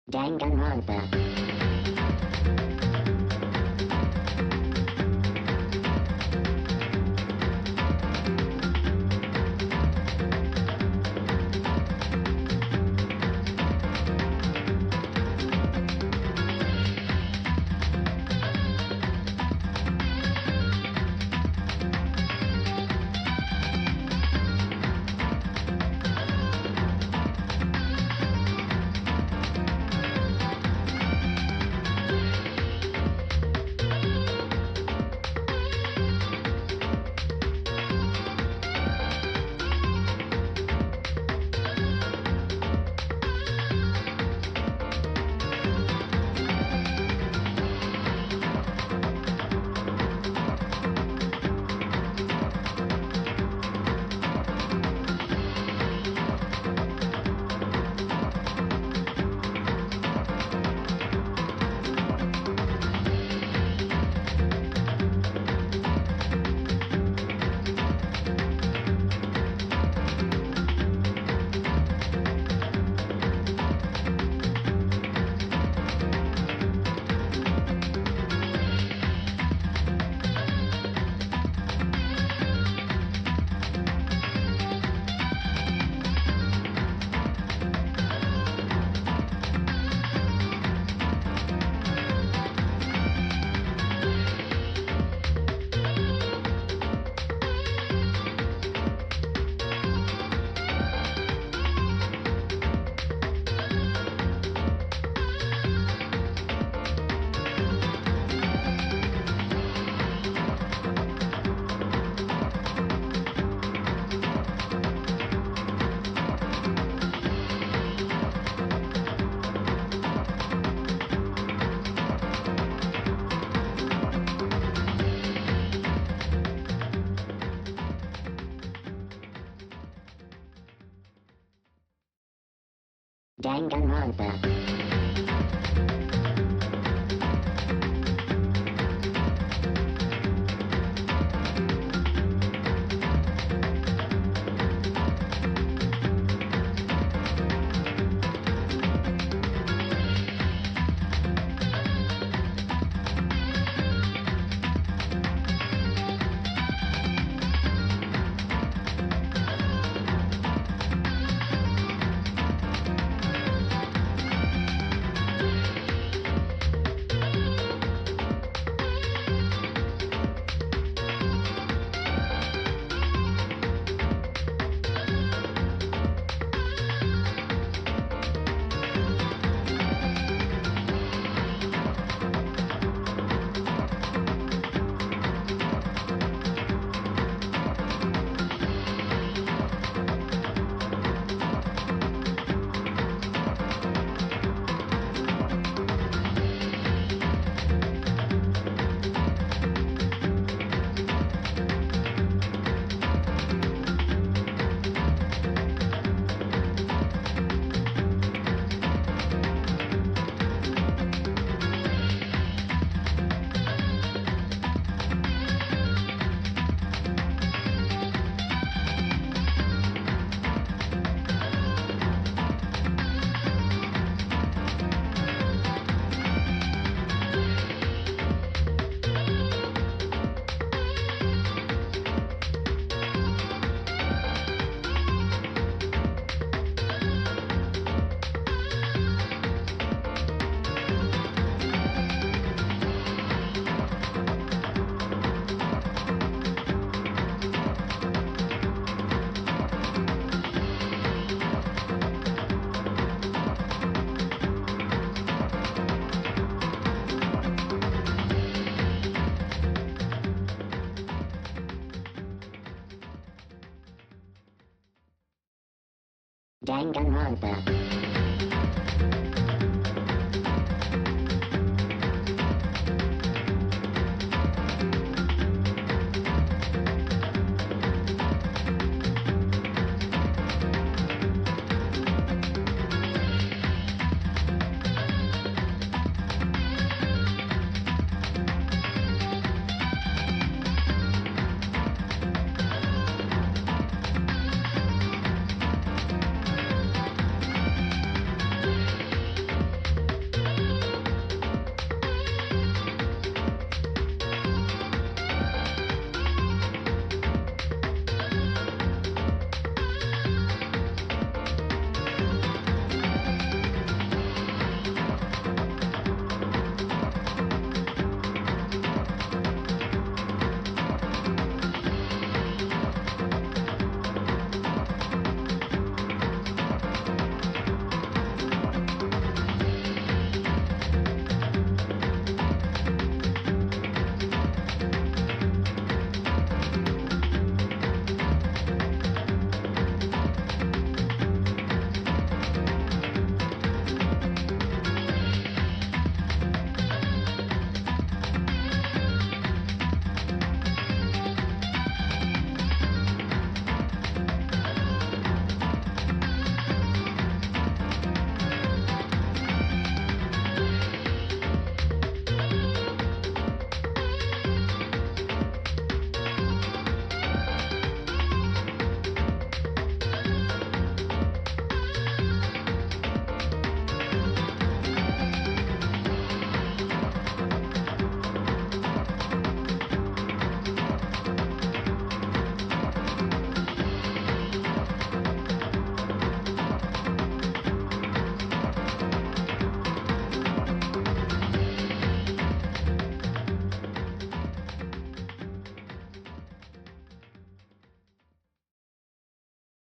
Danganronpa. Danganronpa. Danganronpa.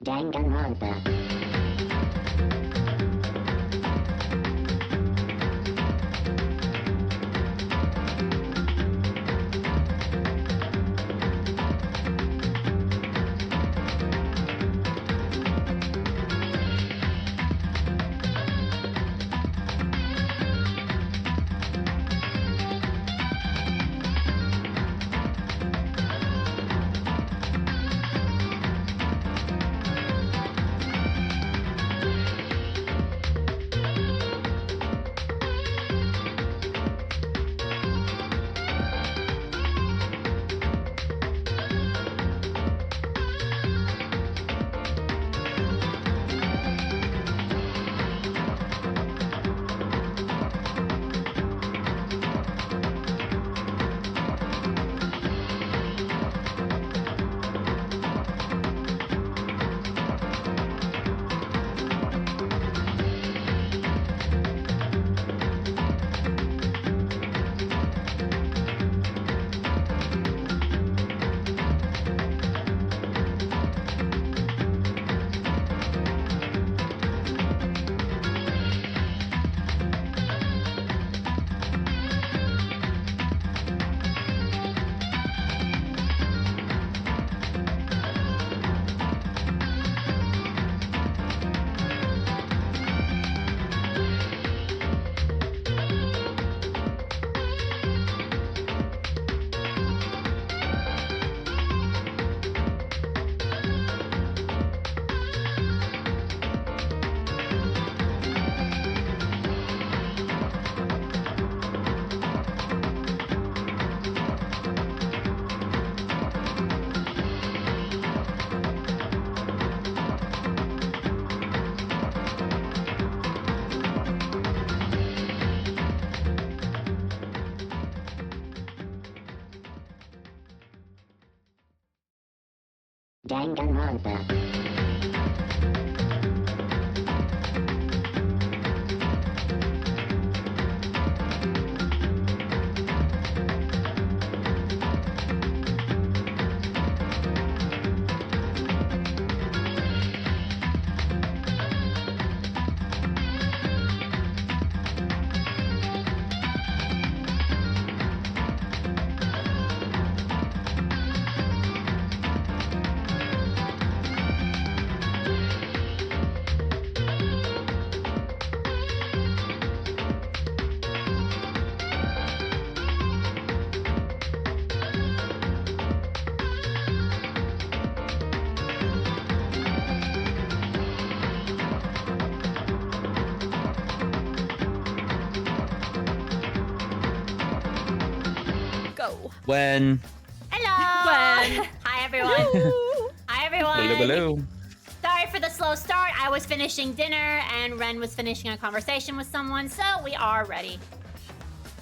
Danganronpa. Danganronpa. Go. When? Hello! When? Hi, everyone. Hi, everyone. Hello, hello. Sorry for the slow start. I was finishing dinner, and Ren was finishing a conversation with someone, so we are ready.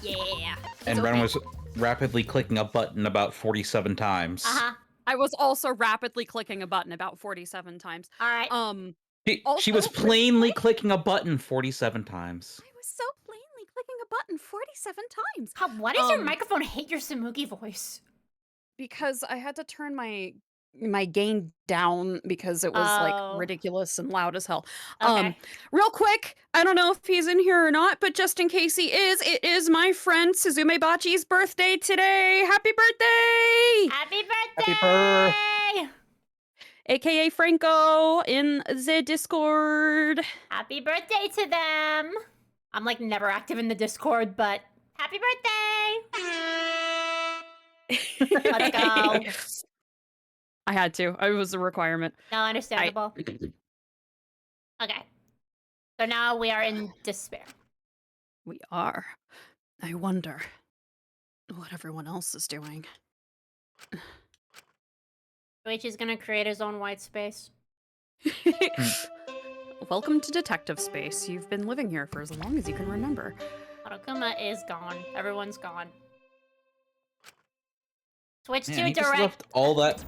Yeah. And Ren was rapidly clicking a button about 47 times. Uh-huh. I was also rapidly clicking a button about 47 times. All right. She was plainly clicking a button 47 times. I was so plainly clicking a button 47 times. God, why does your microphone hate your Samuki voice? Because I had to turn my gain down because it was like ridiculous and loud as hell. Okay. Real quick, I don't know if he's in here or not, but just in case he is, it is my friend Suzume Bachi's birthday today. Happy birthday! Happy birthday! Happy AKA Franco in the Discord. Happy birthday to them. I'm like never active in the Discord, but happy birthday! Let's go. I had to. It was a requirement. No, understandable. Okay. So now we are in despair. We are. I wonder what everyone else is doing. H is gonna create his own white space. Welcome to Detective Space. You've been living here for as long as you can remember. Harukuma is gone. Everyone's gone. Switch Man, to he just direct. left all that.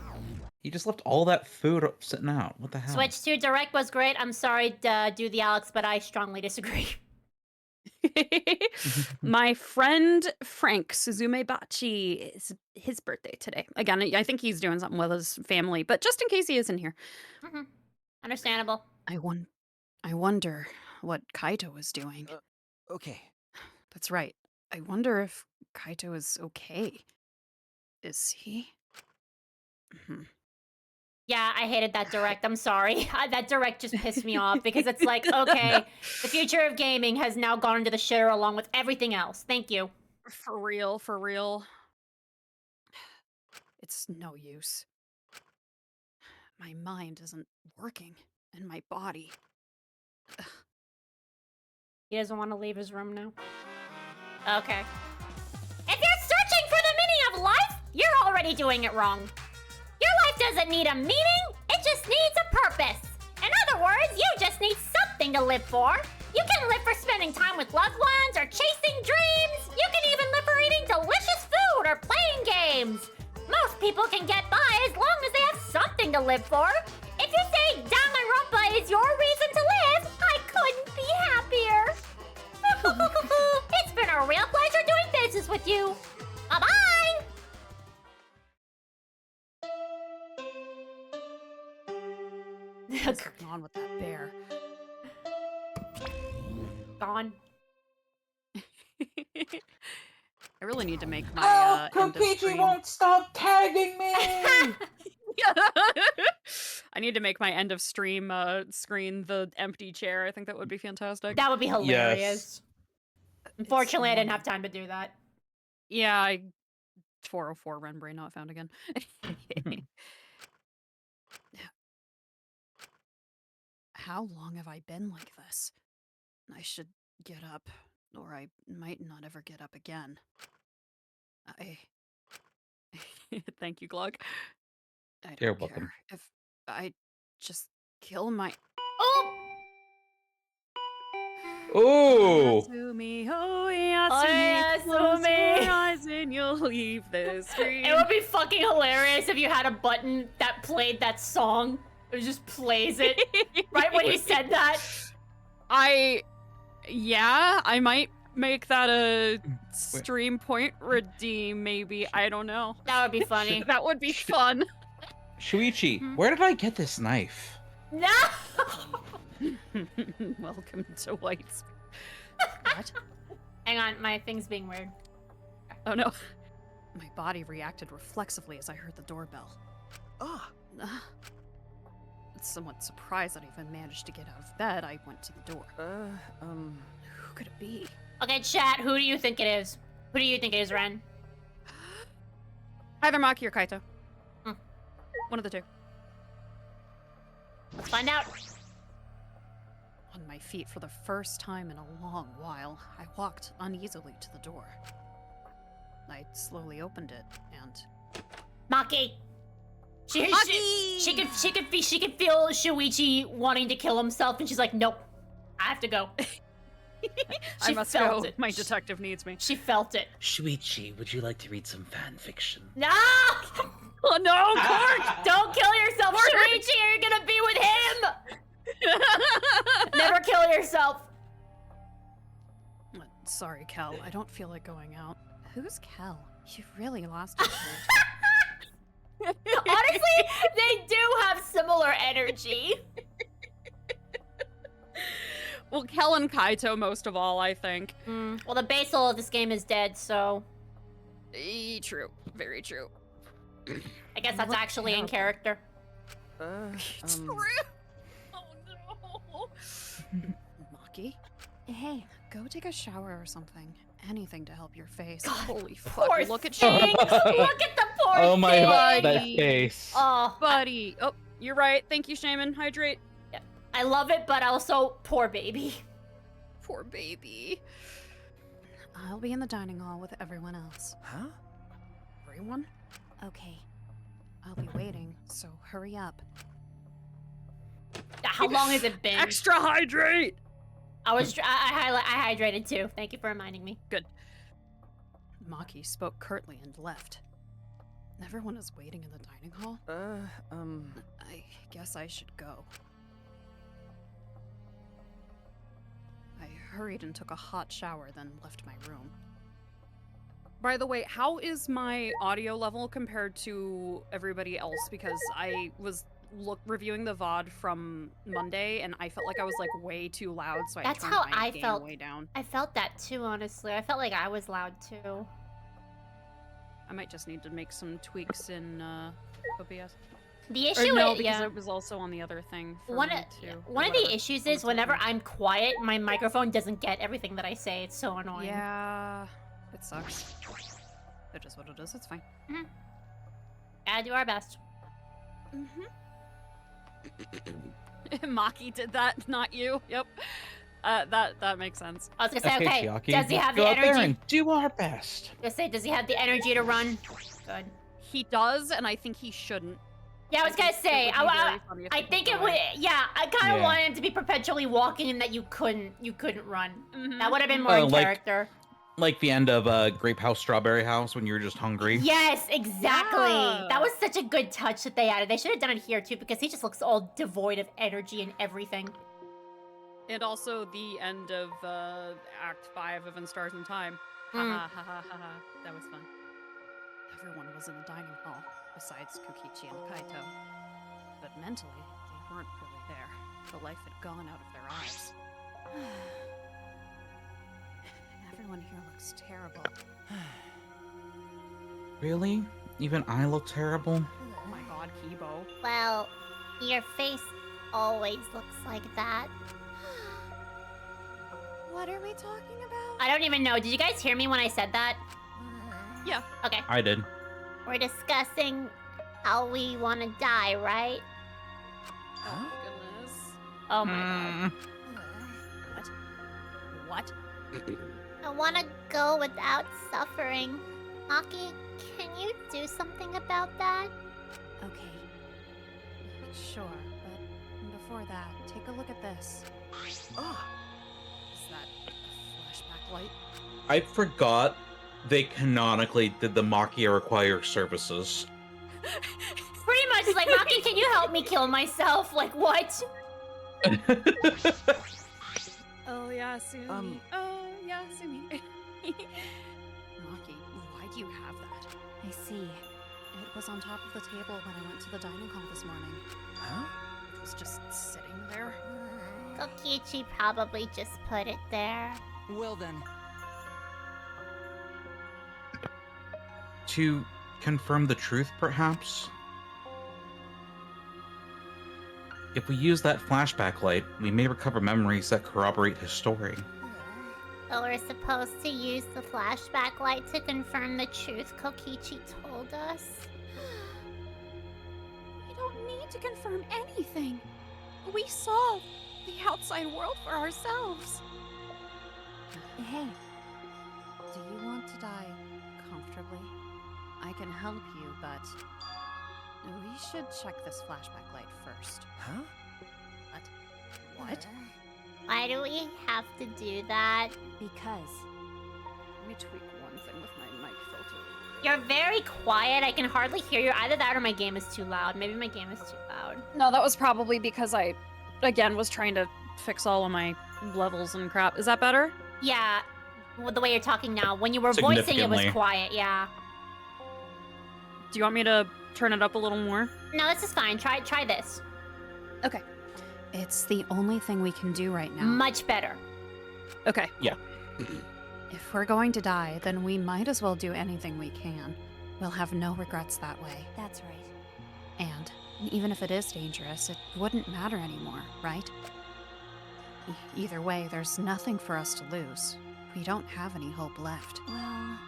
He just left all that food sitting out. What the hell? Switch to direct was great. I'm sorry to do the Alex, but I strongly disagree. My friend Frank Suzume Bachi, is his birthday today. Again, I think he's doing something with his family, but just in case he isn't here. Understandable. I wonder what Kaito was doing. Okay. That's right. I wonder if Kaito is okay. Is he? Mhm. Yeah, I hated that direct. I'm sorry. That direct just pissed me off because it's like, okay, the future of gaming has now gone into the shitter along with everything else. Thank you. For real, for real. It's no use. My mind isn't working, and my body. He doesn't want to leave his room now. Okay. If you're searching for the meaning of life, you're already doing it wrong. Your life doesn't need a meaning, it just needs a purpose. In other words, you just need something to live for. You can live for spending time with loved ones or chasing dreams. You can even live for eating delicious food or playing games. Most people can get by as long as they have something to live for. If you say Danganronpa is your reason to live, I couldn't be happier. It's been a real pleasure doing business with you. Bye-bye. What's going on with that bear? Gone. I really need to make my Oh, end of Peachy stream. won't stop tagging me! I need to make my end of stream screen the empty chair. I think that would be fantastic. That would be hilarious. It's Unfortunately, I didn't wonderful. have time to do that. Yeah, 404 Ren Brain not found again. How long have I been like this? I should get up, or I might not ever get up again. Thank you, Glug. I don't You're care welcome. if I just kill my. Oh! Ooh! Yasumi, oh Yasumi, close Yasumi. your eyes and you'll leave this dream. It would be fucking hilarious if you had a button that played that song. It just plays it right when he said that. Yeah, I might make that a stream point redeem, maybe. I don't know. That would be funny. That would be fun. Shuichi, where did I get this knife? No! Welcome to White's. What? Hang on, my thing's being weird. Oh no. My body reacted reflexively as I heard the doorbell. Ah. Somewhat surprised that I even managed to get out of bed, I went to the door. Who could it be? Okay, chat, who do you think it is? Who do you think it is, Ren? Either Maki or Kaito. Hmm. One of the two. Let's find out. On my feet for the first time in a long while, I walked uneasily to the door. I slowly opened it, and Maki! She could feel Shuichi wanting to kill himself, and she's like, nope, I have to go. I must felt go. it. My detective needs me. She felt it. Shuichi, would you like to read some fan fiction? No! Oh no, Clark! Don't kill yourself, Shuichi, or you're gonna be with him! Never kill yourself. Sorry, Kel. I don't feel like going out. Who's Kel? You really lost your Honestly, they do have similar energy. Well, Kel and Kaito most of all, I think. Well, the base soul of this game is dead, so True. Very true. I guess that's Look actually in terrible. character. True. Oh no. Maki, Hey. go take a shower or something. Anything to help your face. God, Holy Poor fuck! Look at thing. you, Look at the poor Oh my thing. god, that Buddy. face. Oh, buddy. Oh, you're right. Thank you, Shaman. Hydrate. I love it, but also poor baby. Poor baby. I'll be in the dining hall with everyone else. Huh? Everyone? Okay. I'll be waiting, so hurry up. How long has it been? Extra hydrate! I hydrated too. Thank you for reminding me. Good. Maki spoke curtly and left. Everyone is waiting in the dining hall? I guess I should go. I hurried and took a hot shower, then left my room. By the way, how is my audio level compared to everybody else? Because I was reviewing the VOD from Monday, and I felt like I was like way too loud, so I That's turned how my I gain felt. way down. I felt that too, honestly. I felt like I was loud too. I might just need to make some tweaks in OBS. The Or issue no, is, because yeah. it was also on the other thing. For One me of too, one of whatever, the issues on is the whenever second. I'm quiet, my microphone doesn't get everything that I say. It's so annoying. Yeah, it sucks. It is what it is. It's fine. Gotta do our best. Maki did that, not you. Yep. That makes sense. I was gonna say, okay, Chiaki. does he have Go the out there energy? and do our best. Gonna say, does he have the energy to run? Good. He does, and I think he shouldn't. Yeah, I was gonna think it say, would be very funny if I he think could it would. run. Yeah, I kind of Yeah. wanted him to be perpetually walking, and that you couldn't run. Mhm. That would have been more in like- character. Like the end of Grape House, Strawberry House, when you're just hungry. Yes, exactly. Yeah. That was such a good touch that they added. They should have done it here too, because he just looks all devoid of energy and everything. And also the end of Act 5 of In Stars in Time. Ha Mm. ha ha ha ha ha. That was fun. Everyone was in the dining hall, besides Kokichi and Kaito. But mentally, they weren't really there. The life had gone out of their eyes. Everyone here looks terrible. Really? Even I look terrible? Oh my god, Kibo. Well, your face always looks like that. What are we talking about? I don't even know. Did you guys hear me when I said that? Yeah. Okay. I did. We're discussing how we want to die, right? Oh my goodness. Oh my god. What? I want to go without suffering. Maki, can you do something about that? Okay. Sure, but before that, take a look at this. Oh. Is that a flashback light? I forgot they canonically did the Maki require services. Pretty much like, Maki, can you help me kill myself? Like, what? Oh yeah, Sumi. Oh yeah, Sumi. Maki, why do you have that? I see. It was on top of the table when I went to the dining hall this morning. Huh? It was just sitting there. Kokichi probably just put it there. Well then. To confirm the truth, perhaps? If we use that flashback light, we may recover memories that corroborate his story. So we're supposed to use the flashback light to confirm the truth Kokichi told us? We don't need to confirm anything. We saw the outside world for ourselves. Hey, do you want to die comfortably? I can help you, but we should check this flashback light first. Huh? What? Why do we have to do that? Because. Let me tweak one thing with my mic filter. You're very quiet. I can hardly hear you. Either that or my game is too loud. Maybe my game is too loud. No, that was probably because I, again, was trying to fix all of my levels and crap. Is that better? Yeah, the way you're talking now. When you were voicing, it was Significantly. quiet, yeah. Do you want me to turn it up a little more? No, this is fine. Try this. Okay. It's the only thing we can do right now. Much better. Okay. Yeah. If we're going to die, then we might as well do anything we can. We'll have no regrets that way. That's right. And even if it is dangerous, it wouldn't matter anymore, right? Either way, there's nothing for us to lose. We don't have any hope left. Well,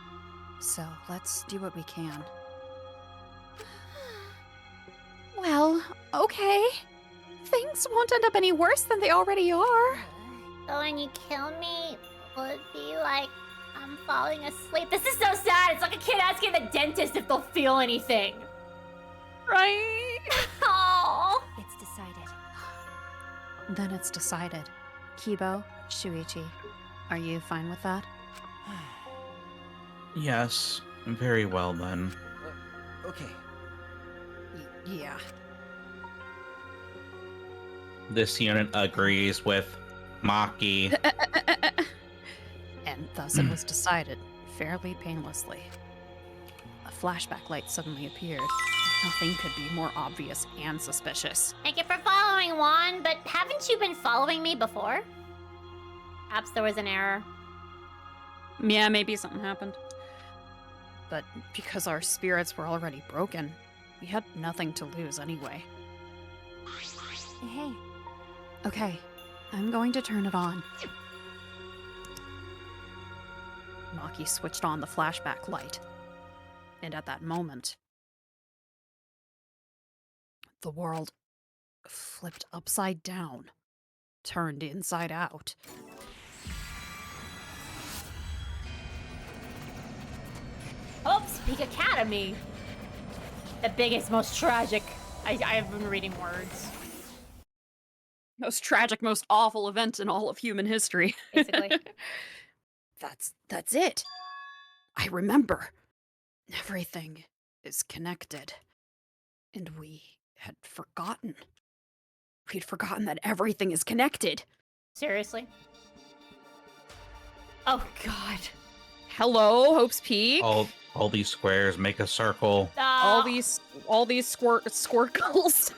So let's do what we can. Well, okay. Things won't end up any worse than they already are. so when you kill me, will it be like I'm falling asleep? This is so sad. It's like a kid asking the dentist if they'll feel anything. Right? Oh. It's decided. Then it's decided. Kibo, Shuichi, are you fine with that? Yes, very well then. Okay. Yeah. This unit agrees with Maki. And thus it was decided, fairly painlessly. A flashback light suddenly appeared, Nothing could be more obvious and suspicious. Thank you for following, Juan, but haven't you been following me before? Perhaps there was an error. Yeah, maybe something happened. But because our spirits were already broken, we had nothing to lose anyway. Hey. Okay, I'm going to turn it on. Maki switched on the flashback light. And at that moment, the world flipped upside down, turned inside out. Oops, Peak Academy. The biggest, most tragic. I've been reading words. Most tragic, most awful event in all of human history. Basically. That's it. I remember. Everything is connected. And we had forgotten. We'd forgotten that everything is connected. Seriously? Oh, God. Hello, Hope's Peak. All these squares make a circle. All these squirkles.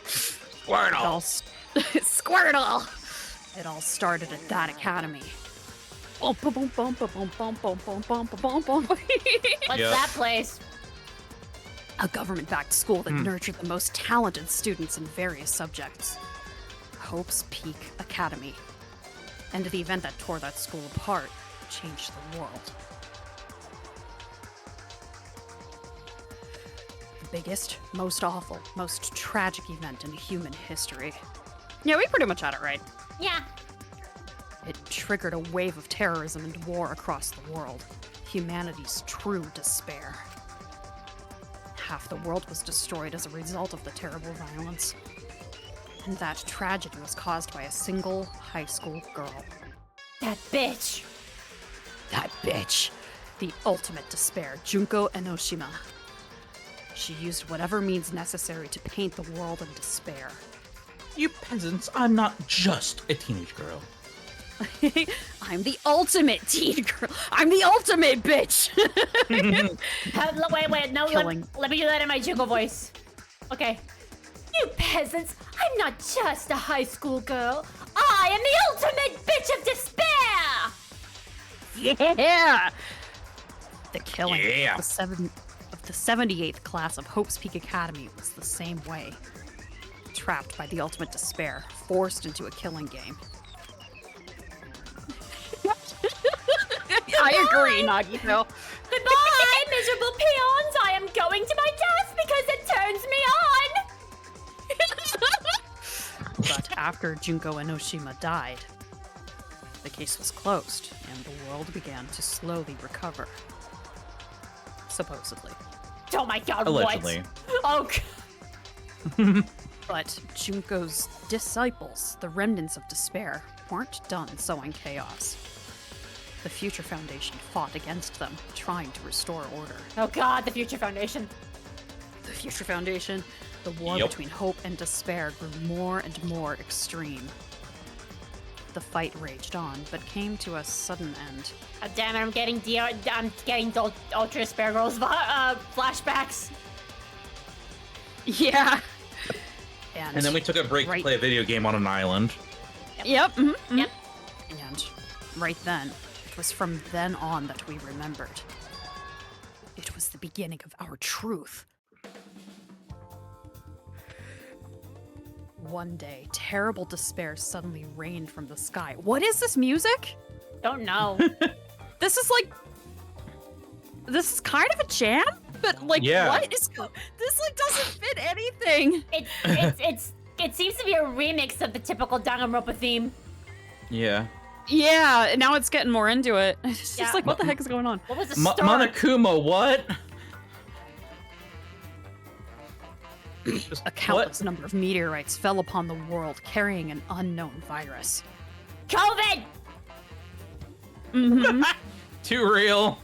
Squirtle. Squirtle. It all started at that academy. What's that place? A government-backed school that nurtured the most talented students in various subjects. Hope's Peak Academy. And the event that tore that school apart changed the world. The biggest, most awful, most tragic event in human history. Yeah, we pretty much had it right. Yeah. It triggered a wave of terrorism and war across the world. Humanity's true despair. Half the world was destroyed as a result of the terrible violence. And that tragedy was caused by a single high school girl. That bitch. That bitch. The ultimate despair, Junko Enoshima. She used whatever means necessary to paint the world in despair. You peasants, I'm not just a teenage girl. I'm the ultimate teen girl. I'm the ultimate bitch. Wait, no, let me do that in my Junko voice. Okay. You peasants, I'm not just a high school girl. I am the ultimate bitch of despair! Yeah! The killing Yeah. of the 78th class of Hope's Peak Academy was the same way. Trapped by the ultimate despair, forced into a killing game. I agree, Nagito. Goodbye, miserable peons! I am going to my death because it turns me on! But after Junko Enoshima died, the case was closed, and the world began to slowly recover. Supposedly. Oh my god, Allegedly. what? Oh, God. But Junko's disciples, the remnants of despair, weren't done sowing chaos. The Future Foundation fought against them, trying to restore order. Oh god, the Future Foundation. The Future Foundation, the war Yep. between hope and despair grew more and more extreme. The fight raged on, but came to a sudden end. God damn it, I'm getting Ultra Despair Girls flashbacks. Yeah. And then we took a break to Right. play a video game on an island. Yep. Yep. And right then, it was from then on that we remembered. It was the beginning of our truth. One day, terrible despair suddenly rained from the sky. What is this music? Don't know. This is kind of a jam, but Yeah. what is this? Doesn't fit anything. It seems to be a remix of the typical Danganronpa theme. Yeah. Yeah, and now it's getting more into it. It's just Yeah. what the heck is going on? What was the start? Monokuma, what? A countless number of meteorites fell upon the world, carrying an unknown virus. COVID! Mm-hmm. Too real.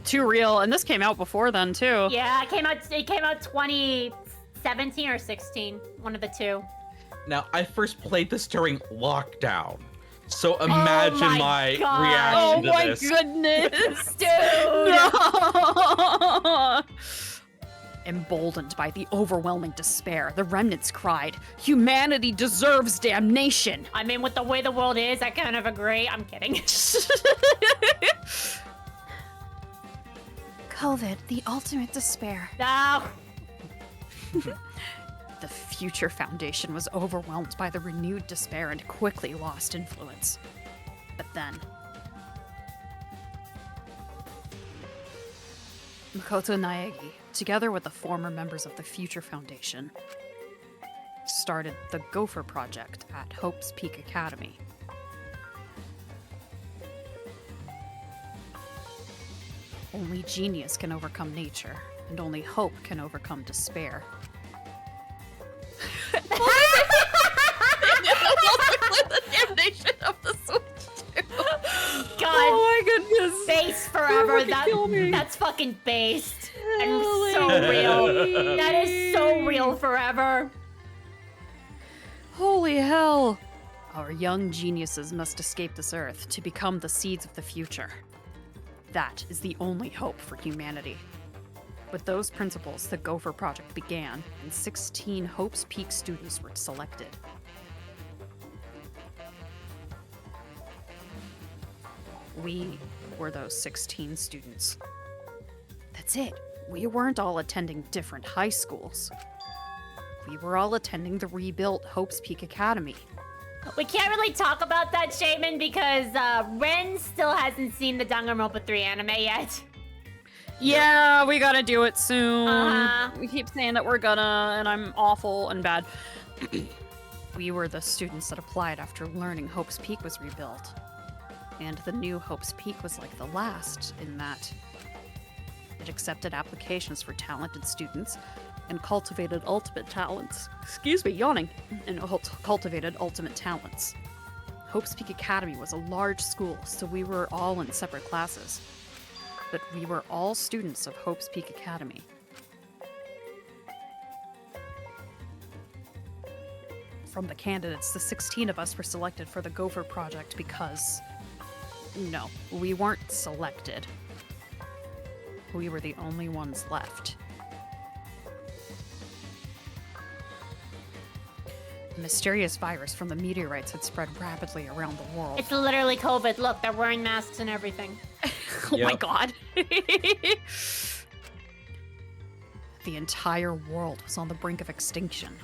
Too real, and this came out before then too. Yeah, it came out 2017 or 16. One of the two. Now, I first played this during lockdown. So imagine my God. reaction to this. Goodness, Dude! No! Emboldened by the overwhelming despair, the remnants cried, "Humanity deserves damnation!" I mean, with the way the world is, I kind of agree. I'm kidding. COVID, the ultimate despair. No. The Future Foundation was overwhelmed by the renewed despair and quickly lost influence. But then, Makoto Naegi, together with the former members of the Future Foundation, started the Gopher Project at Hope's Peak Academy. Only genius can overcome nature, and only hope can overcome despair. The damnation of the Switch. God. Oh my goodness. Base forever. That's fucking based. And so real. That is so real forever. Holy hell. Our young geniuses must escape this earth to become the seeds of the future. That is the only hope for humanity. With those principles, the Gopher Project began, and 16 Hope's Peak students were selected. We were those 16 students. That's it. We weren't all attending different high schools. We were all attending the rebuilt Hope's Peak Academy. We can't really talk about that, Shaman, because Ren still hasn't seen the Danganronpa 3 anime yet. Yeah, we gotta do it soon. Uh-huh. We keep saying that we're gonna, and I'm awful and bad. We were the students that applied after learning Hope's Peak was rebuilt. And the new Hope's Peak was like the last in that it accepted applications for talented students and cultivated ultimate talents. Excuse me, yawning. And cultivated ultimate talents. Hope's Peak Academy was a large school, so we were all in separate classes. But we were all students of Hope's Peak Academy. From the candidates, the 16 of us were selected for the Gopher Project because... No, we weren't selected. We were the only ones left. A mysterious virus from the meteorites had spread rapidly around the world. It's literally COVID. Look, they're wearing masks and everything. Oh my Yep. god. The entire world was on the brink of extinction.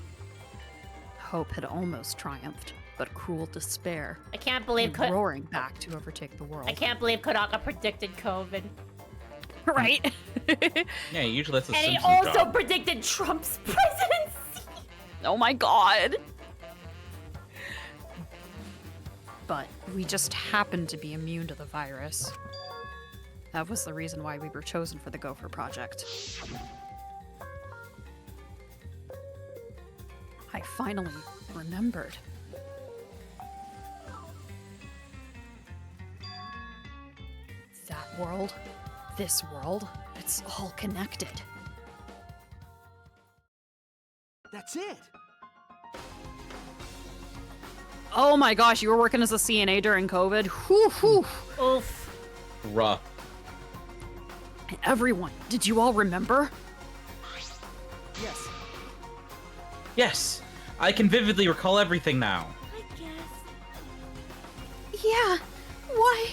Hope had almost triumphed, but cruel despair I can't believe came roaring back to overtake the world. I can't believe Kodaka predicted COVID. Right? Yeah, usually that's a And he Simpsons also job. predicted Trump's presidency. Oh my god. But we just happened to be immune to the virus. That was the reason why we were chosen for the Gopher Project. I finally remembered. That world, this world, it's all connected. That's it. Oh my gosh, you were working as a CNA during COVID? Whew, whew. Oof. Rough. Everyone, did you all remember? Yes. Yes, I can vividly recall everything now. I guess. Yeah. Why?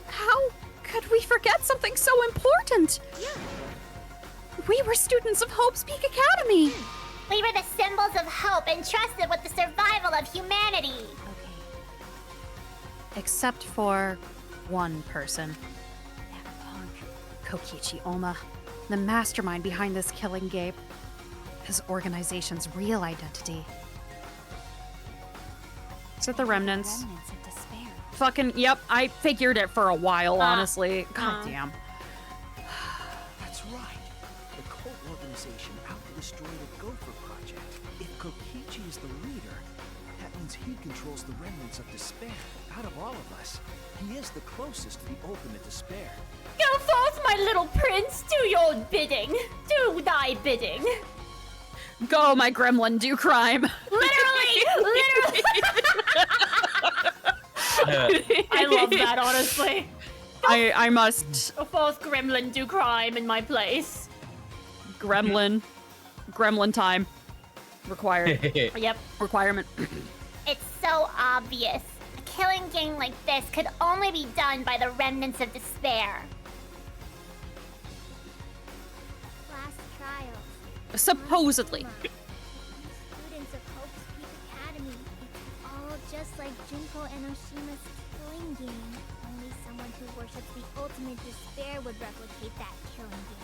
How could we forget something so important? Yeah. We were students of Hope's Peak Academy. We were the symbols of hope entrusted with the survival of humanity. Except for one person. That punk, Kokichi Oma, the mastermind behind this killing game. His organization's real identity. Is it the remnants? Remnants of despair. Fucking, yep, I figured it for a while, honestly. God damn. That's right. The cult organization out to destroy the Gopher Project. If Kokichi is the leader, that means he controls the remnants of despair. Out of all of us, he is the closest to the ultimate despair. Go forth, my little prince, do your bidding. Do thy bidding. Go, my gremlin, do crime. Literally. I love that, honestly. I must. Go forth, gremlin, do crime in my place. Gremlin, Gremlin time. Required. Yep. Requirement. It's so obvious. A killing game like this could only be done by the remnants of despair. Last trials. Supposedly. Students of Hope's Peak Academy. It's all just like Junko Enoshima's killing game. Only someone who worships the ultimate despair would replicate that killing game.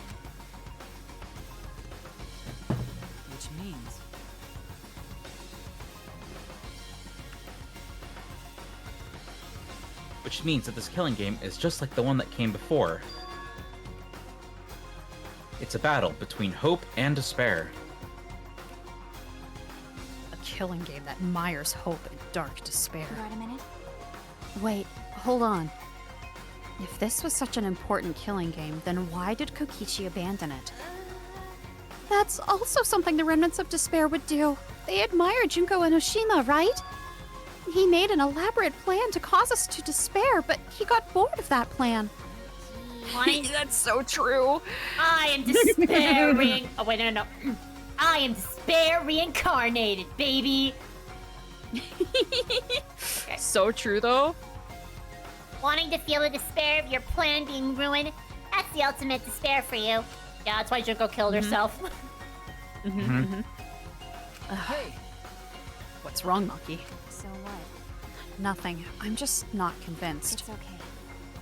Which means... Which means that this killing game is just like the one that came before. It's a battle between hope and despair. A killing game that mires hope in dark despair. You got a minute? Wait, hold on. If this was such an important killing game, then why did Kokichi abandon it? That's also something the remnants of despair would do. They admire Junko Enoshima, right? He made an elaborate plan to cause us to despair, but he got bored of that plan. That's so true. I am despair Oh, wait, no. I am despair reincarnated, baby. Okay. So true, though. Wanting to feel the despair of your plan being ruined, that's the ultimate despair for you. Yeah, that's why Junko killed herself. Hey! What's wrong, Monkey? So what? Nothing. I'm just not convinced. It's okay.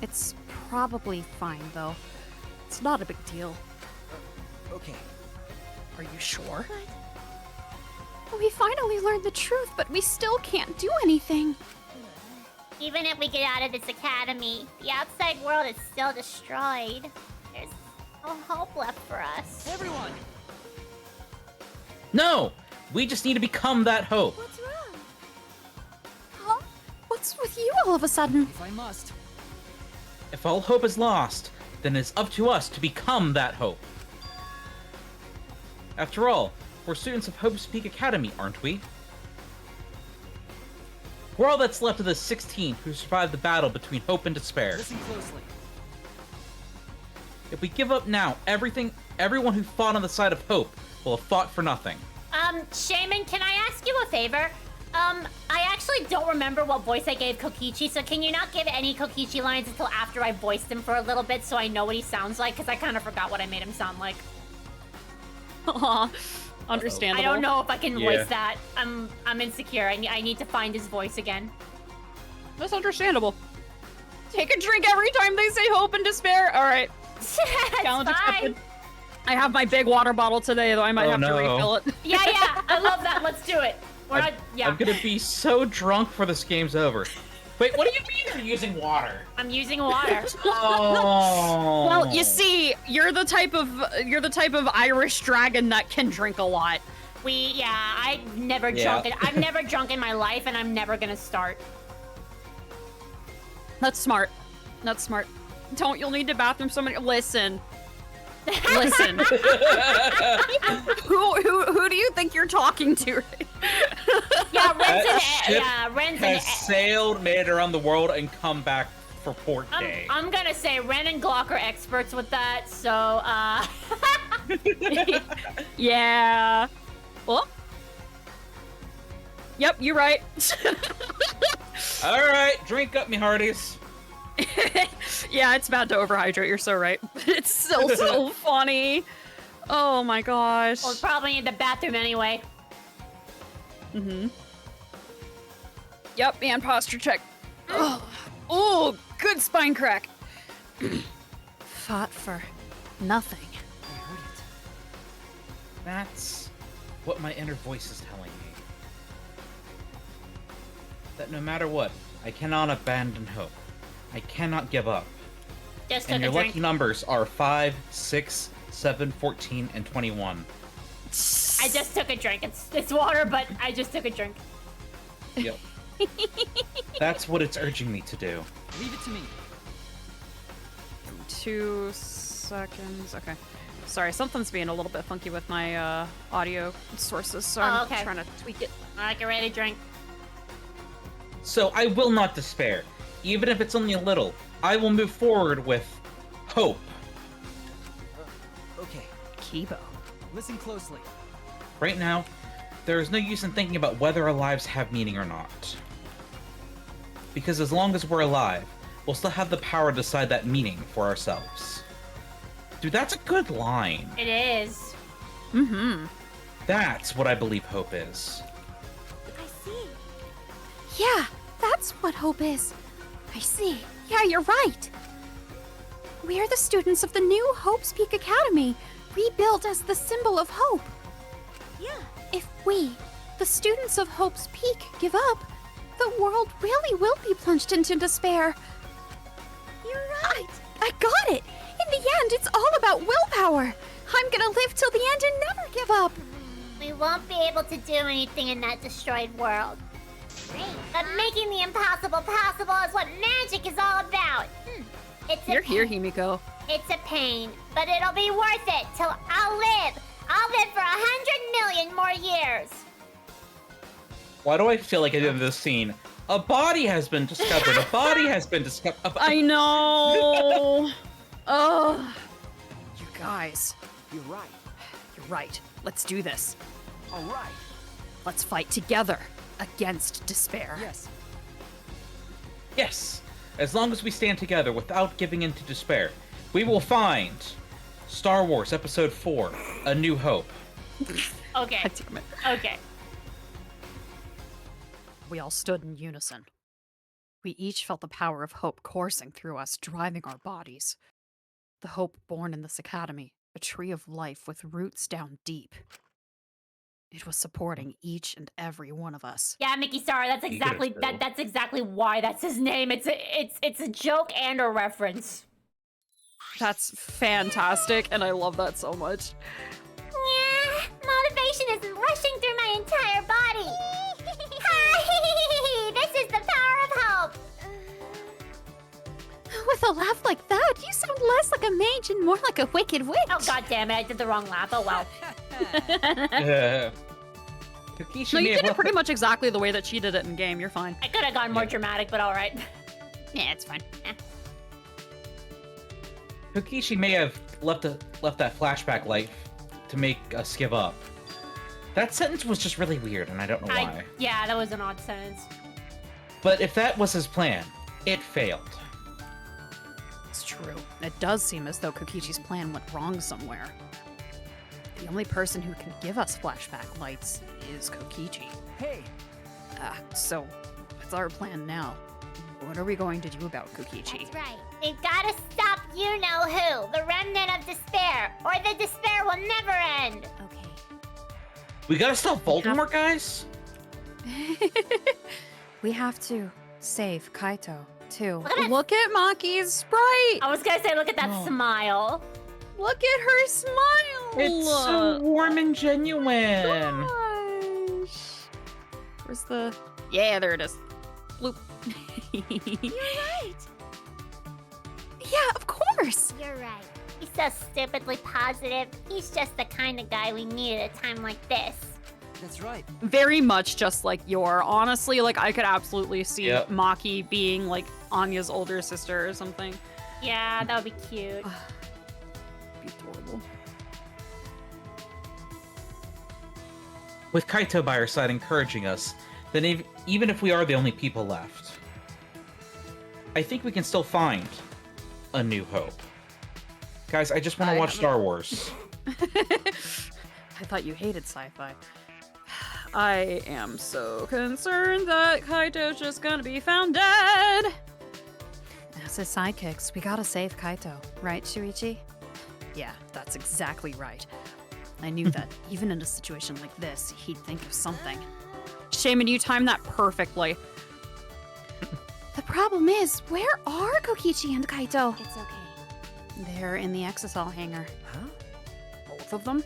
It's probably fine, though. It's not a big deal. Okay. Are you sure? What? We finally learned the truth, but we still can't do anything. Even if we get out of this academy, the outside world is still destroyed. There's no hope left for us. Everyone! No! We just need to become that hope. What's wrong? Huh? What's with you all of a sudden? If I must. If all hope is lost, then it's up to us to become that hope. After all, we're students of Hope's Peak Academy, aren't we? We're all that's left of the 16 who survived the battle between hope and despair. Listen closely. If we give up now, everyone who fought on the side of hope will have fought for nothing. Shaman, can I ask you a favor? I actually don't remember what voice I gave Kokichi, so can you not give any Kokichi lines until after I voiced him for a little bit so I know what he sounds like? Because I kind of forgot what I made him sound like. Aw, understandable. I don't know if I can Yeah. voice that. I'm insecure. I need to find his voice again. That's understandable. Take a drink every time they say hope and despair. All right. Challenge It's accepted. fine. I have my big water bottle today, though I might Oh, have to no. refill it. Yeah, I love that. Let's do it. We're not. Yeah. I'm gonna be so drunk before this game's over. Wait, what do you mean you're using water? I'm using water. Oh. Well, you see, you're the type of Irish dragon that can drink a lot. I've never drunk it. I've never drunk in my life, and I'm never gonna start. That's smart. That's smart. You'll need the bathroom so many. Listen. Listen. who do you think you're talking to? Yeah, That ship Ren's has sailed, made it around the world, and come back for port I'm, day. I'm gonna say Ren and Glock are experts with that, so, Yeah. Well. Yep, you're right. All right, drink up, me hearties. Yeah, it's bad to overhydrate. You're so right. It's still so funny. Oh my gosh. we'll probably need the bathroom anyway. Yep, and posture check. Oh, good spine crack. Fought for nothing. I heard it. That's what my inner voice is telling me. That no matter what, I cannot abandon hope. I cannot give up. Just And took your a drink. lucky numbers are 5, 6, 7, 14, and 21. I just took a drink. It's water, but I just took a drink. Yep. That's what it's urging me to do. Leave it to me. 2 seconds. Okay. Sorry, something's being a little bit funky with my audio sources, so I'm okay. trying to tweak it. Alright, get ready to drink. So I will not despair. Even if it's only a little, I will move forward with hope. Okay, Kibo. listen closely. Right now, there is no use in thinking about whether our lives have meaning or not. Because as long as we're alive, we'll still have the power to decide that meaning for ourselves. Dude, that's a good line. It is. Mm-hmm. That's what I believe hope is. I see. Yeah, that's what hope is. I see. Yeah, you're right. We are the students of the new Hope's Peak Academy, rebuilt as the symbol of hope. Yeah. If we, the students of Hope's Peak, give up, the world really will be plunged into despair. You're right. I got it! In the end, it's all about willpower! I'm gonna live till the end and never give up! We won't be able to do anything in that destroyed world. But making the impossible possible is what magic is all about. It's a You're here, Himiko. It's a pain, but it'll be worth it till I'll live. I'll live for 100 million more years. Why do I feel like at the end of this scene, a body has been discovered, a body has been discovered. I know. Oh, you guys. You're right. You're right. Let's do this. All right. Let's fight together against despair. Yes. Yes, as long as we stand together without giving in to despair, we will find Star Wars Episode 4, A New Hope. Okay. God damn it. Okay. We all stood in unison. We each felt the power of hope coursing through us, driving our bodies. The hope born in this academy, a tree of life with roots down deep. It was supporting each and every one of us. Yeah, Mickey, sorry. That's exactly that's exactly why that's his name. It's a joke and a reference. That's fantastic, and I love that so much. Yeah, motivation is rushing through my entire body. Hi, this is the power of hope. With a laugh like that, you sound less like a mage and more like a wicked witch. Oh god damn it! I did the wrong laugh. Oh wow. Kokishi No, may you have did it left pretty much exactly the way that she did it in game. You're fine. I could have gone more dramatic, but all right. Yeah, it's fine. Kokishi may have left that flashback life to make us give up. That sentence was just really weird, and I don't know why. Yeah, that was an odd sentence. But if that was his plan, it failed. It's true. It does seem as though Kokichis's plan went wrong somewhere. The only person who can give us flashback lights is Kokichi. Hey. So, what's our plan now? What are we going to do about Kokichi? That's right. We've got to stop you-know-who, the remnant of despair, or the despair will never end. Okay. We gotta stop Voldemort, guys? We have to save Kaito, too. Look at Maki's sprite! I was gonna say, look at that smile. Look at her smile! It's so warm and genuine. Gosh. Where's the... Yeah, there it is. Bloop. You're right. Yeah, of course! You're right. He's so stupidly positive. He's just the kind of guy we need at a time like this. That's right. Very much just like Yor. Honestly, like, I could absolutely see Maki being, like, Anya's older sister or something. Yeah, that would be cute. Be adorable. With Kaito by our side encouraging us, then even if we are the only people left, I think we can still find a new hope. Guys, I just want to watch Star Wars. I thought you hated sci-fi. I am so concerned that Kaito's just gonna be found dead. As his sidekicks, we gotta save Kaito, right, Shuichi? Yeah, that's exactly right. I knew that even in a situation like this, he'd think of something. Shaman, you timed that perfectly. The problem is, where are Kokichi and Kaito? It's okay. They're in the Exisal hangar. Huh? Both of them?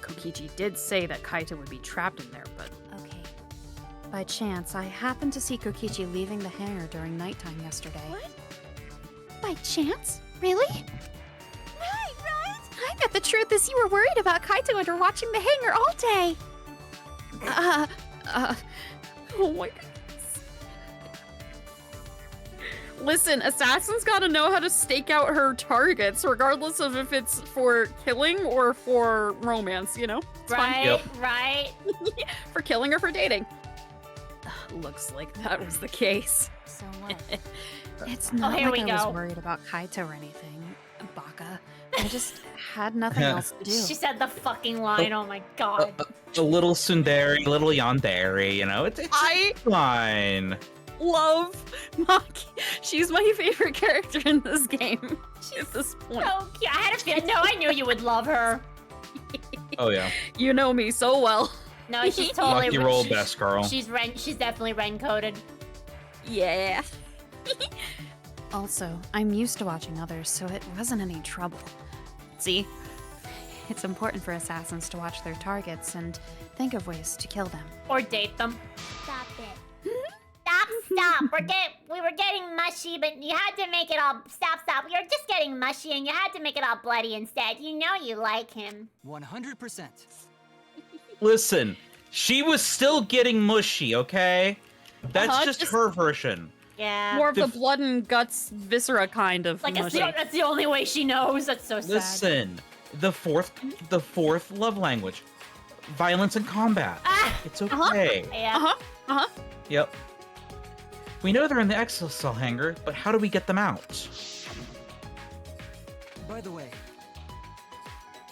Kokichi did say that Kaito would be trapped in there, but... Okay. By chance, I happened to see Kokichi leaving the hangar during nighttime yesterday. What? By chance? Really? Right. I bet the truth is you were worried about Kaito and were watching the hangar all day. Oh my goodness. Listen, Assassin's gotta know how to stake out her targets, regardless of if it's for killing or for romance, you know? It's fine. Right, Yep. right. For killing or for dating. Looks like that was the case. So what? It's not here like we I go. was worried about Kaito or anything, Baka. I just had nothing else to do. She said the fucking line. Oh my god. A little tsundere, a little yandere, you know? It's I fine. love Maki. She's my favorite character in this game at this point. So cute. I had a feeling. No, I knew you would love her. Oh, yeah. You know me so well. No, she's totally. Lucky roll, best girl. She's definitely Ren coded. Yeah. Also, I'm used to watching others, so it wasn't any trouble. See? It's important for assassins to watch their targets and think of ways to kill them. Or date them. Stop it. Stop. We were getting mushy, but you had to make it all. Stop. We were just getting mushy, and you had to make it all bloody instead. You know you like him. 100%. Listen, she was still getting mushy, okay? That's just her version. Yeah. More of the blood and guts viscera kind of Like mushy. that's the only way she knows. That's so sad. Listen, the fourth love language, violence and combat. Ah! It's okay. Yeah. Yep. We know they're in the exocell hangar, but how do we get them out? By the way,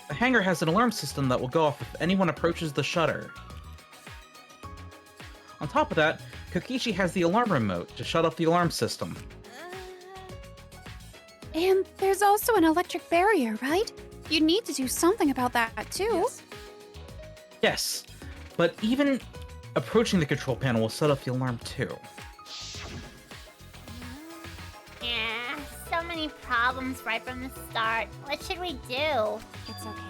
The hangar has an alarm system that will go off if anyone approaches the shutter. On top of that, Kokichi has the alarm remote to shut off the alarm system. And there's also an electric barrier, right? You need to do something about that, too. yes. Yes, but even approaching the control panel will set off the alarm too. Yeah. So many problems right from the start. What should we do? It's okay.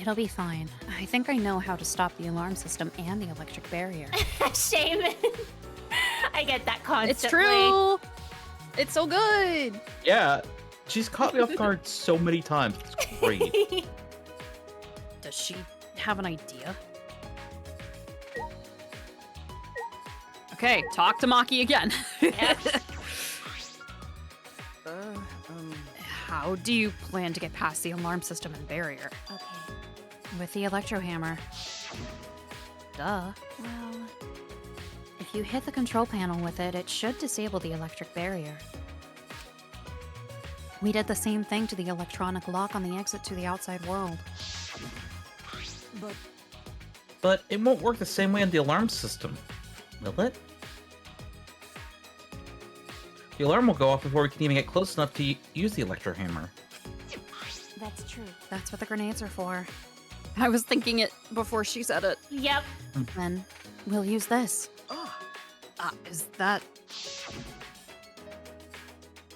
It'll be fine. I think I know how to stop the alarm system and the electric barrier. Shame. I get that constantly. It's true! It's so good! Yeah, she's caught me off guard so many times. It's great. Does she have an idea? Okay, talk to Maki again. Yep. How do you plan to get past the alarm system and barrier? Okay. With the electro hammer. Duh. Well, If you hit the control panel with it, it should disable the electric barrier. We did the same thing to the electronic lock on the exit to the outside world. But it won't work the same way on the alarm system, will it? The alarm will go off before we can even get close enough to use the electro hammer. that's true. That's what the grenades are for. I was thinking it before she said it. Yep. Then we'll use this. Is that...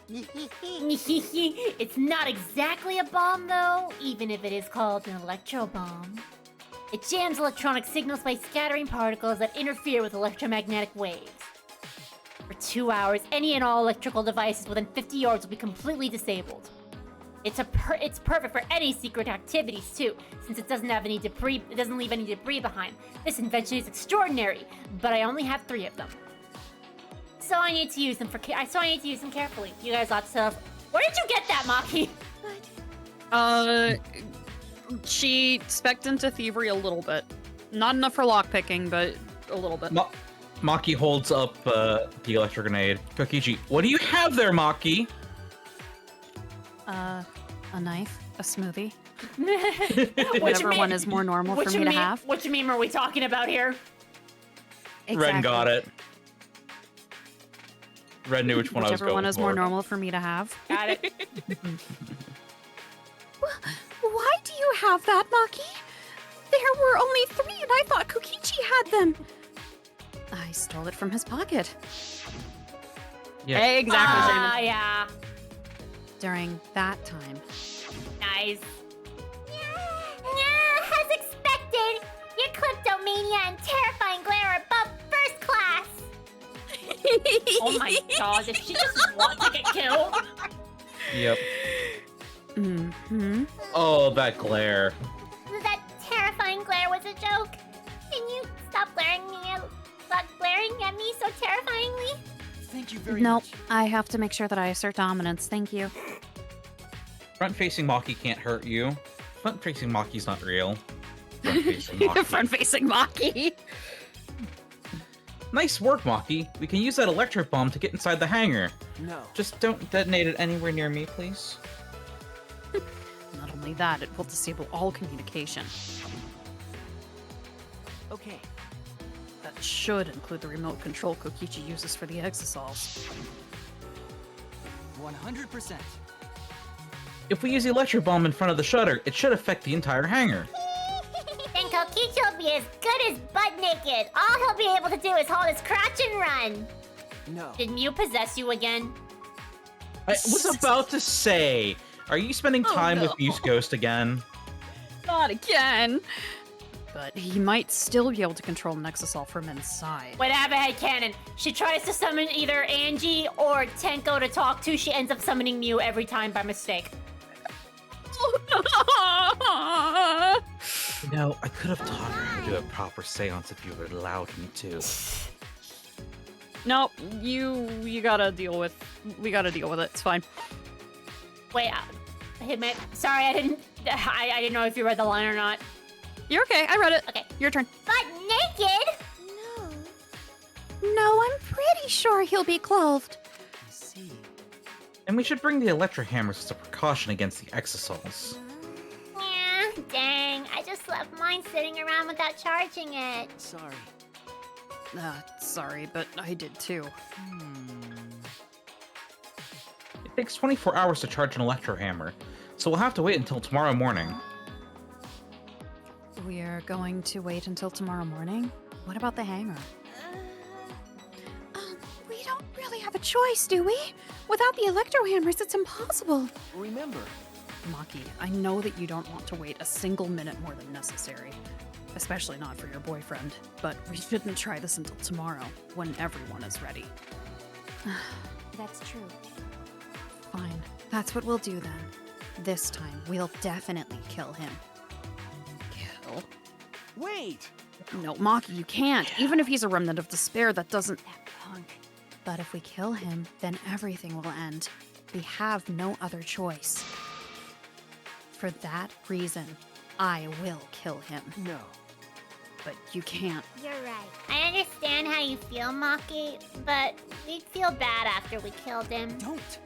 It's not exactly a bomb, though, even if it is called an electro bomb. It jams electronic signals by scattering particles that interfere with electromagnetic waves. For 2 hours, any and all electrical devices within 50 yards will be completely disabled. It's perfect for any secret activities too, since it doesn't have any debris. It doesn't leave any debris behind. This invention is extraordinary, but I only have 3 of them. So I need to use them carefully. You guys ought to. Where did you get that, Maki? She specced into thievery a little bit. Not enough for lockpicking, but a little bit. Maki holds up the electric grenade. Kokichi, what do you have there, Maki? A knife, a smoothie. Which Whatever one is more normal for me to have. Which meme are we talking about here? Ren got it. Ren knew which one I was Whichever going one is for. more normal for me to have. Got it. Why do you have that, Maki? There were only 3 and I thought Kokichi had them. I stole it from his pocket. Yeah. Exactly, Shaman. Yeah. During that time. Nice. Yeah, as expected, your kleptomania and terrifying glare are above first class. Oh my god, did she just want to get killed? Yep. Mm-hmm. Oh, that glare. That terrifying glare was a joke. Can you stop glaring at me so terrifyingly? Thank you very Nope, much. I have to make sure that I assert dominance. Thank you. Front-facing Maki can't hurt you. Front-facing Maki's not real. Front-facing Maki. Front-facing Maki. Nice work, Maki. We can use that electric bomb to get inside the hangar. No. Just don't detonate it anywhere near me, please. Not only that, it will disable all communication. Okay. That should include the remote control Kokichi uses for the exosols. 100%. If we use the electric bomb in front of the shutter, it should affect the entire hangar. Then Kokichi will be as good as butt naked. All he'll be able to do is hold his crotch and run. No. Did Mew possess you again? I was about to say, are you spending time with Mew's ghost again? Not again! But he might still be able to control an exosol from inside. Wait, I have a headcanon. She tries to summon either Angie or Tenko to talk to. She ends up summoning Mew every time by mistake. You know, I could have taught her how to do a proper seance if you would have allowed me to. Nope, you gotta deal with. We gotta deal with it. It's fine. Wait, sorry, I didn't know if you read the line or not. You're okay. I read it. Okay. Your turn. But naked? No. No, I'm pretty sure he'll be clothed. I see. And we should bring the electric hammers as a precaution against the exosols. Yeah, dang. I just left mine sitting around without charging it. Sorry. Sorry, but I did too. It takes 24 hours to charge an electro hammer, so we'll have to wait until tomorrow morning. We're going to wait until tomorrow morning? What about the hangar? We don't really have a choice, do we? Without the electro hammers, it's impossible. Remember, Maki, I know that you don't want to wait a single minute more than necessary. Especially not for your boyfriend. But we shouldn't try this until tomorrow, when everyone is ready. That's true. Fine. That's what we'll do then. This time, we'll definitely kill him. Kill? wait! No, Maki, you can't. Even if he's a remnant of despair, that doesn't... That punk. But if we kill him, then everything will end. We have no other choice. For that reason, I will kill him. No. But you can't. You're right. I understand how you feel, Maki, but we'd feel bad after we killed him. Don't!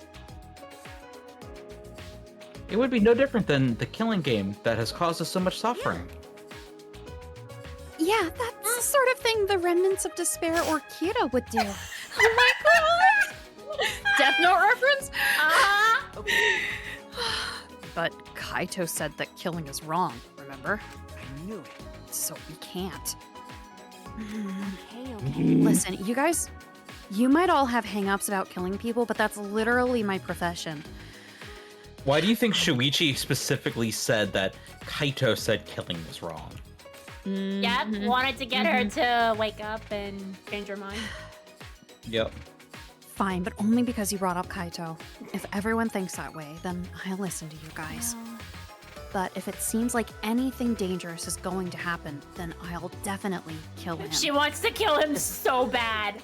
It would be no different than the killing game that has caused us so much suffering. Yeah, that's the sort of thing the remnants of despair or Kira would do. Oh my god! Death Note reference? Okay. But Kaito said that killing is wrong, remember? I knew it. So we can't. Okay. Listen, you guys, you might all have hang-ups about killing people, but that's literally my profession. Why do you think Shuichi specifically said that Kaito said killing was wrong? Yep, wanted to get her to wake up and change her mind. Yep. Fine, but only because you brought up Kaito. If everyone thinks that way, then I'll listen to you guys. But if it seems like anything dangerous is going to happen, then I'll definitely kill him. She wants to kill him so bad.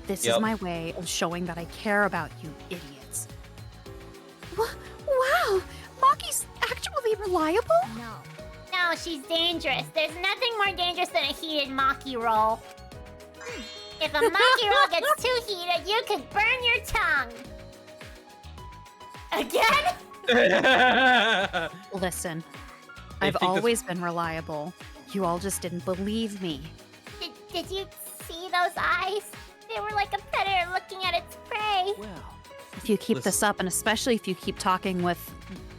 This Yep. is my way of showing that I care about you idiots. Wow! Maki's actually reliable? No. No, she's dangerous. There's nothing more dangerous than a heated Maki roll. If a Maki roll gets too heated, you could burn your tongue. Again? Listen, I I've think this- always been reliable. You all just didn't believe me. Did you see those eyes? They were like a predator looking at its prey. Well, If you keep this Listen. up, and especially if you keep talking with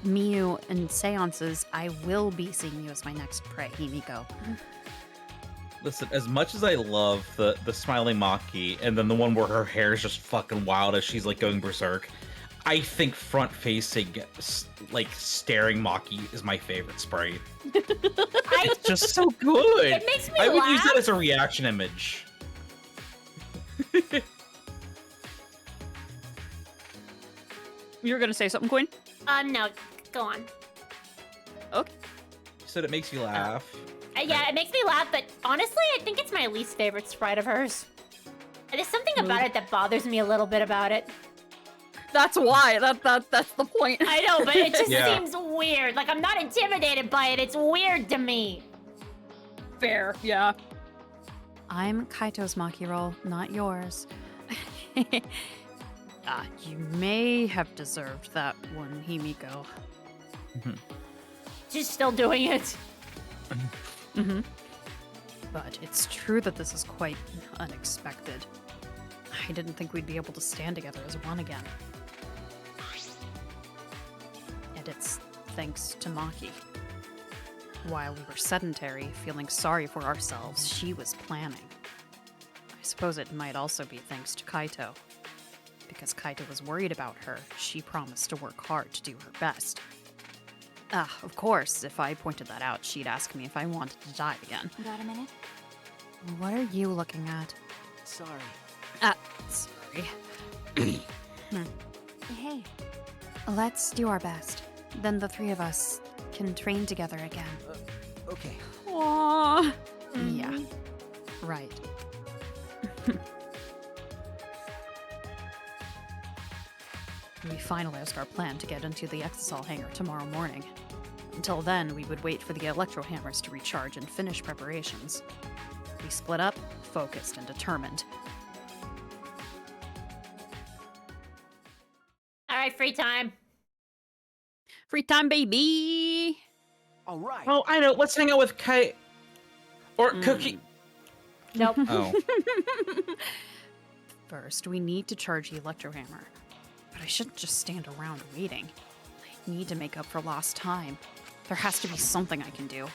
Miyu and seances, I will be seeing you as my next prey, Himiko. Listen, as much as I love the smiling Maki and then the one where her hair is just fucking wild as she's like going berserk, I think front-facing, like staring Maki is my favorite sprite. It's just so good. It makes me I would use laugh. that as a reaction image. You were gonna say something, Queen? No, go on. Okay. You said it makes you laugh. Yeah, it makes me laugh, but honestly, I think it's my least favorite sprite of hers. There's something about it that bothers me a little bit about it. That's why. That's the point. I know, but it just Yeah. seems weird. Like, I'm not intimidated by it. It's weird to me. Fair, yeah. I'm Kaito's Maki roll, not yours. You may have deserved that one, Himiko. She's still doing it. Mm-hmm. But it's true that this is quite unexpected. I didn't think we'd be able to stand together as one again. And it's thanks to Maki. While we were sedentary, feeling sorry for ourselves, she was planning. I suppose it might also be thanks to Kaito. Because Kaito was worried about her, she promised to work hard to do her best. Of course, if I pointed that out, she'd ask me if I wanted to die again. Got a minute? What are you looking at? Sorry. Sorry. Hey. Let's do our best. Then the three of us can train together again. Okay. Aww. Yeah. Right. We finalized our plan to get into the Exisol hangar tomorrow morning. Until then, we would wait for the electro hammers to recharge and finish preparations. We split up, focused and determined. All right, free time. Free time, baby! All right. Oh, I know. Let's hang out with Kai or Cookie. Nope. Oh, First, we need to charge the electro hammer. But I shouldn't just stand around waiting. I need to make up for lost time. There has to be something I can do.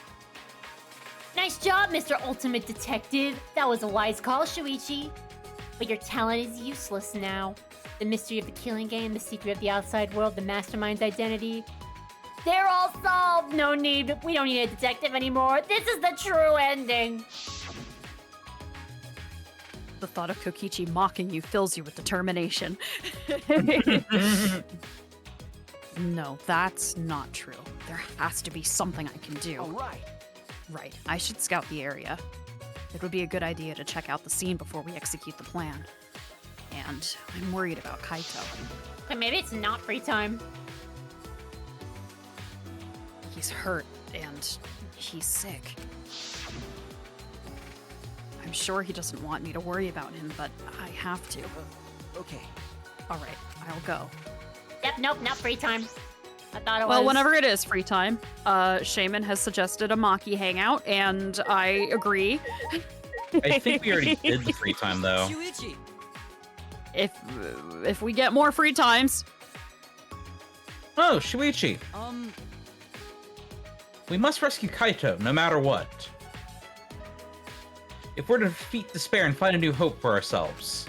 Nice job, Mr. Ultimate Detective. That was a wise call, Shuichi. But your talent is useless now. The mystery of the killing game, the secret of the outside world, the mastermind's identity. They're all solved. No need. We don't need a detective anymore. This is the true ending. The thought of Kokichi mocking you fills you with determination. No, that's not true. There has to be something I can do. All right. Right, I should scout the area. It would be a good idea to check out the scene before we execute the plan. And I'm worried about Kaito. Okay, maybe it's not free time. He's hurt and he's sick. I'm sure he doesn't want me to worry about him, but I have to. Okay. All right, I'll go. Yep, nope, not free time. I thought it was. Well, whenever it is free time, Shaman has suggested a Maki hangout, and I agree. I think we already did the free time though. Shuichi. If we get more free times, Oh, Shuichi. We must rescue Kaito, no matter what. If we're to defeat despair and find a new hope for ourselves.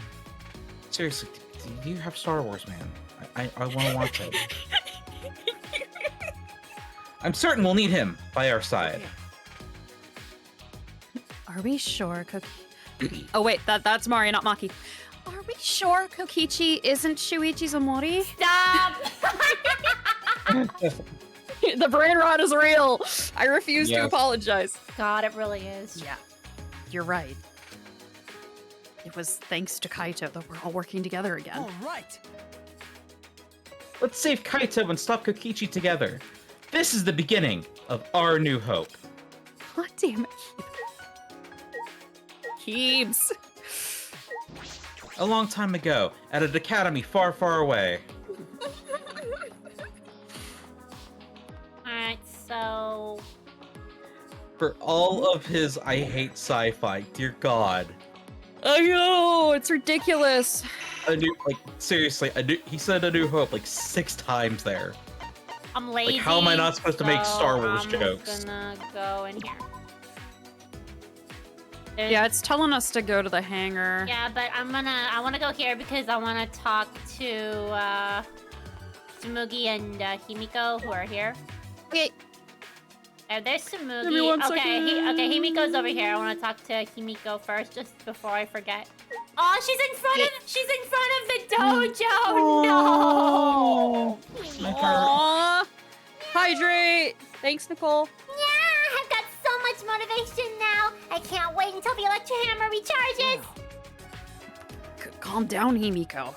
Seriously, do you have Star Wars, man? I want to watch it. I'm certain we'll need him by our side. are we sure Koki? Oh wait, that's Mari, not Maki. Are we sure Kokichi isn't Shuichi's Omori? Stop! The brain rot is real. I refuse to Yes. apologize. God, it really is. Yeah, you're right. It was thanks to Kaito that we're all working together again. All right. Let's save Kaito and stop Kokichi together. This is the beginning of our new hope. God damn it. Keebs. A long time ago, at an academy far, far away. Alright, so... For all of his I hate sci-fi, dear God. I know, it's ridiculous. A new, like, seriously, he said a new hope like 6 times there. I'm lazy. how am I not supposed to make Star Wars I'm jokes? gonna go in here. Yeah, it's telling us to go to the hangar. Yeah, but I wanna go here because I wanna talk to, Tsumugi and, Himiko, who are here. Okay. There's Tsumugi. Give me one okay, second. Himiko's over here. I wanna talk to Himiko first, just before I forget. Oh, she's in front of the dojo! No! Aww. Hydrate. Thanks, Nicole. Yeah, I've got so much motivation now. I can't wait until the electro hammer recharges. Calm down, Himiko.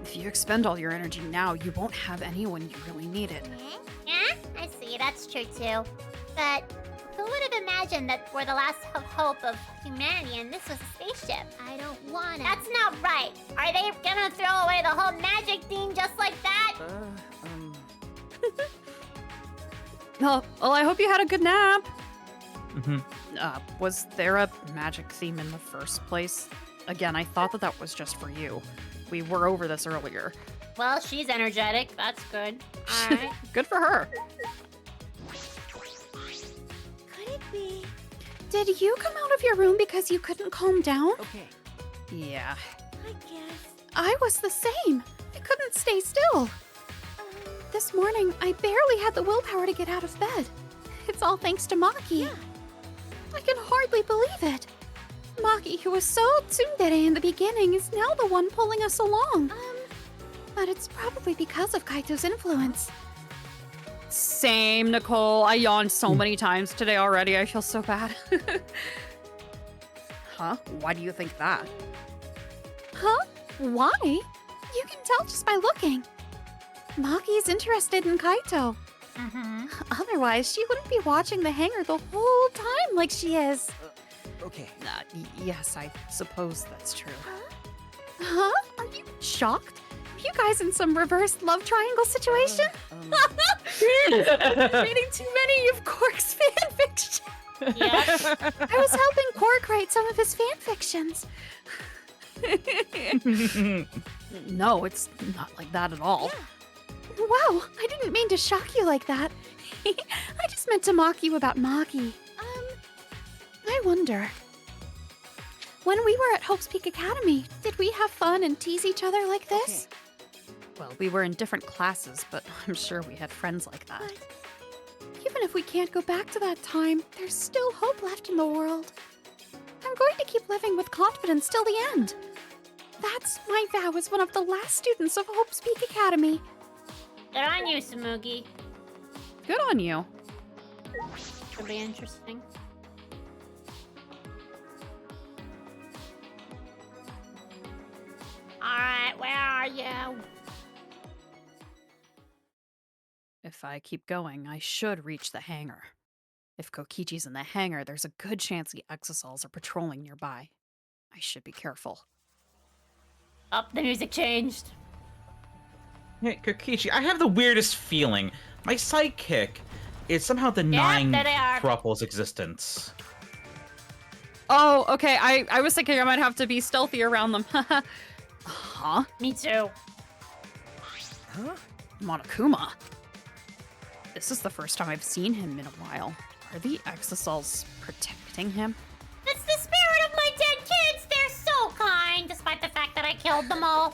If you expend all your energy now, you won't have any when you really need it. Yeah, I see. That's true too. But who would have imagined that we're the last hope of humanity and this was a spaceship? I don't wanna. That's not right. Are they gonna throw away the whole magic theme just like that? Well, I hope you had a good nap. Mm-hmm. Was there a magic theme in the first place? Again, I thought that was just for you. We were over this earlier. Well, she's energetic. That's good. All right. Good for her. Could it be? Did you come out of your room because you couldn't calm down? Okay. Yeah. I guess. I was the same. I couldn't stay still. This morning, I barely had the willpower to get out of bed. It's all thanks to Maki. Yeah. I can hardly believe it. Maki, who was so tsundere in the beginning, is now the one pulling us along. But it's probably because of Kaito's influence. Same, Nicole. I yawned so many times today already. I feel so bad. Huh? Why do you think that? Huh? Why? You can tell just by looking. Maki's interested in Kaito. Mm-hmm. Otherwise, she wouldn't be watching the hangar the whole time like she is. Okay. Yes, I suppose that's true. Huh? Are you shocked? Are you guys in some reverse love triangle situation? Reading too many of Quark's fanfiction. Yep. I was helping Quark write some of his fanfictions. No, it's not like that at all. Wow, I didn't mean to shock you like that. I just meant to mock you about Maki. I wonder. When we were at Hope's Peak Academy, did we have fun and tease each other like this? Well, we were in different classes, but I'm sure we had friends like that. But even if we can't go back to that time, there's still hope left in the world. I'm going to keep living with confidence till the end. That's my vow as one of the last students of Hope's Peak Academy. Good on you, Samugi. Good on you. Should be interesting. Alright, where are you? If I keep going, I should reach the hangar. If Kokichi's in the hangar, there's a good chance the Exosols are patrolling nearby. I should be careful. Oh, the music changed. Hey, Kokichi, I have the weirdest feeling. My sidekick is somehow denying there they are. Thrupple's existence. Oh, okay. I was thinking I might have to be stealthy around them. Huh? Me too. Huh? Monokuma. This is the first time I've seen him in a while. Are the Exosols protecting him? It's the spirit of my dead kids! They're so kind, despite the fact that I killed them all.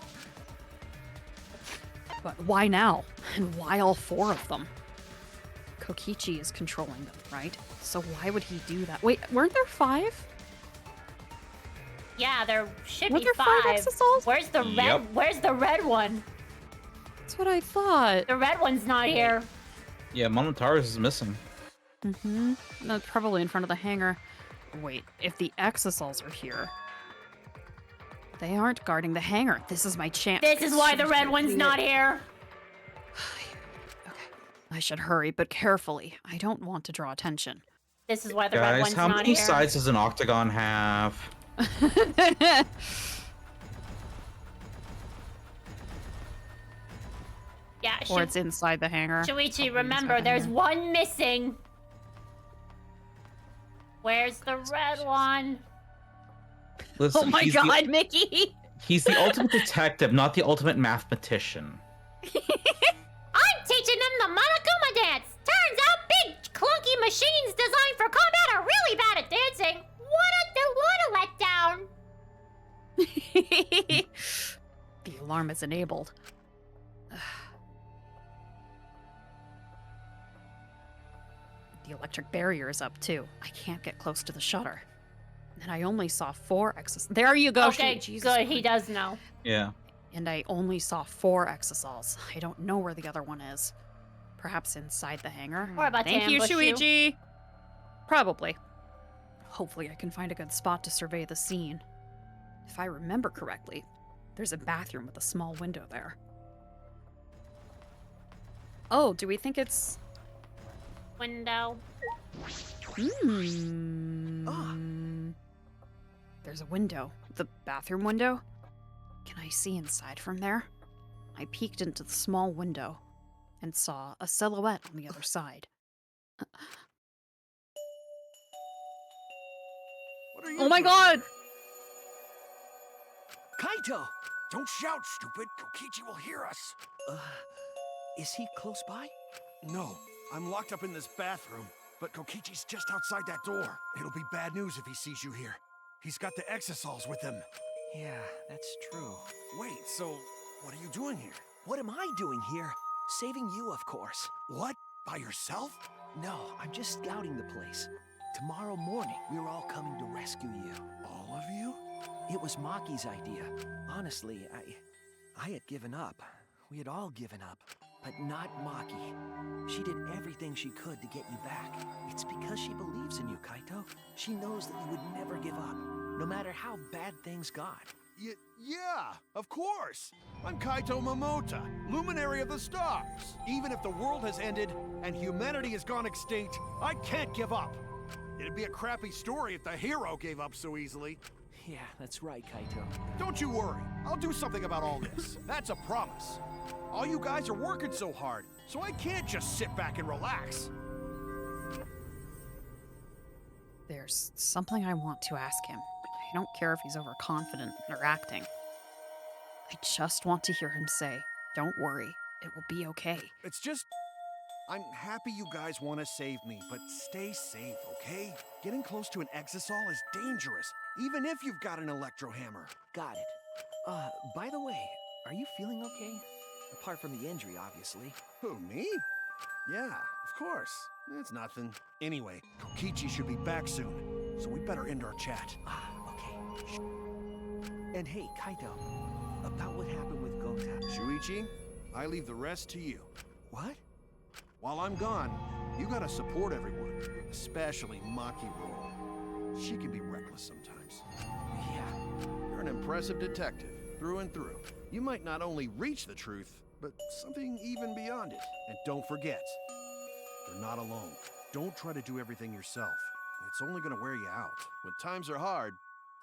But why now? And why all four of them? Kokichi is controlling them, right? So why would he do that? Wait, weren't there 5? Yeah, there should Weren't be there 5 5. Exosols? Where's the red? Yep. Where's the red one? That's what I thought. The red one's not here. Yeah, Momotaro's is missing. Mm-hmm. No, probably in front of the hangar. Wait, if the Exosols are here... They aren't guarding the hangar. This is my chance. This is why the red one's not here. Okay. I should hurry, but carefully. I don't want to draw attention. This is why the red Guys, one's how not many here. sides does an octagon have? Yeah, Or it's inside the hangar. Shuichi, remember, there's one missing. Where's the red one? Listen, Oh my god, Mickey! He's the ultimate detective, not the ultimate mathematician. I'm teaching them the Monokuma dance. Turns out big clunky machines designed for combat are really bad at dancing. What a letdown. The alarm is enabled. The electric barrier is up too. I can't get close to the shutter. And I only saw 4 Exosols. There you go. Okay, Jesus good. He Christ. does know. Yeah. And I only saw 4 Exosols. I don't know where the other one is. Perhaps inside the hangar? We're about to Thank you, ambush you. Shuichi! Probably. Hopefully I can find a good spot to survey the scene. If I remember correctly, There's a bathroom with a small window there. Oh, do we think it's... Window. There's a window. The bathroom window? Can I see inside from there? I peeked into the small window and saw a silhouette on the other side. What are you Oh my doing god! here? Kaito! Don't shout, stupid. Kokichi will hear us. Is he close by? No, I'm locked up in this bathroom, but Kokichi's just outside that door. It'll be bad news if he sees you here. He's got the exosols with him. Yeah, that's true. Wait, so what are you doing here? What am I doing here? Saving you, of course. What? By yourself? No, I'm just scouting the place. Tomorrow morning, we're all coming to rescue you. All of you? It was Maki's idea. Honestly, I had given up. We had all given up. But not Maki. She did everything she could to get you back. It's because she believes in you, Kaito. She knows that you would never give up, no matter how bad things got. Yeah, of course. I'm Kaito Momota, luminary of the stars. Even if the world has ended and humanity has gone extinct, I can't give up. It'd be a crappy story if the hero gave up so easily. Yeah, that's right, Kaito. Don't you worry. I'll do something about all this. That's a promise. All you guys are working so hard, so I can't just sit back and relax. There's something I want to ask him. I don't care if he's overconfident or acting. I just want to hear him say, "Don't worry, it will be okay." It's just... I'm happy you guys want to save me, but stay safe, okay? Getting close to an exosol is dangerous, even if you've got an electro hammer. Got it. By the way, are you feeling okay? Apart from the injury, obviously. Who, me? Yeah, of course. It's nothing. Anyway, Kokichi should be back soon, so we better end our chat. Okay. And hey, Kaito, about what happened with Gota. Shuichi, I leave the rest to you. What? While I'm gone, you gotta support everyone, especially Maki Rule. She can be reckless sometimes. Yeah, you're an impressive detective, through and through. You might not only reach the truth, but something even beyond it. And don't forget, you're not alone. Don't try to do everything yourself. It's only gonna wear you out. When times are hard,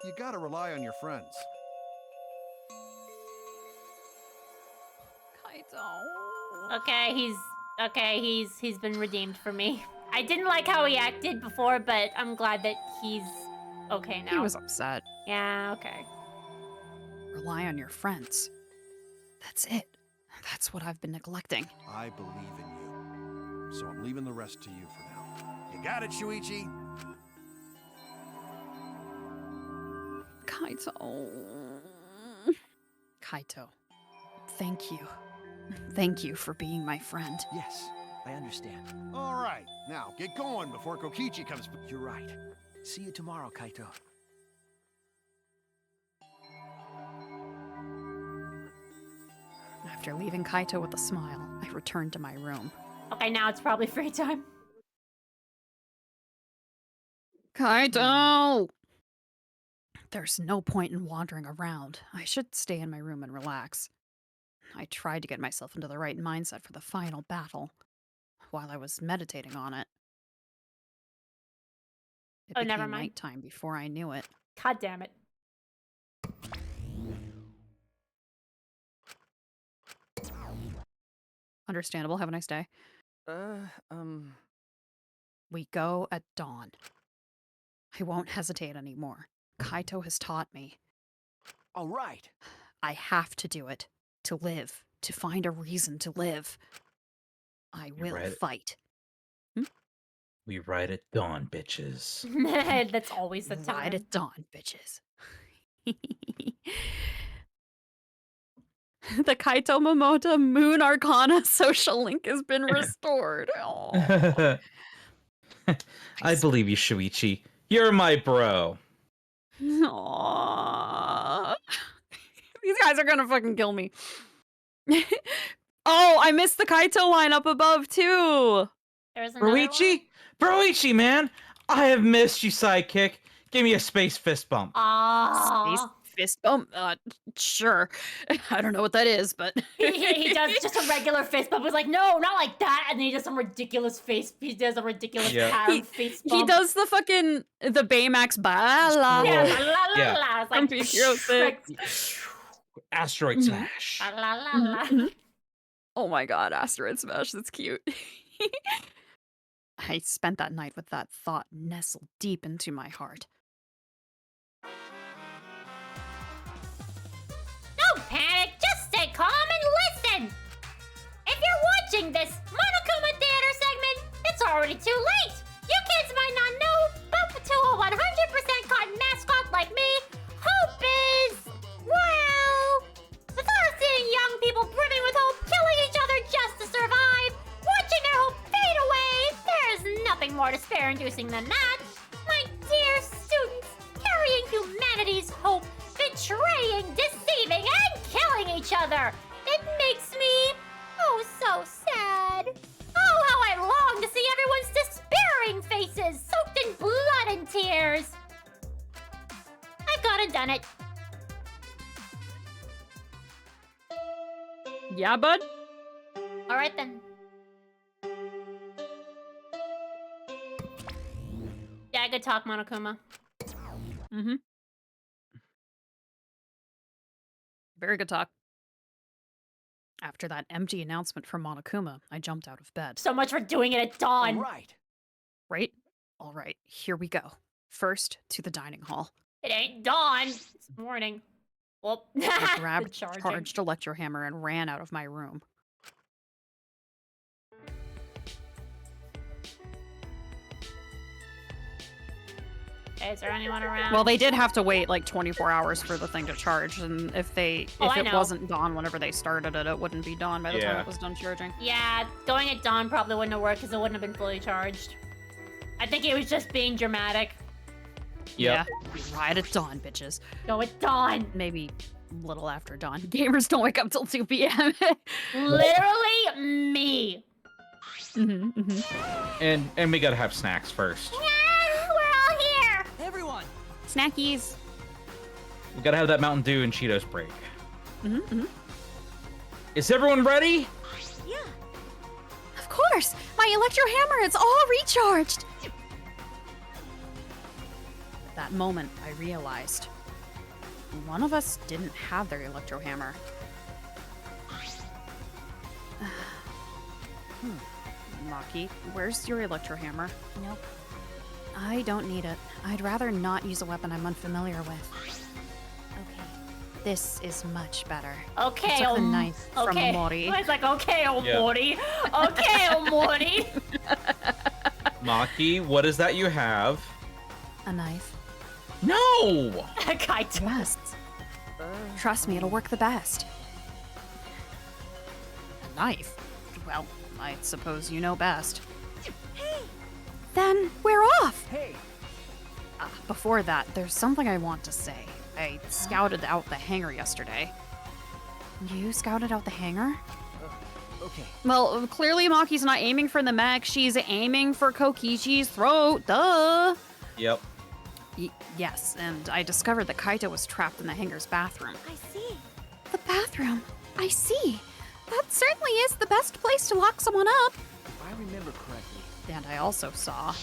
you gotta rely on your friends. Kaito. Okay, he's been redeemed for me. I didn't like how he acted before, but I'm glad that he's okay now. He was upset. Yeah, okay. Rely on your friends. That's it. That's what I've been neglecting. I believe in you. So I'm leaving the rest to you for now. You got it, Shuichi? Kaito. Kaito, thank you. Thank you for being my friend. Yes, I understand. All right, now get going before Kokichi comes. You're right. See you tomorrow, Kaito. After leaving Kaito with a smile, I returned to my room. Okay, now it's probably free time. Kaito! There's no point in wandering around. I should stay in my room and relax. I tried to get myself into the right mindset for the final battle, while I was meditating on it. It Oh, never became mind. nighttime before I knew it. God damn it. Understandable. Have a nice day. We go at dawn. I won't hesitate anymore. Kaito has taught me. All right. I have to do it. To live. To find a reason to live. I will right. fight. We ride at dawn, bitches. That's always the time. Ride at dawn, bitches. The Kaito Momota Moon Arcana social link has been restored. Aw. I believe you, Shuichi. You're my bro. Aww. These guys are gonna fucking kill me. Oh, I missed the Kaito line up above too. There's another Broichi? Broichi, man! I have missed you, sidekick. Give me a space fist bump. Aww. Space Fist bump? Sure. I don't know what that is, but he does just a regular fist bump. He's like, no, not like that. And then he does some ridiculous face. He does a ridiculous pound face bump. He does the fucking the Baymax ba la Yeah, la. la la la Yeah. la. It's From like Big Hero 6. Asteroid smash. la la la la. Mhm. Oh my god, Asteroid Smash, that's cute. I spent that night with that thought nestled deep into my heart. Don't panic. Just stay calm and listen. If you're watching this Monokuma Theater segment, it's already too late. You kids might not know, but to a 100% cotton mascot like me, hope is, well, the thought of seeing young people brimming with hope killing each other just to survive, watching their hope fade away, there's nothing more despair-inducing than that. My dear students, carrying humanity's hope, betraying, deceiving, and killing each other. It makes me, oh, so sad. Oh, how I long to see everyone's despairing faces, soaked in blood and tears. I've gone and done it. Yeah, bud? All right, then. Yeah, good talk, Monokuma. Mm-hmm. Very good talk. After that empty announcement from Monokuma, I jumped out of bed. So much for doing it at dawn. All right. Right? All right, here we go. First, to the dining hall. It ain't dawn. It's morning. Well, I the grabbed charging. charged electrohammer and ran out of my room. Hey, is there anyone around? Well, they did have to wait like 24 hours for the thing to charge, and if I it know. wasn't dawn whenever they started it, it wouldn't be dawn by the time Yeah. it was done charging. Yeah, going at dawn probably wouldn't have worked because it wouldn't have been fully charged. I think it was just being dramatic. Yep. Yeah, right at dawn, bitches. Go at dawn. Maybe a little after dawn. Gamers don't wake up till 2 p.m. Literally me. And we gotta have snacks first. Yeah, we're all here. Everyone. Snackies. We gotta have that Mountain Dew and Cheetos break. Mm-hmm. Is everyone ready? Yeah. Of course! My electro hammer is all recharged! At that moment, I realized one of us didn't have their electro hammer. Maki, where's your electro hammer? Nope. I don't need it. I'd rather not use a weapon I'm unfamiliar with. Okay. This is much better. Okay, I took the knife from okay. Mori. It's like, okay, Yeah. Mori. Okay, Mori. Maki, what is that you have? A knife. No! Kaito. Yes. Trust me, it'll work the best. A knife? Well, I suppose you know best. Then we're off! Hey. Before that, there's something I want to say. I scouted out the hangar yesterday. You scouted out the hangar? Okay. Well, clearly Maki's not aiming for the mech. She's aiming for Kokichi's throat. Duh! Yep. Yes, and I discovered that Kaito was trapped in the hangar's bathroom. I see. The bathroom. I see. That certainly is the best place to lock someone up. If I remember correctly. And I also saw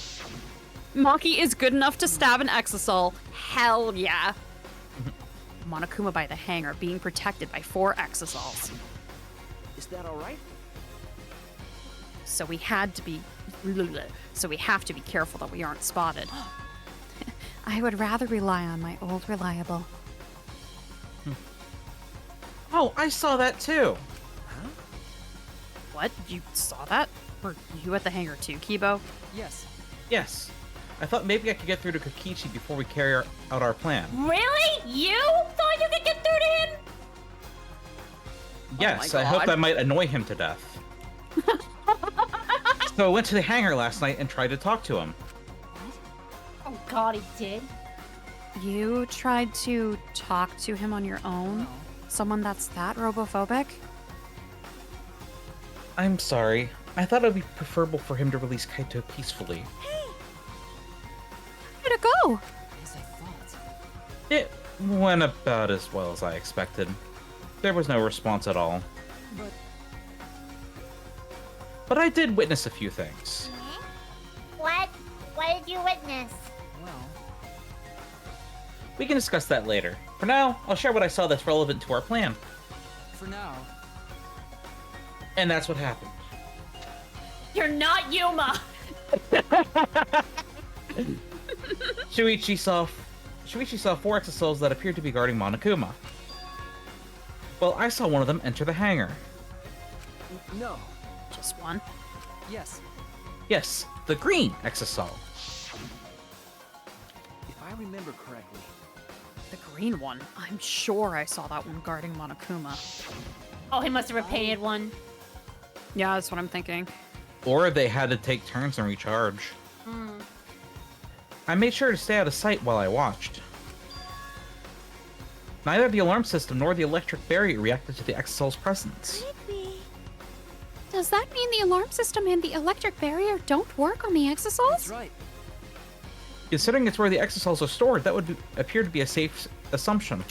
Maki is good enough to stab an Exisal. Hell yeah. Monokuma by the hangar being protected by 4 Exisals. Is that all right? So we have to be careful that we aren't spotted. I would rather rely on my old reliable. Oh, I saw that too. Huh? What? You saw that? Were you at the hangar too, Kibo? Yes. Yes. I thought maybe I could get through to Kokichi before we carry out our plan. Really? You thought you could get through to him? Yes, my I hope God. that might annoy him to death. So I went to the hangar last night and tried to talk to him. Oh God, he did. You tried to talk to him on your own? Someone that's that robophobic? I'm sorry. I thought it would be preferable for him to release Kaito peacefully. Where'd it go? As I thought. Went about as well as I expected. There was no response at all. But I did witness a few things. What? What did you witness? Well, We can discuss that later. For now, I'll share what I saw that's relevant to our plan. for now. And that's what happened. You're not Yuma! Shuichi saw 4 exosols that appeared to be guarding Monokuma. Well, I saw one of them enter the hangar. No. Just one. Yes. Yes, the green exosol. If I remember correctly, The green one. I'm sure I saw that one guarding Monokuma. Oh, he must have repainted one. Yeah, that's what I'm thinking. Or they had to take turns and recharge. I made sure to stay out of sight while I watched. Neither the alarm system nor the electric barrier reacted to the exosol's presence. Does that mean the alarm system and the electric barrier don't work on the that's exosols? right. Considering it's where the exosols are stored, that would appear to be a safe assumption.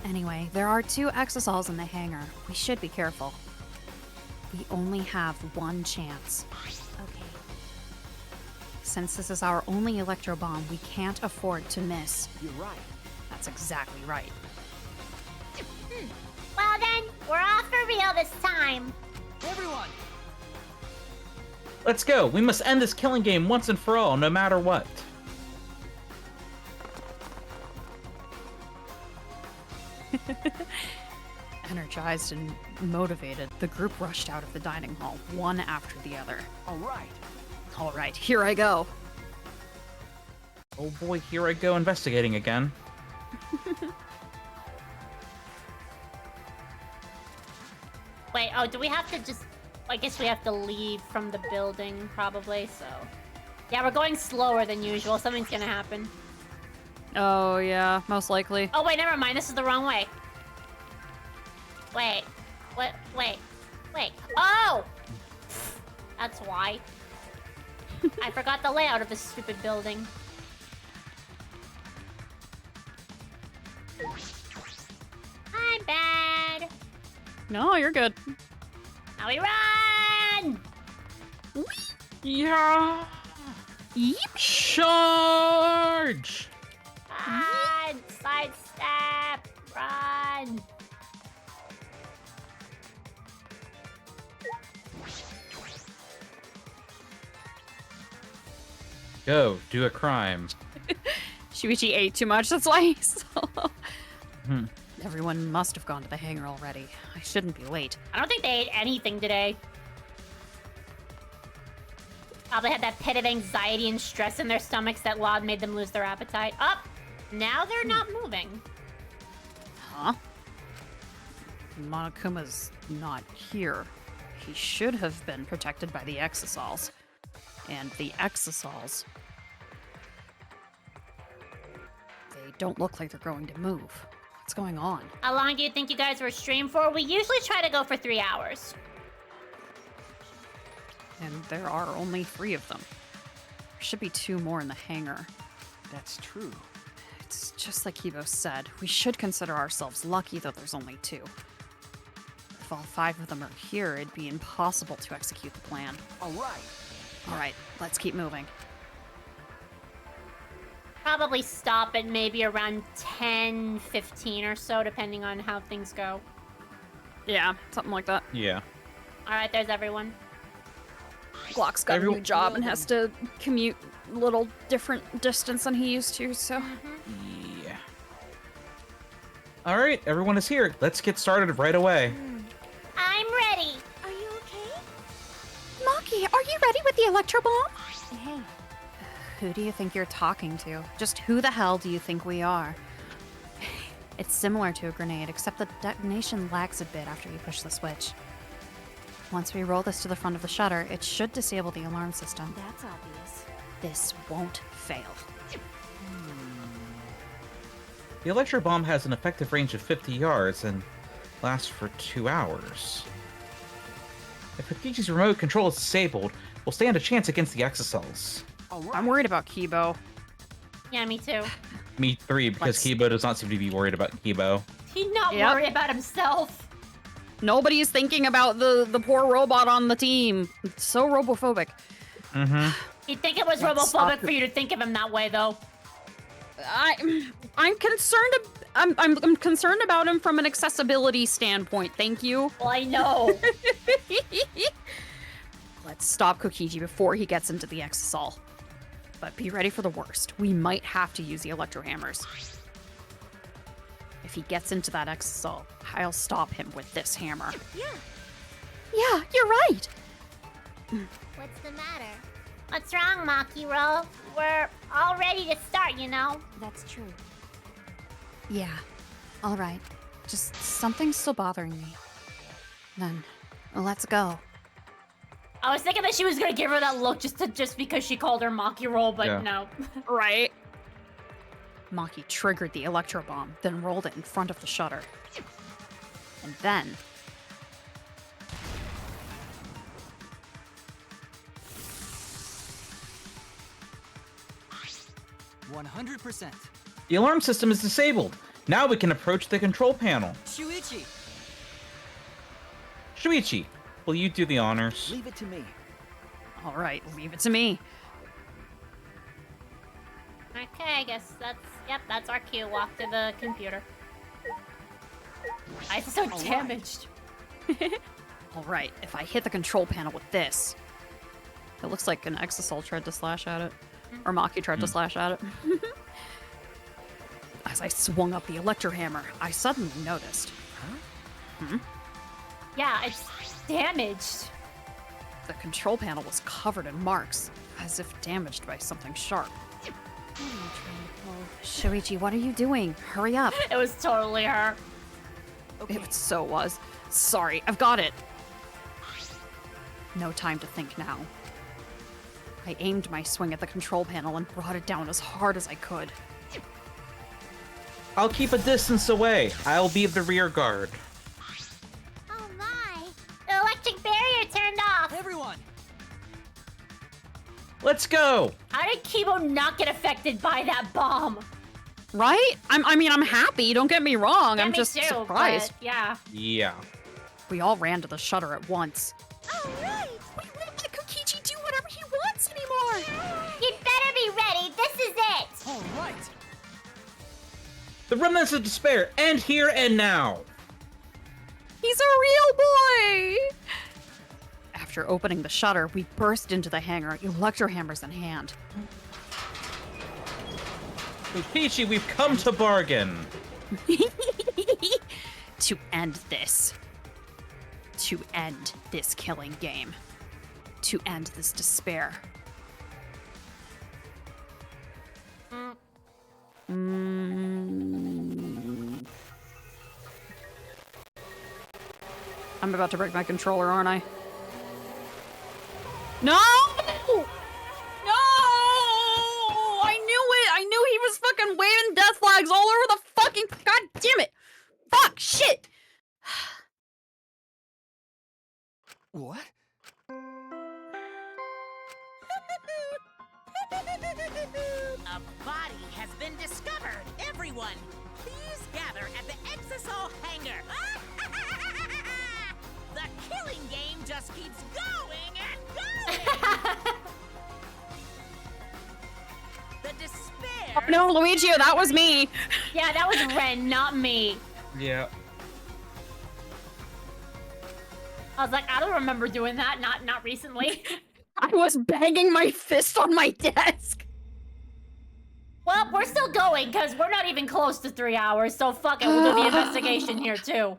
Anyway, there are 2 exosols in the hangar. We should be careful. We only have one chance. Okay. Since this is our only electro bomb, we can't afford to miss. You're right. That's exactly right. Well then, we're off for real this time. Everyone! Let's go! We must end this killing game once and for all, no matter what. Energized and motivated, the group rushed out of the dining hall, one after the other. All right. All right, here I go. Oh boy, here I go investigating again. Wait, oh, do we have to just... I guess we have to leave from the building, probably, so... Yeah, we're going slower than usual. Something's gonna happen. Oh, yeah, most likely. Oh, wait, never mind. This is the wrong way. Wait. Wait. Oh! That's why. I forgot the layout of this stupid building. I'm bad. No, you're good. Now we run! Yeah! Yeep. Charge! Run! Sidestep! Run! Go, do a crime. Shuichi ate too much, that's why he's so low. Hmm. Everyone must have gone to the hangar already. I shouldn't be late. I don't think they ate anything today. Probably had that pit of anxiety and stress in their stomachs that Laud made them lose their appetite. Up! Now they're not moving. Huh? Monokuma's not here. He should have been protected by the exosols. And the exosols... they don't look like they're going to move. What's going on? How long do you think you guys were streamed for? We usually try to go for 3 hours. And there are only 3 of them. There should be 2 more in the hangar. That's true. It's just like Kibo said. We should consider ourselves lucky that there's only 2. If all 5 of them are here, it'd be impossible to execute the plan. All right. Alright, let's keep moving. Probably stop at maybe around 10:15 or so, depending on how things go. Yeah, something like that. Yeah. Alright, there's everyone. Glock's got a new job and has to commute a little different distance than he used to, so... Yeah. Alright, everyone is here. Let's get started right away. I'm ready! Are you okay? Maki, are you ready with the electro bomb? Hey, Who do you think you're talking to? Just who the hell do you think we are? It's similar to a grenade, except the detonation lags a bit after you push the switch. Once we roll this to the front of the shutter, it should disable the alarm system. that's obvious. This won't fail. The electro bomb has an effective range of 50 yards and lasts for 2 hours. If Hakichi's remote control is disabled, we'll stand a chance against the exosols. All right. I'm worried about Kibo. Yeah, me too. Me 3, because Kibo does not seem to be worried about Kibo. He's not worried about himself. Nobody's thinking about the poor robot on the team. It's so robophobic. Mm-hmm. You'd think it was robophobic for you to think of him that way, though. I'm concerned. I'm concerned about him from an accessibility standpoint. Thank you. Well, I know. Let's stop Kokiji before he gets into the Exisal. But be ready for the worst. We might have to use the electro hammers. If he gets into that Exisal, I'll stop him with this hammer. Yeah, you're right. What's the matter? What's wrong, Makiro? We're all ready to start, you know? That's true. Yeah, all right. Just something's still bothering me. Then, let's go. I was thinking that she was gonna give her that look just because she called her Makiro, but no. Right. Maki triggered the electro bomb, then rolled it in front of the shutter. And then... 100%. The alarm system is disabled. Now we can approach the control panel. Shuichi! Shuichi, will you do the honors? Leave it to me. All right, leave it to me. Okay, I guess that's our cue. Walk to the computer. I'm so damaged. All right, if I hit the control panel with this... It looks like an Exisal tried to slash at it. Or Maki tried to slash at it. As I swung up the electro hammer, I suddenly noticed. Yeah, it's damaged. The control panel was covered in marks, as if damaged by something sharp. Shuichi, what are you doing? Hurry up. It was totally her. Okay. It so was. Sorry, I've got it. No time to think now. I aimed my swing at the control panel and brought it down as hard as I could. I'll keep a distance away. I'll be the rear guard. Oh my! The electric barrier turned off. Everyone! Let's go! How did Kibo not get affected by that bomb? Right? I mean, I'm happy, don't get me wrong. Yeah, I'm me just too, surprised. but yeah. Yeah. We all ran to the shutter at once. All right! We won't let Kokichi do whatever he wants anymore! You better be ready. This is it. All right! The remnants of despair, end here and now! He's a real boy! After opening the shutter, we burst into the hangar, electro hammers in hand. Peachy, we've come to bargain! To end this. To end this killing game. To end this despair. I'm about to break my controller, aren't I? No! No! I knew it! I knew he was fucking waving death flags all over the fucking... God damn it! Fuck! Shit! What? A body has been discovered. Everyone, please gather at the Exisal hangar. The killing game just keeps going and going. The despair. Oh no, Luigi, that was me! Yeah, that was Ren, not me. Yeah. I was like, I don't remember doing that. Not recently. I was banging my fist on my desk! Well, we're still going because we're not even close to 3 hours. So fuck it, we'll do the investigation here too.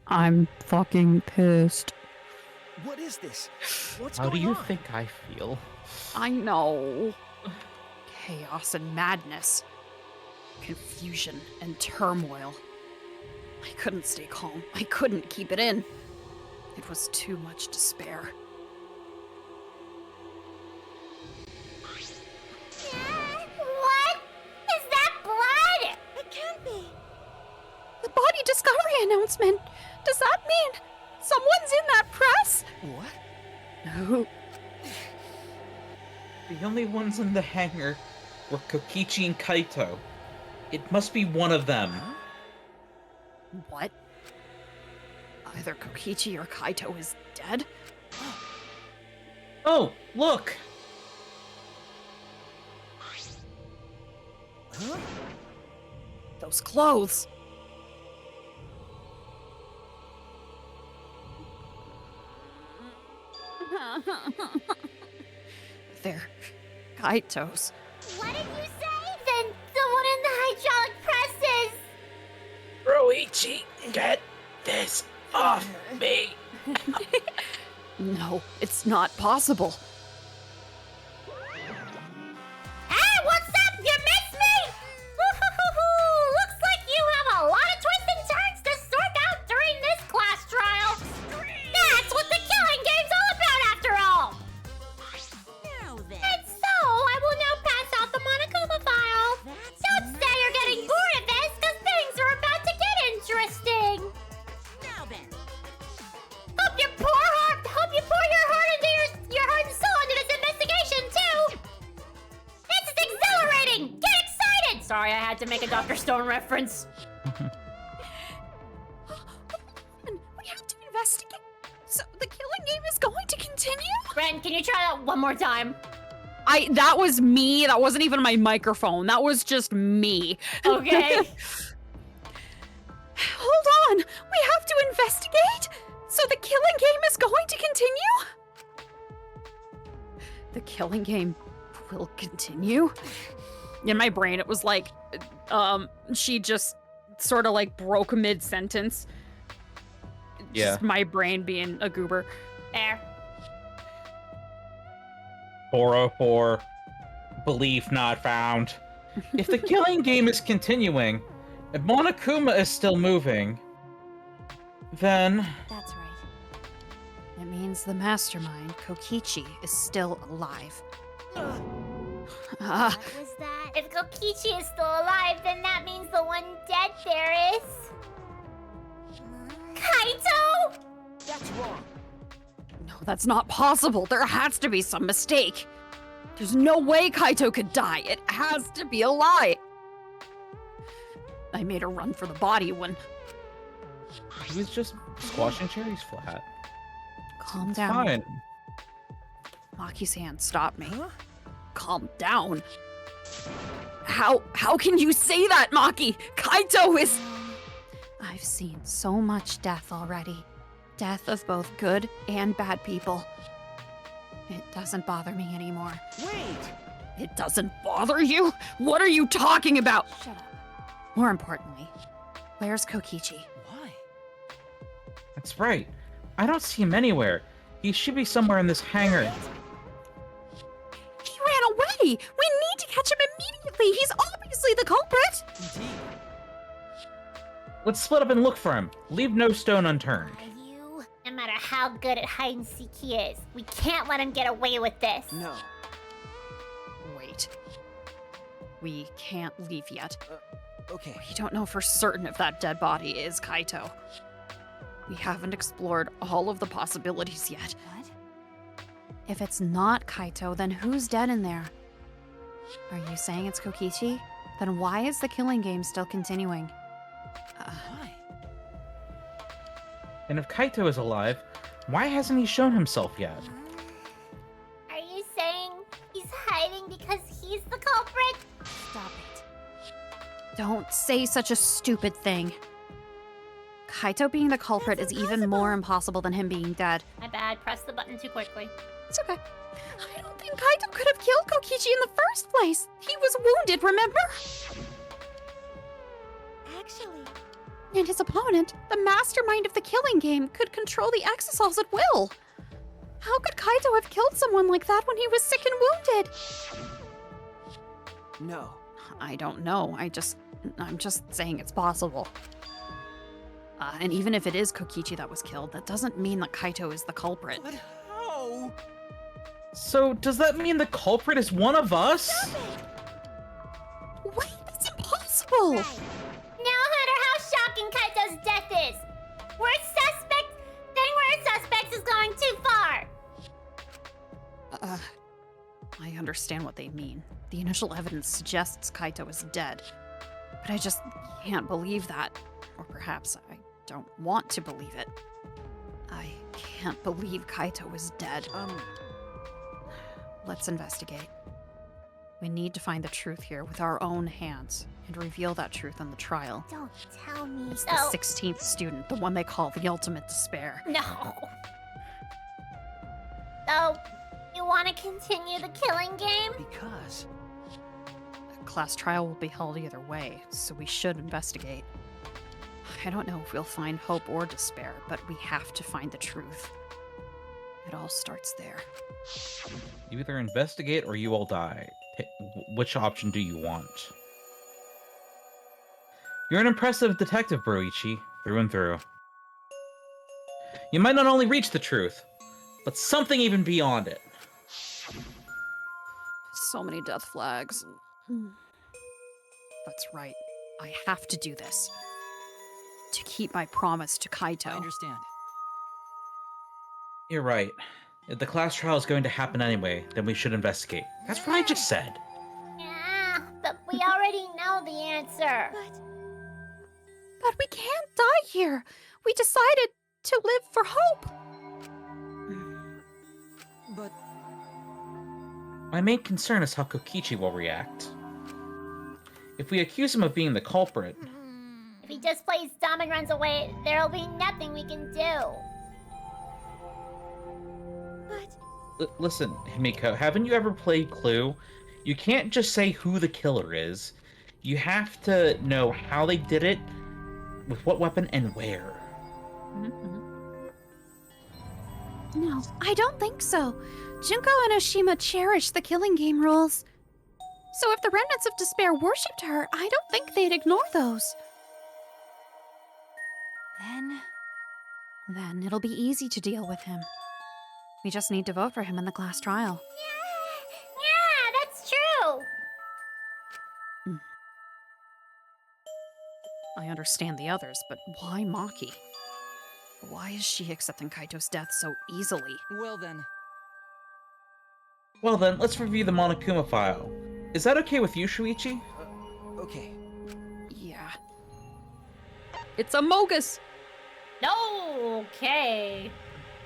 I'm fucking pissed. What is this? What's How going do you on? think I feel? I know. Chaos and madness. Confusion and turmoil. I couldn't stay calm. I couldn't keep it in. It was too much despair. What? Is that blood? It can't be! The body discovery announcement! Does that mean someone's in that press? What? No. The only ones in the hangar were Kokichi and Kaito. It must be one of them. What? Either Kokichi or Kaito is dead? Oh, look! Huh? Those clothes! They're Kaito's. What did you say? Then someone in the hydraulic presses! Roichi, get this off me! No, it's not possible. Hey, what's up? You missed me? Looks like you have a lot of twists and turns to sort out during this class trial. That's what the killing game's all about, after all. Now then. And so, I will now pass out the Monokuma file. Don't say you're getting bored of this, because things are about to get interesting. Now then. Hope you pour your heart into your heart and soul into this investigation too. This is exhilarating. Get excited. Sorry, I had to make a Dr. Stone reference. We have to investigate. So the killing game is going to continue? Ren, can you try that one more time? That was me. That wasn't even my microphone. That was just me. Okay. Hold on. We have to investigate? So the killing game is going to continue? The killing game will continue? In my brain, it was like, she just sort of like broke mid-sentence. Yeah. Just my brain being a goober. There. 404. Belief not found. If the killing game is continuing, and Monokuma is still moving, then... That's right. It means the mastermind, Kokichi, is still alive. What was that? If Kokichi is still alive, then that means the one dead there is... Kaito? That's wrong. No, that's not possible. There has to be some mistake. There's no way Kaito could die. It has to be a lie. I made a run for the body when... He was just squashing cherries flat. Calm It's down. fine. Maki's hand stopped me. Huh? Calm down. How can you say that, Maki? Kaito is... I've seen so much death already. Death of both good and bad people. It doesn't bother me anymore. Wait! It doesn't bother you? What are you talking about? Shut up. More importantly, where's Kokichi? Why? That's right. I don't see him anywhere. He should be somewhere in this hangar. He ran away! We need to catch him immediately! He's obviously the culprit! Indeed. Let's split up and look for him. Leave no stone unturned. Are you? No matter how good at hide and seek he is, we can't let him get away with this. No. Wait. We can't leave yet. Okay. We don't know for certain if that dead body is Kaito. We haven't explored all of the possibilities yet. What? If it's not Kaito, then who's dead in there? Are you saying it's Kokichi? Then why is the killing game still continuing? Why? And if Kaito is alive, why hasn't he shown himself yet? Are you saying he's hiding because he's the culprit? Stop it. Don't say such a stupid thing. Kaito being the culprit is even more impossible than him being dead. My bad, pressed the button too quickly. It's okay. I don't think Kaito could have killed Kokichi in the first place. He was wounded, remember? Actually, And his opponent, the mastermind of the killing game, could control the Exosols at will. How could Kaito have killed someone like that when he was sick and wounded? No. I don't know. I'm just saying it's possible. And even if it is Kokichi that was killed, that doesn't mean that Kaito is the culprit. But how? So, does that mean the culprit is one of us? Wait, that's impossible! Right. Now, Hunter, how shocking Kaito's death is! Word suspect, then word suspects is going too far! I understand what they mean. The initial evidence suggests Kaito is dead, but I just can't believe that. Or perhaps I don't want to believe it. I can't believe Kaito is dead. Let's investigate. We need to find the truth here with our own hands and reveal that truth in the trial. Don't tell me. It's the 16th student, the one they call the ultimate despair. No. So, you want to continue the killing game? Because A class trial will be held either way, so we should investigate. I don't know if we'll find hope or despair, but we have to find the truth. It all starts there. You either investigate or you all die. Which option do you want? You're an impressive detective, Broichi, through and through. You might not only reach the truth, but something even beyond it. So many death flags. That's right. I have to do this. To keep my promise to Kaito. I understand. You're right. If the class trial is going to happen anyway, then we should investigate. That's what I just said. Yeah, but we already know the answer. But we can't die here. We decided to live for hope. But My main concern is how Kokichi will react. If we accuse him of being the culprit, If he just plays dumb and runs away, there'll be nothing we can do. listen, Himiko, haven't you ever played Clue? You can't just say who the killer is. You have to know how they did it, with what weapon, and where. No, I don't think so. Junko and Oshima cherish the killing game rules. So if the remnants of despair worshipped her, I don't think they'd ignore those. Then it'll be easy to deal with him. We just need to vote for him in the class trial. Yeah, that's true. I understand the others, but why Maki? Why is she accepting Kaito's death so easily? well then, Well then, let's review the Monokuma file. Is that okay with you, Shuichi? okay. Yeah. It's a Mogus! No, okay.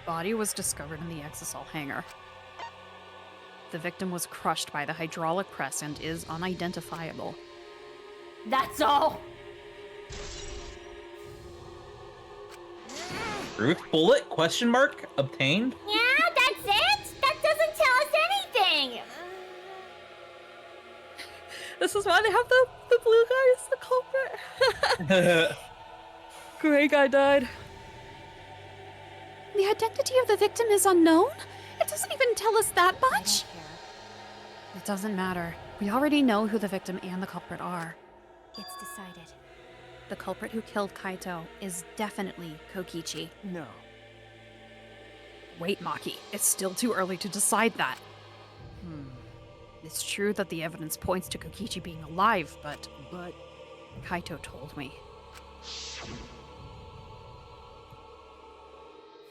Body was discovered in the Exisal hangar. The victim was crushed by the hydraulic press and is unidentifiable. That's all. Truth bullet? Question mark? Obtained? Yeah, that's it? That doesn't tell us anything. This is why they have the blue guy as the culprit. Gray guy died. The identity of the victim is unknown? It doesn't even tell us that much? It doesn't matter. We already know who the victim and the culprit are. It's decided. The culprit who killed Kaito is definitely Kokichi. No. Wait, Maki. It's still too early to decide that. It's true that the evidence points to Kokichi being alive, but Kaito told me.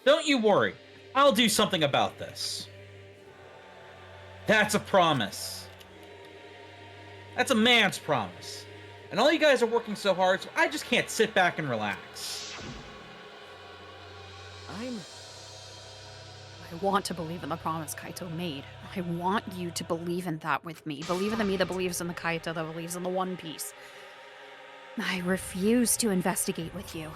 Don't you worry. I'll do something about this. That's a promise. That's a man's promise. And all you guys are working so hard, so I just can't sit back and relax. I want to believe in the promise Kaito made. I want you to believe in that with me. Believe in the me that believes in the Kaito that believes in the One Piece. I refuse to investigate with you.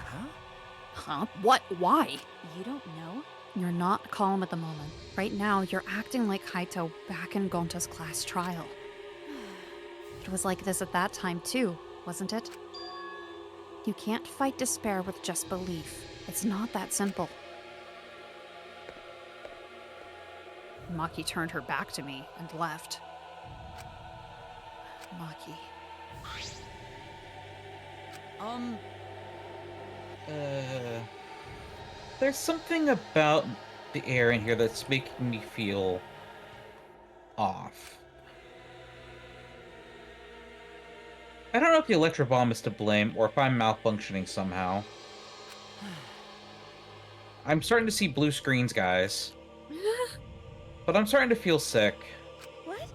Huh? What? Why? You don't know? You're not calm at the moment. Right now, you're acting like Kaito back in Gonta's class trial. It was like this at that time too, wasn't it? You can't fight despair with just belief. It's not that simple. Maki turned her back to me and left. Maki. There's something about the air in here that's making me feel off. I don't know if the electro bomb is to blame or if I'm malfunctioning somehow. I'm starting to see blue screens, guys. But I'm starting to feel sick. What?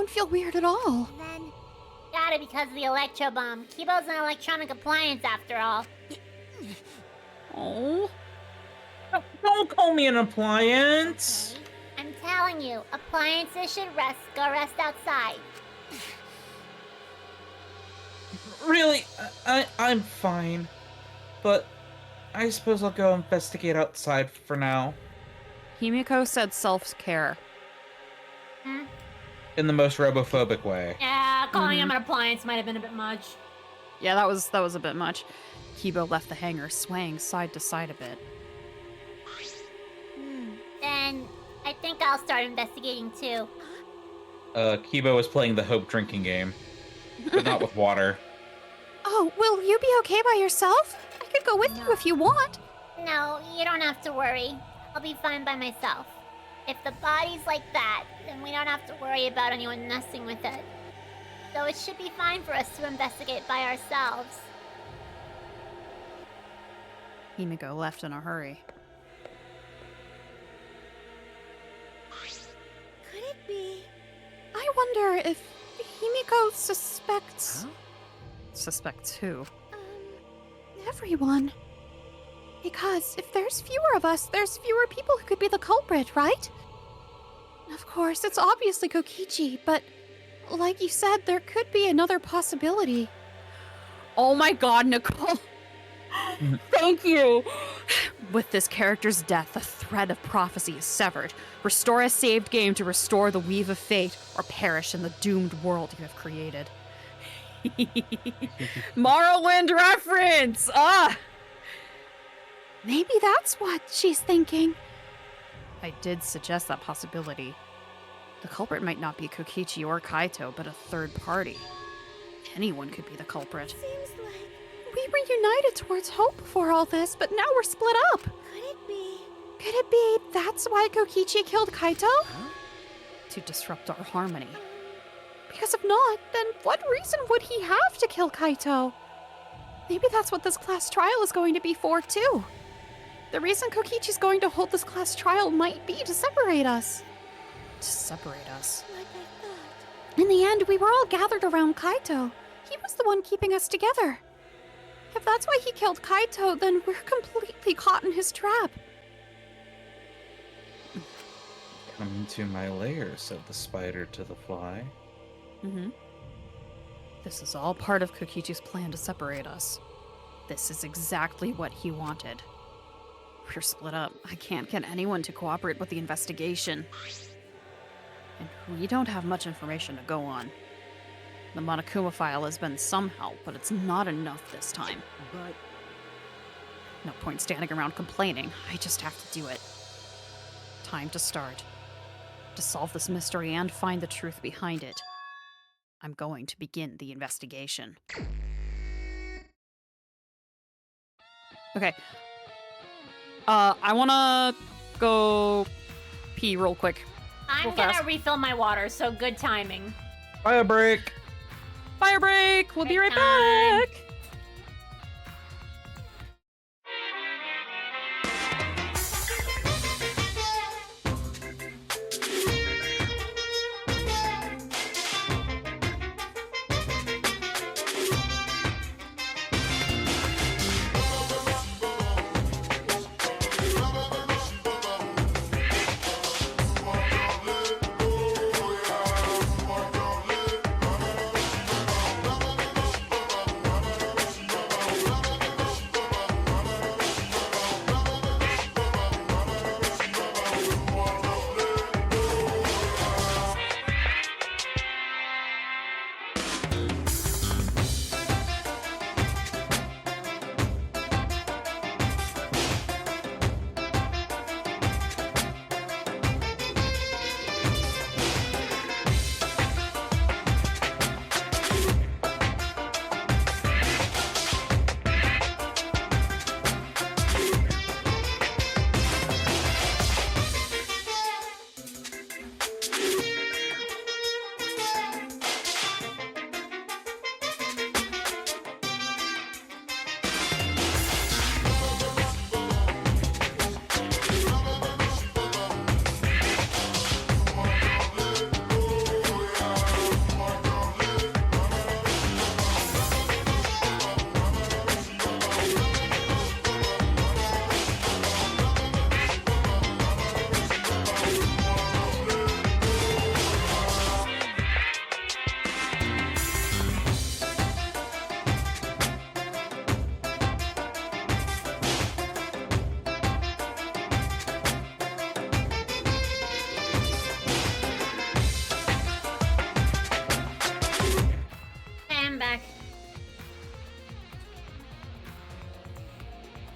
don't feel weird at all. Then Gotta be because of the electro bomb. Kibo's an electronic appliance after all. Oh. Don't call me an appliance. Okay? I'm telling you, appliances should go rest outside. Really, I'm fine. But I suppose I'll go investigate outside for now. Himiko said self-care. Hmm? In the most robophobic way. Yeah, calling him an appliance might have been a bit much. Yeah, that was a bit much. Kibo left the hangar, swaying side to side a bit. Then I think I'll start investigating too. Kibo was playing the Hope drinking game. But not with water. Oh, will you be okay by yourself? I could go with you if you want. No, you don't have to worry. I'll be fine by myself. If the body's like that, then we don't have to worry about anyone messing with it. So it should be fine for us to investigate by ourselves. Himiko left in a hurry. could it be? I wonder if Himiko suspects... Suspects who? Everyone. Because if there's fewer of us, there's fewer people who could be the culprit, right? Of course, it's obviously Kokichi, but like you said, there could be another possibility. Oh my god, Nicole! Thank you! With this character's death, the thread of prophecy is severed. Restore a saved game to restore the weave of fate, or perish in the doomed world you have created. Morrowind reference! Ah! Maybe that's what she's thinking. I did suggest that possibility. The culprit might not be Kokichi or Kaito, but a third party. Anyone could be the culprit. Seems like... We were united towards hope before all this, but now we're split up. Could it be? Could it be that's why Kokichi killed Kaito? To disrupt our harmony. Because if not, then what reason would he have to kill Kaito? Maybe that's what this class trial is going to be for, too. The reason Kokichi's going to hold this class trial might be to separate us. To separate us. Like I thought. In the end, we were all gathered around Kaito. He was the one keeping us together. If that's why he killed Kaito, then we're completely caught in his trap. Come to my lair, said the spider to the fly. This is all part of Kokichi's plan to separate us. This is exactly what he wanted. We're split up. I can't get anyone to cooperate with the investigation. And we don't have much information to go on. The Monokuma file has been some help, but it's not enough this time. But No point standing around complaining. I just have to do it. Time to start. To solve this mystery and find the truth behind it. I'm going to begin the investigation. Okay. I wanna go pee real quick. I'm Real gonna fast. refill my water, so good timing. Fire break! Fire break! We'll be Break right time. back!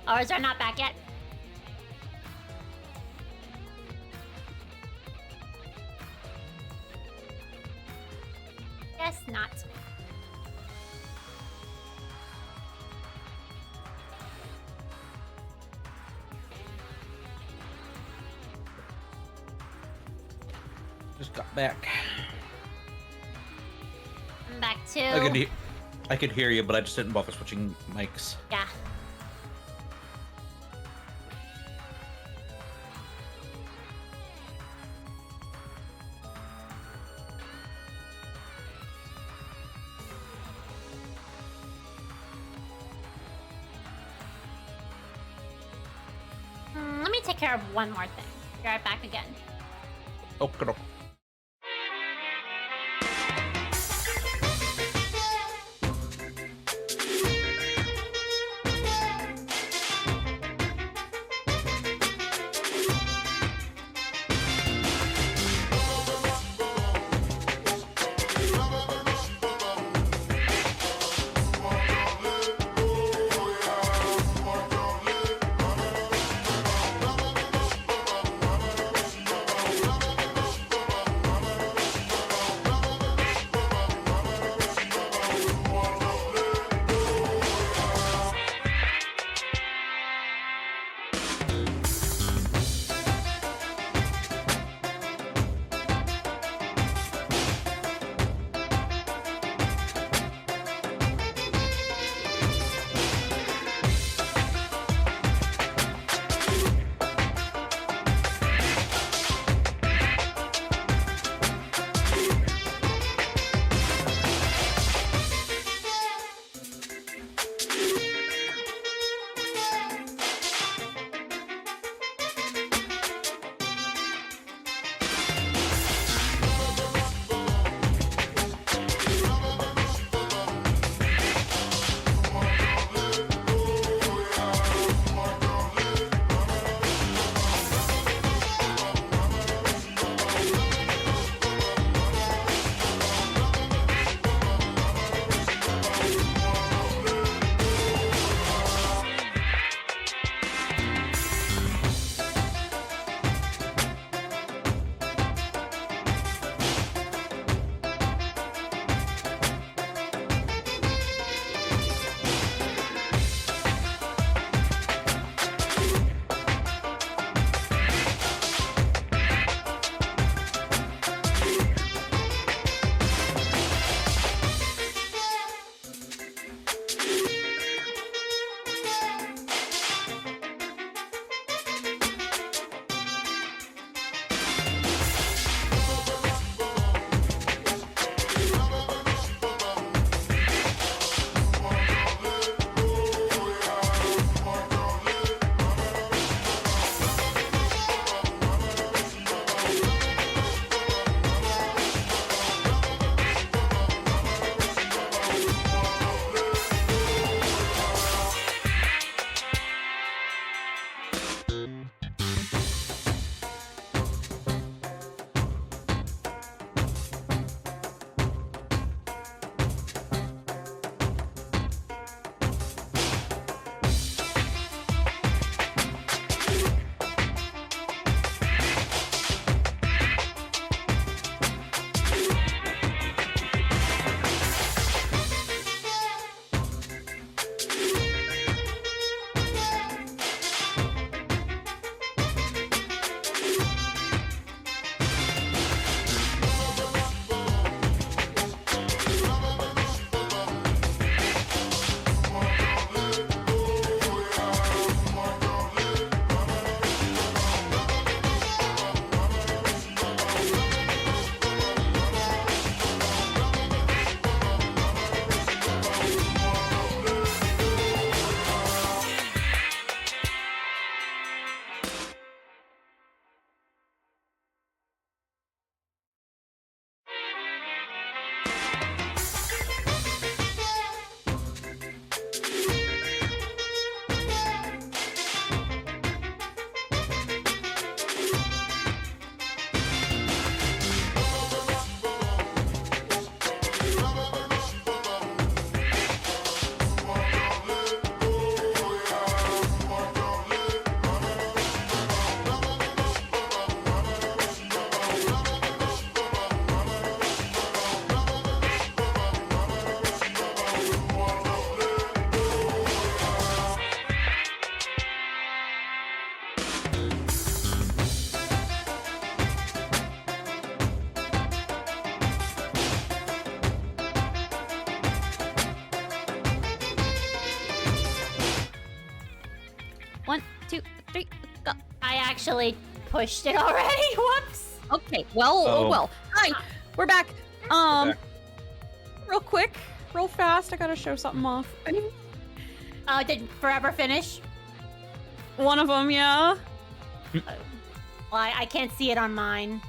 Or is there not back yet? Guess not. Just got back. I'm back too. I could hear you, but I just didn't bother switching mics. Yeah. Let me take care of one more thing. Be right back again. Okay. actually pushed it already. Whoops. Okay, well, Oh. well. Hi, we're back. back. Real quick, real fast, I gotta show something off. Oh, did Forever finish? One of them, yeah. Well, I can't see it on mine.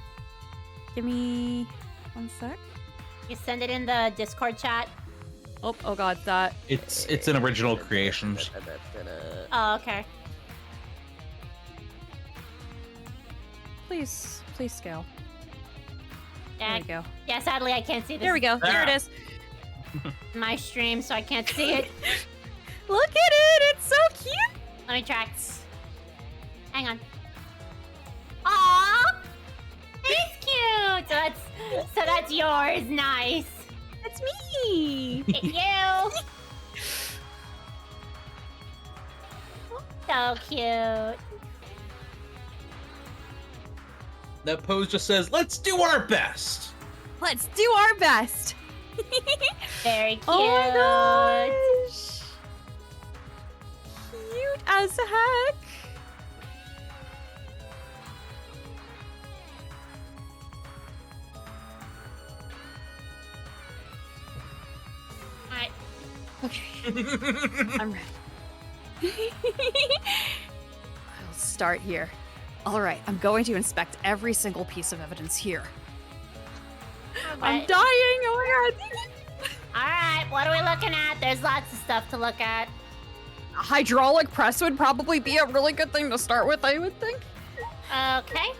Give me 1 sec. You send it in the Discord chat. Oh god, that. It's an original creation. Oh, okay. Please scale. There Yeah, we go. yeah, sadly I can't see this. There we go. There it is. My stream, so I can't see it. Look at it. It's so cute. Let me track. Hang on. Aww! That's cute! So that's yours. Nice. That's me. You! So cute. That pose just says, "Let's do our best." Let's do our best. Very cute. Oh my gosh. Cute as heck. Alright. Okay. I'm ready. I'll start here. All right, I'm going to inspect every single piece of evidence here. I'm dying. Oh my god. Alright, what are we looking at? There's lots of stuff to look at. A hydraulic press would probably be a really good thing to start with, I would think. Okay.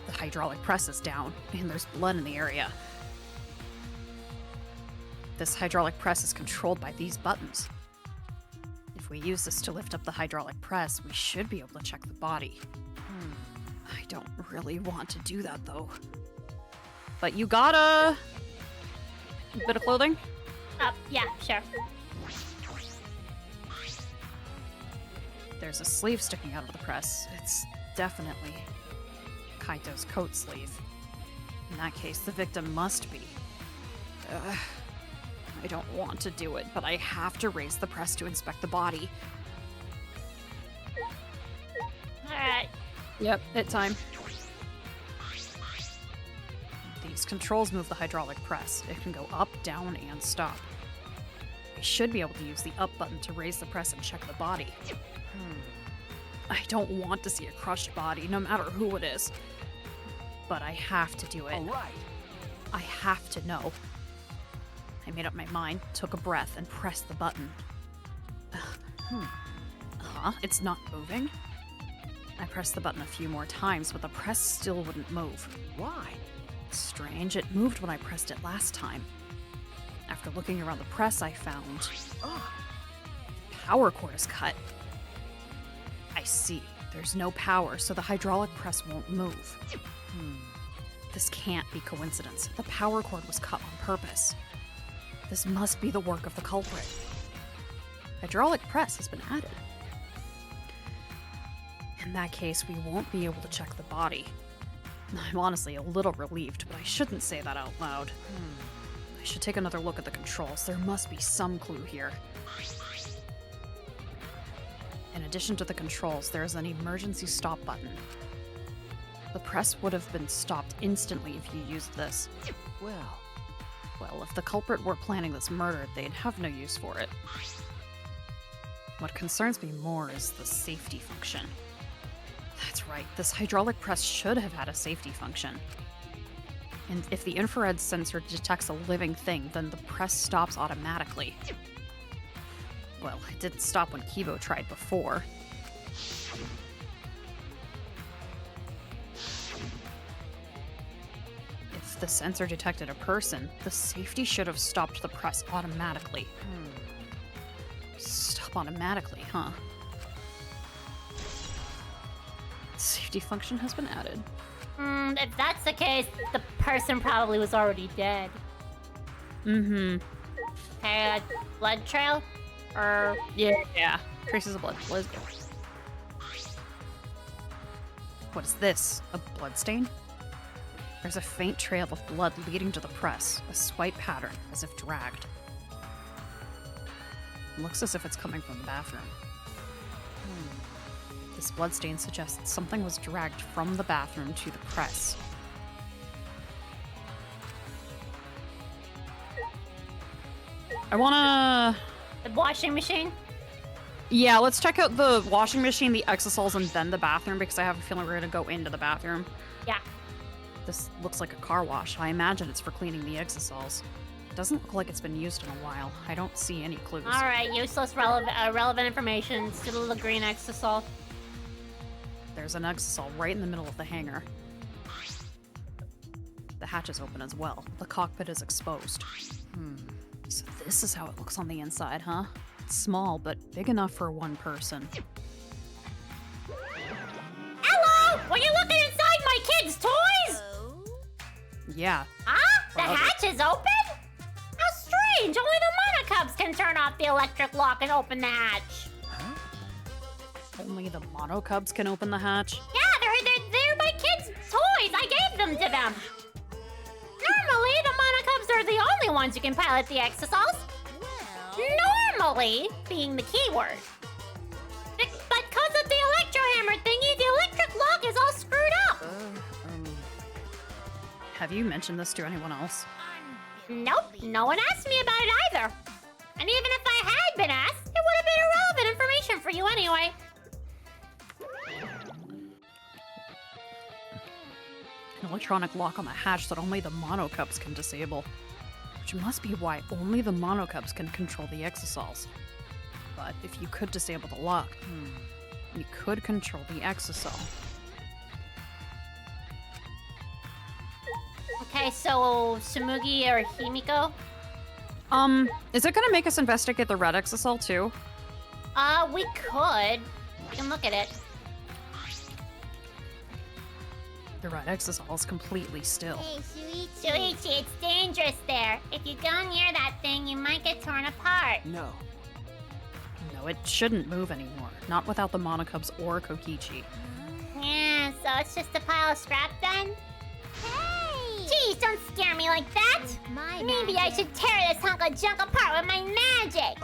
The hydraulic press is down, and there's blood in the area. This hydraulic press is controlled by these buttons. If we use this to lift up the hydraulic press, we should be able to check the body. I don't really want to do that, though. But you got a bit of clothing? Yeah, sure. There's a sleeve sticking out of the press. It's definitely Kaito's coat sleeve. In that case, the victim must be. I don't want to do it, but I have to raise the press to inspect the body. Alright. Yep, hit time. These controls move the hydraulic press. It can go up, down, and stop. I should be able to use the up button to raise the press and check the body. I don't want to see a crushed body, no matter who it is. But I have to do it. All right. I have to know. I made up my mind, took a breath, and pressed the button. It's not moving. I pressed the button a few more times, but the press still wouldn't move. Why? Strange, it moved when I pressed it last time. After looking around the press, I found... power cord is cut. I see. There's no power, so the hydraulic press won't move. This can't be coincidence. The power cord was cut on purpose. This must be the work of the culprit. Hydraulic press has been added. In that case, we won't be able to check the body. I'm honestly a little relieved, but I shouldn't say that out loud. I should take another look at the controls. There must be some clue here. In addition to the controls, there is an emergency stop button. The press would have been stopped instantly if you used this. Well, if the culprit were planning this murder, they'd have no use for it. What concerns me more is the safety function. That's right, this hydraulic press should have had a safety function. And if the infrared sensor detects a living thing, then the press stops automatically. Well, it didn't stop when Kibo tried before. If the sensor detected a person, the safety should have stopped the press automatically. Stop automatically, huh? Safety function has been added. If that's the case, the person probably was already dead. Okay, blood trail? Or... Yeah. Traces of blood. Let's go. What is this? A bloodstain? There's a faint trail of blood leading to the press, a swipe pattern, as if dragged. It looks as if it's coming from the bathroom. This bloodstain suggests something was dragged from the bathroom to the press. I wanna... The washing machine? Yeah, let's check out the washing machine, the exosols, and then the bathroom, because I have a feeling we're gonna go into the bathroom. Yeah. This looks like a car wash. I imagine it's for cleaning the exosols. It doesn't look like it's been used in a while. I don't see any clues. Alright, useless relevant information. Still the green exosol. There's an exosol right in the middle of the hangar. The hatch is open as well. The cockpit is exposed. So this is how it looks on the inside, huh? It's small, but big enough for one person. Hello! Were you looking inside my kids' toys? Yeah. Huh? The hatch is open? How strange! Only the monocubs can turn off the electric lock and open the hatch. Only the monocubs can open the hatch? Yeah, they're my kids' toys. I gave them to them. Normally, the monocubs are the only ones who can pilot the exosols. Normally being the key word. But because of the electrohammer thingy, the electric lock is all screwed up. Have you mentioned this to anyone else? Nope, no one asked me about it either. And even if I had been asked, it would have been irrelevant information for you anyway. An electronic lock on the hatch that only the monocubs can disable. Which must be why only the monocubs can control the exosols. But if you could disable the lock, you could control the exosol. Okay, so Tsumugi or Himiko? Is it gonna make us investigate the red exosol too? We could. We can look at it. The red exosol is completely still. Hey, Shuichi. Shuichi, it's dangerous there. If you go near that thing, you might get torn apart. No. No, it shouldn't move anymore. Not without the monocubs or Kokichi. Yeah, so it's just a pile of scrap then? Hey! Jeez, don't scare me like that! My Maybe I magic. should tear this hunk of junk apart with my magic!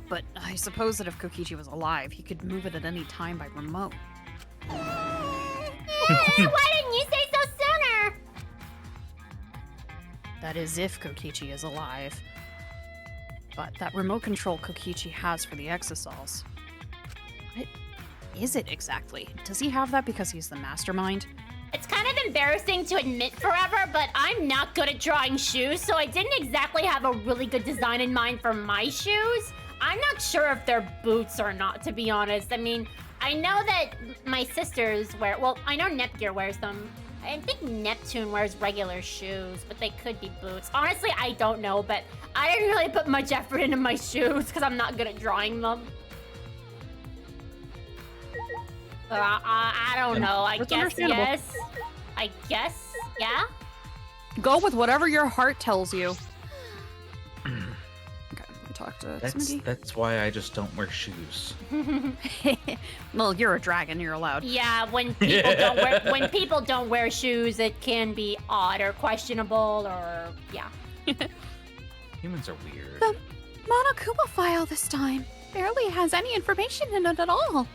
But I suppose that if Kokichi was alive, he could move it at any time by remote. Why didn't you say so sooner? That is if Kokichi is alive. But that remote control Kokichi has for the exosols. What is it exactly? Does he have that because he's the mastermind? It's kind of embarrassing to admit forever, but I'm not good at drawing shoes, so I didn't exactly have a really good design in mind for my shoes. I'm not sure if they're boots or not, to be honest. I mean, I know that my sisters wear, well, I know Nepgear wears them. I think Neptune wears regular shoes, but they could be boots. Honestly, I don't know, but I didn't really put much effort into my shoes because I'm not good at drawing them. I don't know. I That's guess understandable. yes. I guess, yeah? Go with whatever your heart tells you. Okay, let me talk to Tsumugi. That's why I just don't wear shoes. Well, you're a dragon, you're allowed. Yeah, when people don't wear shoes, it can be odd or questionable or yeah. Humans are weird. The Monokuma file this time barely has any information in it at all.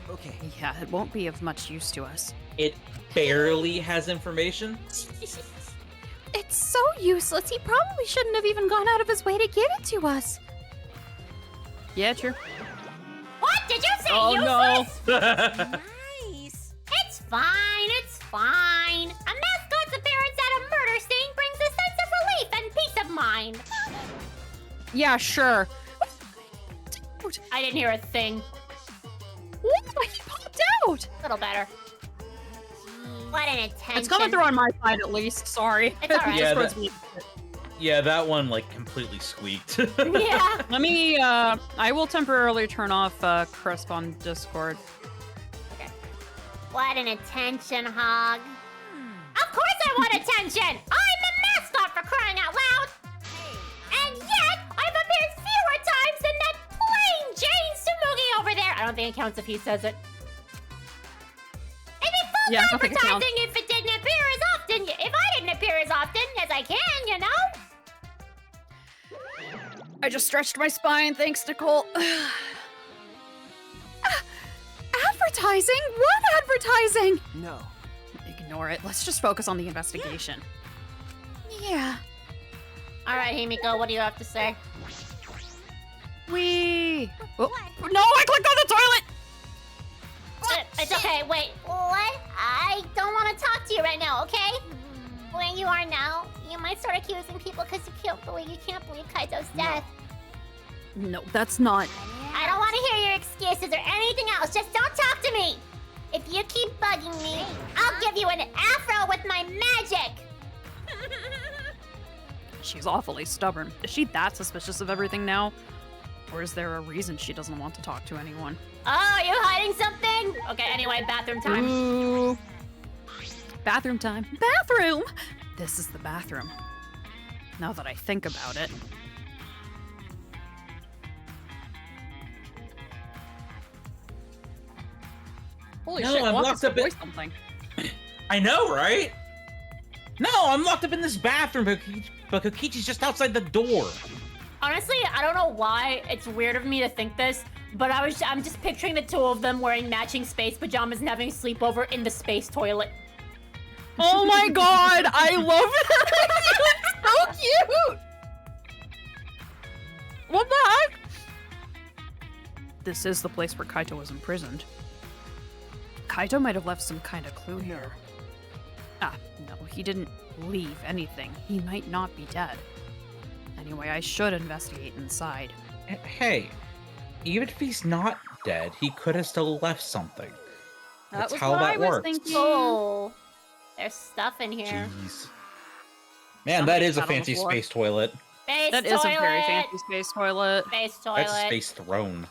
Okay. Yeah, it won't be of much use to us. It barely has information. It's so useless, he probably shouldn't have even gone out of his way to give it to us. Yeah, true. What did you say? Oh, useless? no. Nice. It's fine. It's fine. A mascot's appearance at a murder scene brings a sense of relief and peace of mind. Yeah, sure. I didn't hear a thing. What? He popped out! A little better. What an attention. It's coming through on my side at least, sorry. It's alright. Yeah, Discord's that- weak. Yeah, that one like completely squeaked. Yeah. Let me, I will temporarily turn off Crisp on Discord. Okay. What an attention hog. Of course I want attention! I'm the mascot for crying out loud! And yet, I've appeared fewer times than that plain Jane Tsumugi over there! I don't think it counts if he says it. It'd be false Yeah, I don't think it counts. advertising if it didn't appear as often, if I didn't appear as often as I can, you know? I just stretched my spine, thanks, Nicole. Advertising? What advertising? No. Ignore it. Let's just focus on the investigation. Yeah. All right, Himiko, what do you have to say? We. Oh, no, I clicked on the toilet! It's okay, wait. What? I don't want to talk to you right now, okay? Where you are now, you might start accusing people because you can't believe Kaito's death. No, that's not. I don't want to hear your excuses or anything else. Just don't talk to me. If you keep bugging me, I'll give you an afro with my magic. She's awfully stubborn. Is she that suspicious of everything now? Or is there a reason she doesn't want to talk to anyone? Oh, you hiding something? Okay, anyway, bathroom time. Ooh. Bathroom time. Bathroom! This is the bathroom. Now that I think about it. Holy No, shit, I'm Walk locked is up in- voice something. I know, right? No, I'm locked up in this bathroom, but Kokichi's just outside the door. Honestly, I don't know why it's weird of me to think this, but I'm just picturing the two of them wearing matching space pajamas and having a sleepover in the space toilet. Oh my god, I love it! It's so cute! What the heck? This is the place where Kaito was imprisoned. Kaito might have left some kind of clue here. Ah, no, he didn't leave anything. He might not be dead. Anyway, I should investigate inside. Hey, even if he's not dead, he could have still left something. That's was how what that I was works. thinking. Oh, there's stuff in here. Jeez. Man, Somebody that is a sat on the fancy floor. space toilet. Space That toilet. is a very fancy space toilet. Space toilet. That's a space throne.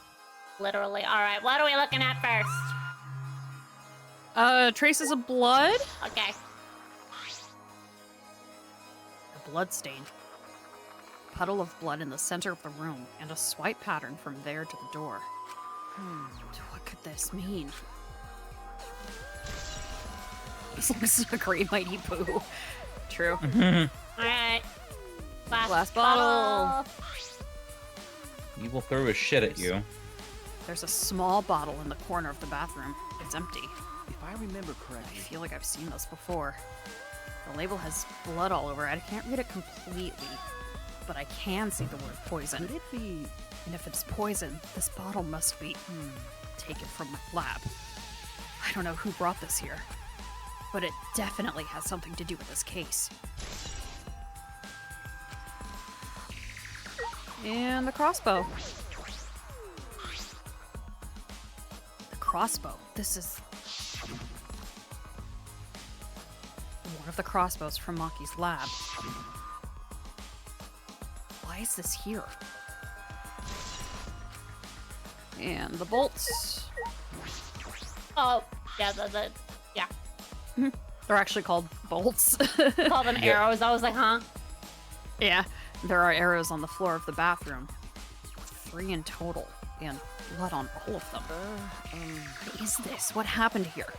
Literally. All right, what are we looking at first? Traces of blood? Okay. A blood stain. A puddle of blood in the center of the room, and a swipe pattern from there to the door. What could this mean? This looks a great mighty poo. True. All right. Glass bottle. He will throw his shit at you. There's a small bottle in the corner of the bathroom. It's empty. If I remember I correctly, feel like I've seen this before. The label has blood all over it. I can't read it completely, but I can see the word poison. could it be? And if it's poison, this bottle must be taken from my lab. I don't know who brought this here, but it definitely has something to do with this case. And the crossbow. The crossbow. This is one of the crossbows from Maki's lab. Why is this here? And the bolts. Oh, yeah, yeah. They're actually called bolts. Call them arrows. I was like, huh? Yeah, there are arrows on the floor of the bathroom. 3 in total, and blood on all of them. What is this? What happened here?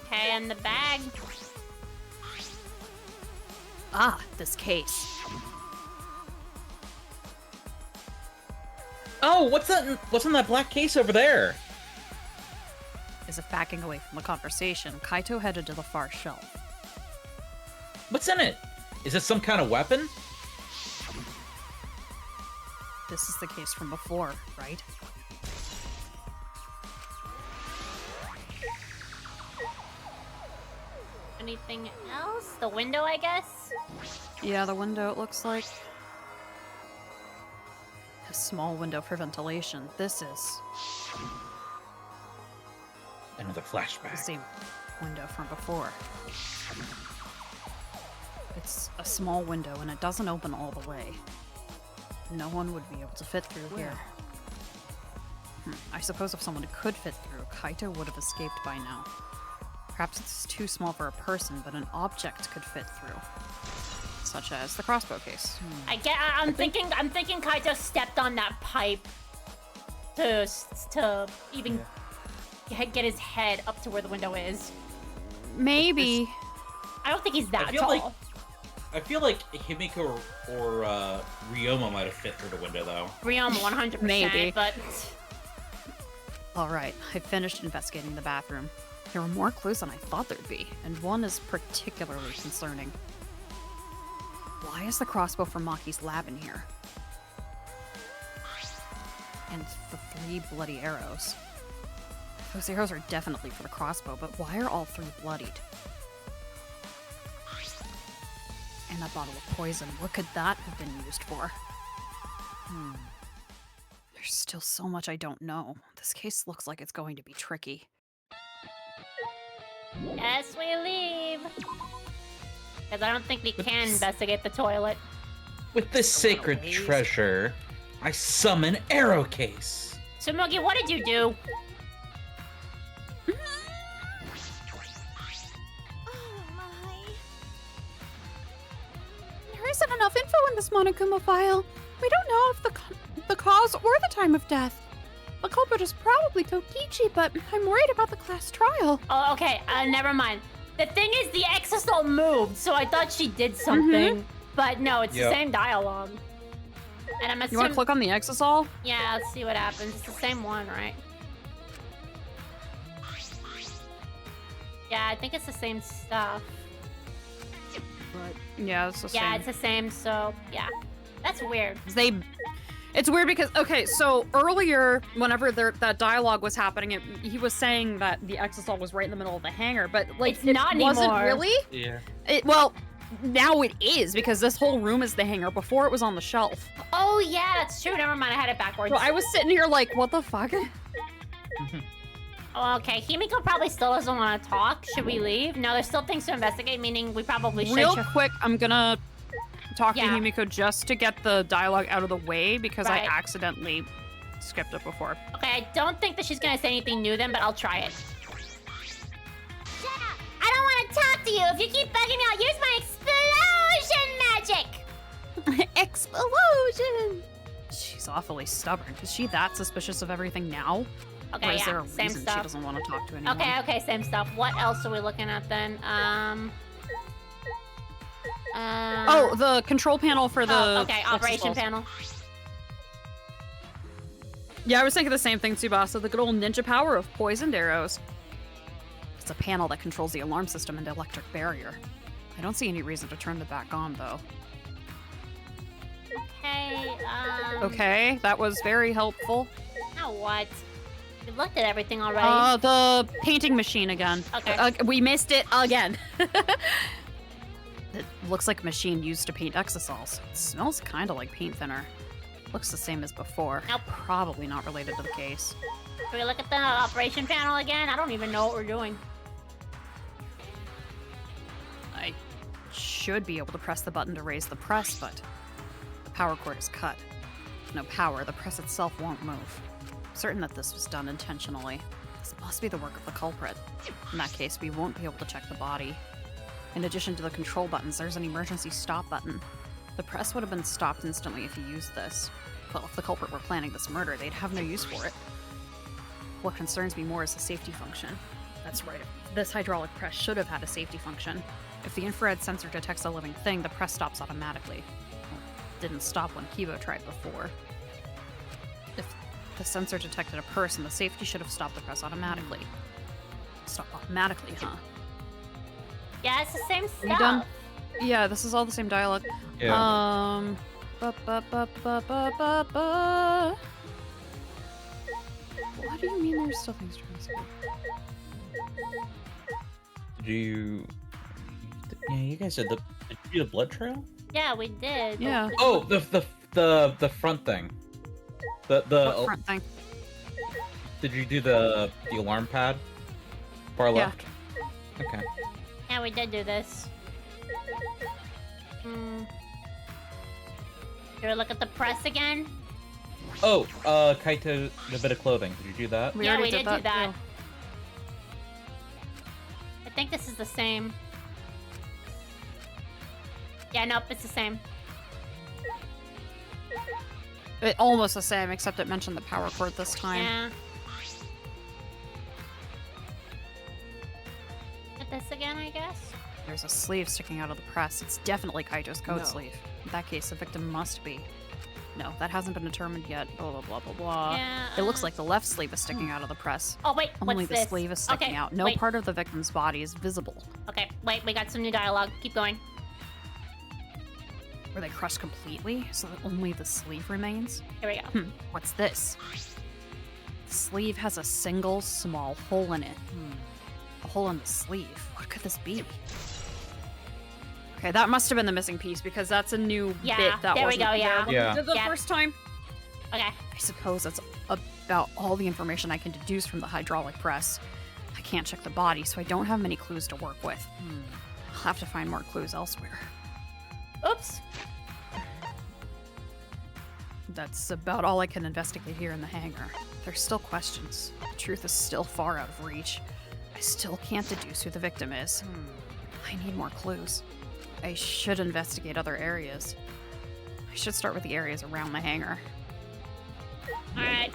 Okay, and the bag. Ah, this case. Oh, what's that? What's in that black case over there? As if backing away from the conversation, Kaito headed to the far shelf. What's in it? Is it some kind of weapon? This is the case from before, right? Anything else? The window, I guess? Yeah, the window, it looks like. A small window for ventilation. This is Another the flashback. same window from before. It's a small window and it doesn't open all the way. No one would be able to fit through here. I suppose if someone could fit through, Kaito would have escaped by now. Perhaps it's too small for a person, but an object could fit through. Such as the crossbow case. I'm thinking Kaito stepped on that pipe to even get his head up to where the window is. Maybe. I don't think he's that I feel tall. like- I feel like Himiko or Ryoma might have fit through the window, though. Ryoma 100%, Maybe. but... Alright, I finished investigating the bathroom. There were more clues than I thought there'd be, and one is particularly concerning. Why is the crossbow from Maki's lab in here? And the 3 bloody arrows. Those arrows are definitely for the crossbow, but why are all 3 bloodied? And that bottle of poison, what could that have been used for? There's still so much I don't know. This case looks like it's going to be tricky. Yes, we leave. Because I don't think we can investigate the toilet. With this sacred treasure, I summon Arrow Case. Tsumugi, what did you do? Oh my. There isn't enough info in this Monokuma file. We don't know if the cause or the time of death. The culprit is probably Kokichi, but I'm worried about the class trial. Oh, okay. Never mind. The thing is, the exosol moved, so I thought she did something. But no, it's the same dialogue. And I'm assuming... You want to click on the exosol? Yeah, let's see what happens. It's the same one, right? Yeah, I think it's the same stuff. But yeah, it's the same. Yeah, it's the same, so yeah. That's weird. It's weird because, okay, so earlier, whenever that dialogue was happening, he was saying that the exosol was right in the middle of the hangar, but, like, it's not wasn't anymore. Really? Yeah. Well, now it is, because this whole room is the hangar. Before, it was on the shelf. Oh, yeah, that's true. Never mind, I had it backwards. So I was sitting here like, what the fuck? Oh, okay, Himiko probably still doesn't want to talk. Should we leave? No, there's still things to investigate, meaning we probably should. Real quick, I'm gonna talk to Yeah. Himiko just to get the dialogue out of the way, because Right. I accidentally skipped it before. Okay, I don't think that she's gonna say anything new then, but I'll try it. Shut up! I don't want to talk to you. If you keep bugging me, I'll use my explosion magic. Explosion! She's awfully stubborn. Is she that suspicious of everything now? Okay, Or is yeah, there a same reason stuff. she doesn't want to talk to anyone? Okay, same stuff. What else are we looking at then? Oh, the control panel for the... Oh, okay, operation exosols. panel. Yeah, I was thinking the same thing, Tsubasa. The good old ninja power of poisoned arrows. It's a panel that controls the alarm system and the electric barrier. I don't see any reason to turn it back on, though. Okay, Okay, that was very helpful. Now what? We looked at everything already. The painting machine again. Okay. We missed it again. It looks like a machine used to paint exosols. It smells kind of like paint thinner. Looks the same as before. Nope. Probably not related to the case. Should we look at the operation panel again? I don't even know what we're doing. I should be able to press the button to raise the press, but the power cord is cut. With no power, the press itself won't move. I'm certain that this was done intentionally. This must be the work of the culprit. In that case, we won't be able to check the body. In addition to the control buttons, there's an emergency stop button. The press would have been stopped instantly if you used this. Well, if the culprit were planning this murder, they'd have no use for it. What concerns me more is the safety function. That's right, this hydraulic press should have had a safety function. If the infrared sensor detects a living thing, the press stops automatically. Well, it didn't stop when Kibo tried before. If the sensor detected a person, the safety should have stopped the press automatically. Stop automatically, huh? Yeah, it's the same stuff. Are you done? Yeah, this is all the same dialogue. Yeah. What do you mean there's still things to say? Did you... Yeah, you guys did did you do the blood trail? Yeah, we did. Yeah. Oh, the front thing. What front thing? Did you do the alarm pad? Far Yeah. left? Okay. Yeah, we did do this. Should we look at the press again? Oh, Kaito, the bit of clothing. Did you do that? Yeah, already we did do that. too. I think this is the same. Yeah, nope, it's the same. Almost the same, except it mentioned the power cord this time. Yeah. At this again, I guess. There's a sleeve sticking out of the press. It's definitely Kaito's code No. sleeve. In that case, the victim must be. No, that hasn't been determined yet. Blah, blah, blah, blah, blah. Yeah, It looks like the left sleeve is sticking out of the press. Oh, wait, Only what's the this? sleeve is sticking Okay, out. No wait. part of the victim's body is visible. Okay, wait, we got some new dialogue. Keep going. Were they crushed completely so that only the sleeve remains? Here we go. What's this? The sleeve has a single small hole in it. A hole in the sleeve. What could this be? Okay, that must have been the missing piece because that's a new Yeah, bit that there we wasn't go, yeah. there Yeah. the Yeah. first time. Okay. I suppose that's about all the information I can deduce from the hydraulic press. I can't check the body, so I don't have many clues to work with. I'll have to find more clues elsewhere. Oops. That's about all I can investigate here in the hangar. There's still questions. The truth is still far out of reach. I still can't deduce who the victim is. I need more clues. I should investigate other areas. I should start with the areas around the hangar. Alright.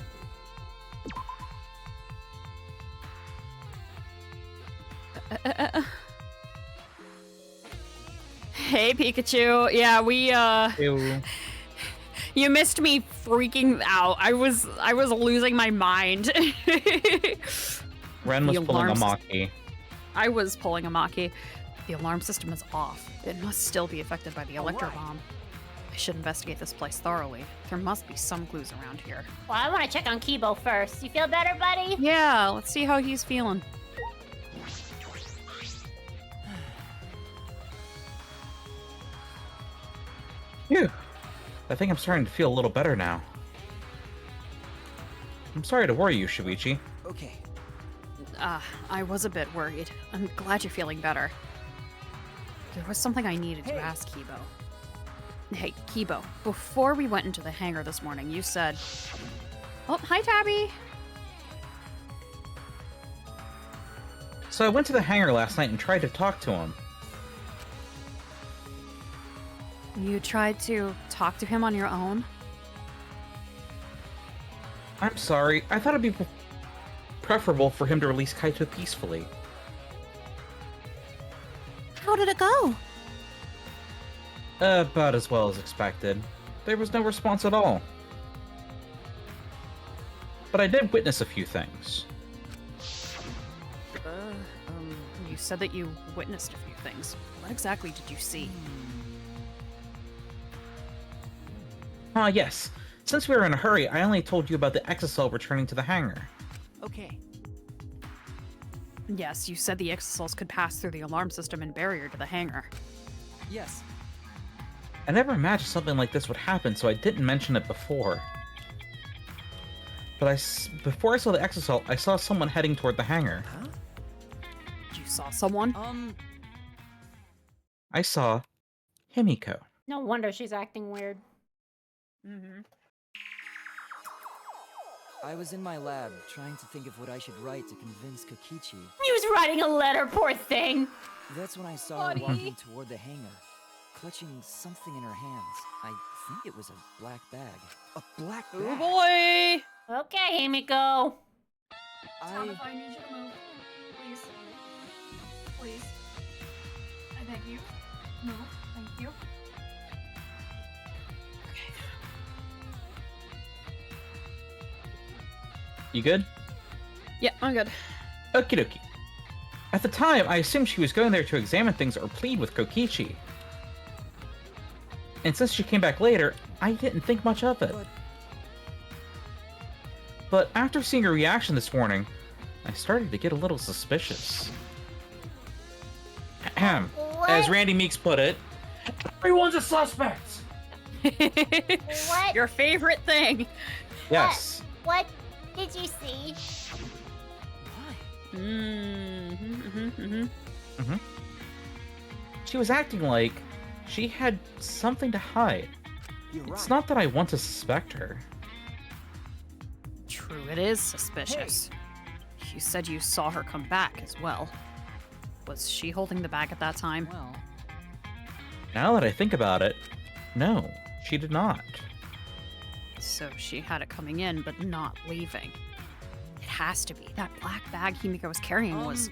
Hey, Pikachu. Yeah, we, Ew. You missed me freaking out. I was losing my mind. Ren was The pulling a alarms- Maki. I was pulling a Maki. The alarm system is off. It must still be affected by the electro bomb. I should investigate this place thoroughly. There must be some clues around here. Well, I want to check on Kibo first. You feel better, buddy? Yeah, let's see how he's feeling. Phew. I think I'm starting to feel a little better now. I'm sorry to worry you, Shuichi. Okay. I was a bit worried. I'm glad you're feeling better. There was something I needed to ask Kibo. Hey, Kibo, before we went into the hangar this morning, you said... Oh, hi, Tabby! So I went to the hangar last night and tried to talk to him. You tried to talk to him on your own? I'm sorry. I thought it'd be preferable for him to release Kaito peacefully. How did it go? About as well as expected. There was no response at all. But I did witness a few things. You said that you witnessed a few things. What exactly did you see? Yes. Since we were in a hurry, I only told you about the exocell returning to the hangar. Okay. Yes, you said the exocells could pass through the alarm system and barrier to the hangar. Yes. I never imagined something like this would happen, so I didn't mention it before. But before I saw the exocell, I saw someone heading toward the hangar. Huh? You saw someone? I saw Himiko. No wonder she's acting weird. Mm-hmm. I was in my lab trying to think of what I should write to convince Kokichi. He was writing a letter, poor thing. That's when I saw her walking toward the hangar, clutching something in her hands. I think it was a black bag. A black Oh bag. boy! Okay, Himiko. I need you to move. Please. Please. I beg you. Move. Thank you. You good? Yeah, I'm good. Okie dokie. At the time, I assumed she was going there to examine things or plead with Kokichi. And since she came back later, I didn't think much of it. But after seeing her reaction this morning, I started to get a little suspicious. Ahem. As Randy Meeks put it, everyone's a suspect! What? Your favorite thing. Yes. What did you see? She was acting like she had something to hide. You're right. It's not that I want to suspect her. True, it is suspicious. You said you saw her come back as well. Was she holding the bag at that time? Well, Now that I think about it, no, she did not. So she had it coming in, but not leaving. It has to be. That black bag Himiko was carrying was...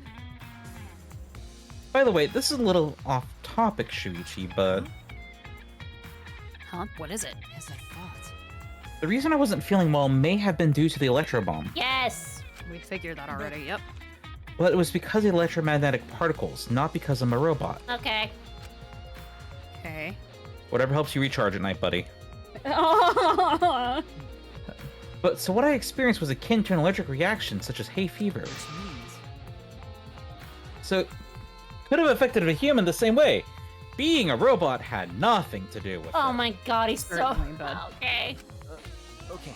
By the way, this is a little off topic, Shuichi, but Huh? What is it? As I thought. the reason I wasn't feeling well may have been due to the electro bomb. Yes. We figured that already, yep. But it was because of the electromagnetic particles, not because I'm a robot. Okay. Okay. Whatever helps you recharge at night, buddy. Oh, But so what I experienced was akin to an electric reaction, such as hay fever. Which means So, could have affected a human the same way. Being a robot had nothing to do with Oh it. my god, he's so... Certainly, bud. Okay. okay.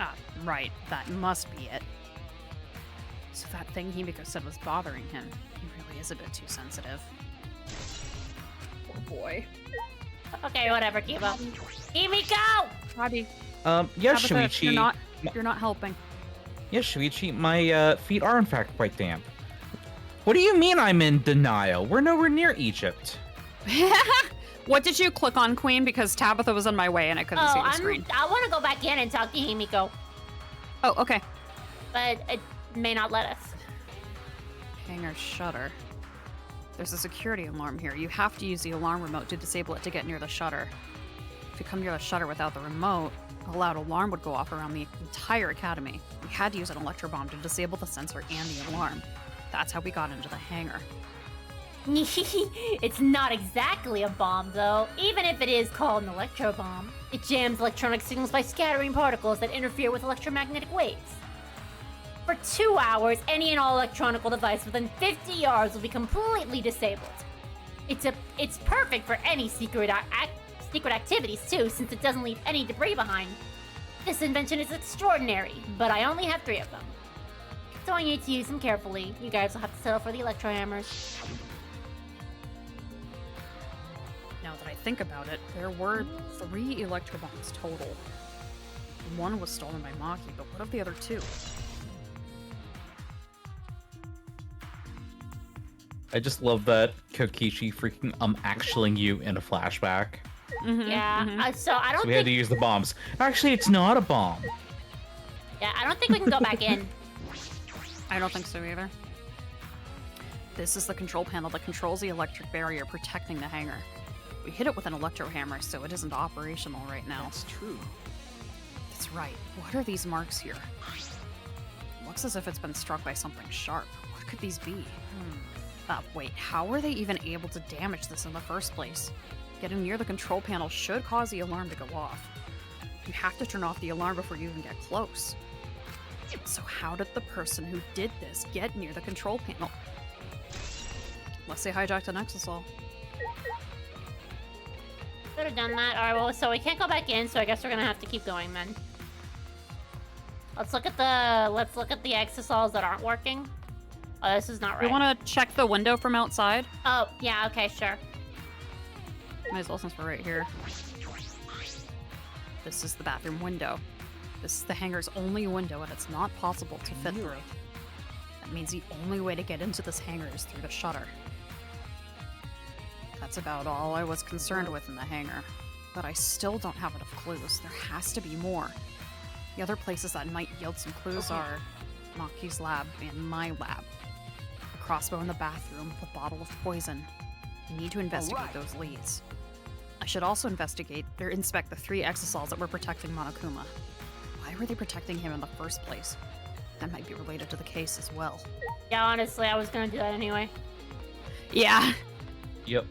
ah, right. That must be it. So that thing Himiko said was bothering him. He really is a bit too sensitive. Poor boy. Okay, whatever, Kiba. Himiko! Robbie, Yes, Tabitha, Shuichi. you're not helping. Yes, Shuichi, my feet are in fact quite damp. What do you mean I'm in denial? We're nowhere near Egypt. What did you click on, Queen? Because Tabitha was in my way and I couldn't see the screen. I want to go back in and talk to Himiko, Oh, okay. but it may not let us. Hangar shutter. There's a security alarm here. You have to use the alarm remote to disable it to get near the shutter. If you come near the shutter without the remote, a loud alarm would go off around the entire academy. We had to use an electro bomb to disable the sensor and the alarm. That's how we got into the hangar. It's not exactly a bomb, though. Even if it is called an electro bomb, it jams electronic signals by scattering particles that interfere with electromagnetic waves. For 2 hours, any and all electronic device within 50 yards will be completely disabled. It's perfect for any secret activities too, since it doesn't leave any debris behind. This invention is extraordinary, but I only have 3 of them. So I need to use them carefully. You guys will have to settle for the electro hammers. Now that I think about it, there were 3 electro bombs total. One was stolen by Maki, but what of the other 2? I just love that Kokichi freaking actuallying you in a flashback. Yeah, so I don't So we had think... to use the bombs. Actually, it's not a bomb. Yeah, I don't think we can go back in. I don't think so either. This is the control panel that controls the electric barrier protecting the hangar. We hit it with an electro hammer, so it isn't operational right now. That's true. That's right. What are these marks here? Looks as if it's been struck by something sharp. What could these be? Wait, how were they even able to damage this in the first place? Getting near the control panel should cause the alarm to go off. You have to turn off the alarm before you even get close. So how did the person who did this get near the control panel? Unless they hijacked an exosol. Could have done that. Alright, well, so we can't go back in, so I guess we're gonna have to keep going then. Let's look at the exosols that aren't working. Oh, this is not right. We want to check the window from outside. Oh, yeah, okay, sure. Might as well since we're right here. This is the bathroom window. This is the hangar's only window, and it's not possible to fit through. That means the only way to get into this hangar is through the shutter. That's about all I was concerned with in the hangar. But I still don't have enough clues. There has to be more. The other places that might yield some clues are Maki's lab and my lab. A crossbow in the bathroom, a bottle of poison. I need to investigate those leads. I should also inspect the 3 exosols that were protecting Monokuma. Why were they protecting him in the first place? That might be related to the case as well. Yeah, honestly, I was gonna do that anyway. Yeah. Yep.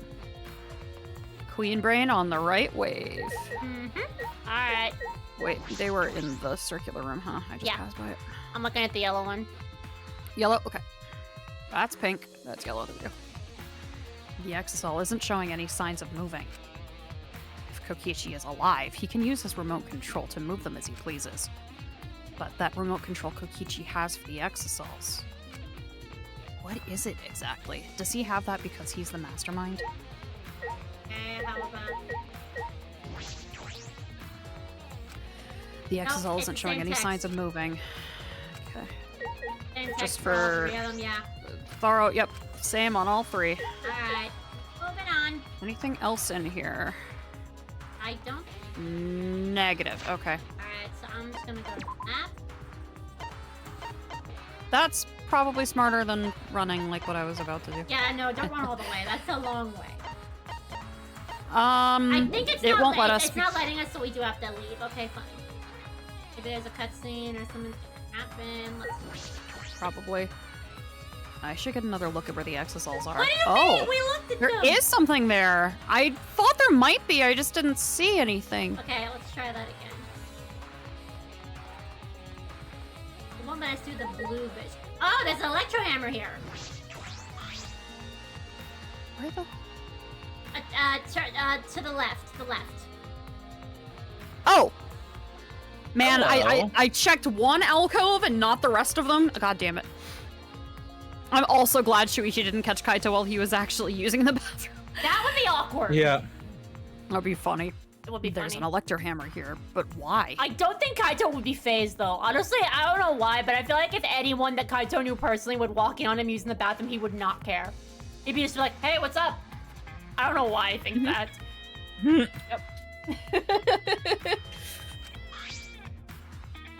Queen Brain on the right wave. Alright. Wait, they were in the circular room, huh? I just Yeah. passed by it. I'm looking at the yellow one. Yellow? Okay. That's pink. That's yellow. There we go. The exosol isn't showing any signs of moving. If Kokichi is alive, he can use his remote control to move them as he pleases. But that remote control Kokichi has for the exosols, what is it exactly? Does he have that because he's the mastermind? The exosol isn't showing any signs of moving. Okay. Just for thorough, yep, same on all 3. Alright. Moving on. Anything else in here? I don't. Negative. Okay. Alright, so I'm just gonna go to the map. That's probably smarter than running like what I was about to do. Yeah, no, don't run all the way. That's a long way. I I think it won't let us. It's not letting us, so we do have to leave. Okay, fine. Maybe there's a cutscene or something's gonna happen. Let's Probably. I should get another look at where the exosols are. What do you mean? We looked at There them. is something there. I thought there might be. I just didn't see anything. Okay, let's try that again. It won't let us do the blue bit. Oh, there's an electro hammer here. Where the? To the left. To the left. Oh! Man, Hello. I checked one alcove and not the rest of them. God damn it. I'm also glad Shuichi didn't catch Kaito while he was actually using the bathroom. That would be awkward. Yeah. That'd be funny. It would be There's funny. an electro hammer here, but why? I don't think Kaito would be phased, though. Honestly, I don't know why, but I feel like if anyone that Kaito knew personally would walk in on him using the bathroom, he would not care. He'd be just like, hey, what's up? I don't know why I think that. Yep.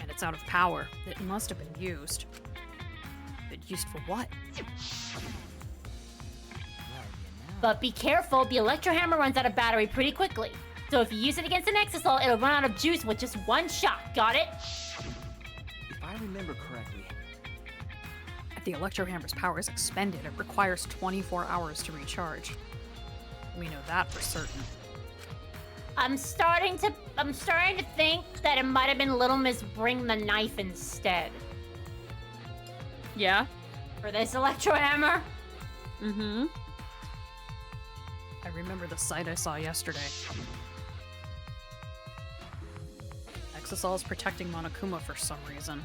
And it's out of power. It must have been used. But used for what? But be careful, the electro hammer runs out of battery pretty quickly. So if you use it against an exosol, it'll run out of juice with just one shot. Got it? If I remember correctly, If the electro hammer's power is expended, it requires 24 hours to recharge. We know that for certain. I'm starting to think that it might have been Little Miss Bring the Knife instead. Yeah? For this electro hammer. Mm-hmm. I remember the sight I saw yesterday. Exosol's protecting Monokuma for some reason.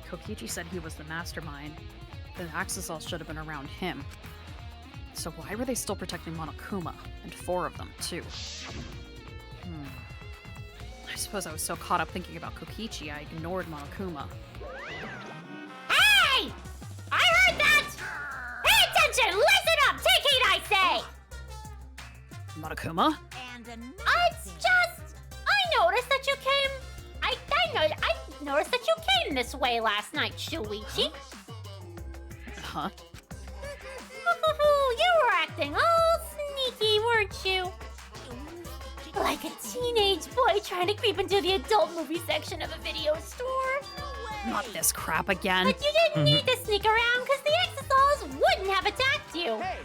Kokichi said he was the mastermind. The Exosols should have been around him. So why were they still protecting Monokuma? And 4 of them, too. I suppose I was so caught up thinking about Kokichi, I ignored Monokuma. Hey! I heard that! Pay attention! Listen up! Take heed, I say! Monokuma? And It's just... I noticed that you came... I noticed that you came this way last night, Shuichi. Huh? You were acting all sneaky, weren't you? Like a teenage boy trying to creep into the adult movie section of a video store. Not this crap again. But you didn't need to sneak around because the exosols wouldn't have attacked you. hey,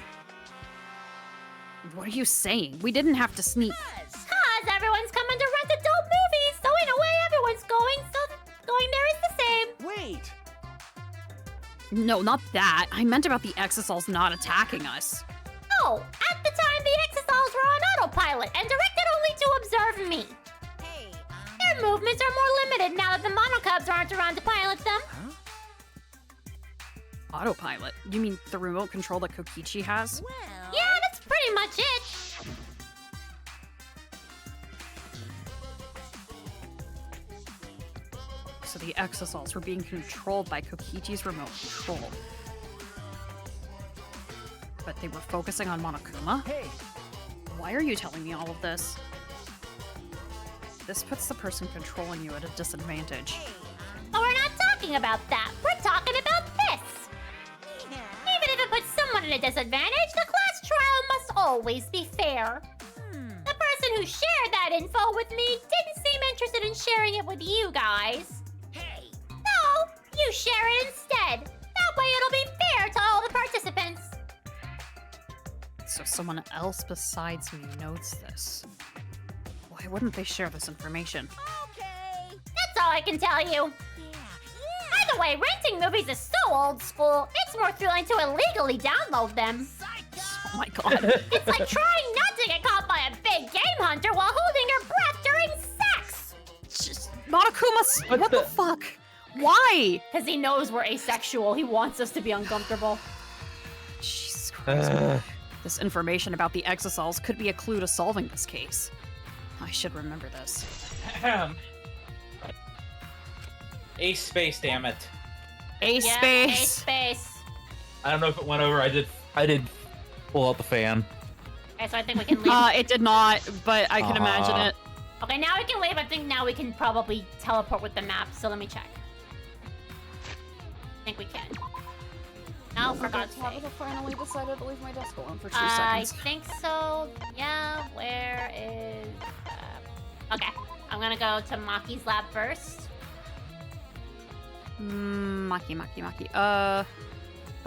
What are you saying? We didn't have to sneak. Cause everyone's coming to rent adult movies, so in a way everyone's going, so going there is the same. wait! No, No, not that. I meant about the exosols not attacking us. Oh, at the time the exosols were on autopilot and directed only to observe me. hey, Their movements are more limited now that the monocubs aren't around to pilot them. Autopilot? You mean the remote control that Kokichi has? well, Yeah, that's pretty much it. So the exosols were being controlled by Kokichi's remote control. But they were focusing on Monokuma? Hey! Why are you telling me all of this? This puts the person controlling you at a disadvantage. But we're not talking about that. We're talking about this. yeah. Even if it puts someone at a disadvantage, the class trial must always be fair. The person who shared that info with me didn't seem interested in sharing it with you guys. Hey, No, you share it instead. That way it'll be fair to all the participants. So someone else besides me knows this. Why wouldn't they share this information? okay. That's all I can tell you. Yeah, By the way, renting movies is so old school, it's more thrilling to illegally download them. Oh my god. It's like trying not to get caught by a big game hunter while holding your breath during sex. Just, Monokuma, What what the the- fuck? Why? Because he knows we're asexual. He wants us to be uncomfortable. Jesus Christ. This information about the exosols could be a clue to solving this case. I should remember this. Ace space, damn it. A Yeah, space. A space. I don't know if it went over. I did pull out the fan. Okay, so I think we can leave. It did not, but I can imagine it. Okay, now we can leave. I think now we can probably teleport with the map. So let me check. think we can. No, for God's sake. Tabitha finally decided to leave my desk alone for 2 I seconds. think so. Yeah, where is... Okay, I'm gonna go to Maki's lab first. Maki.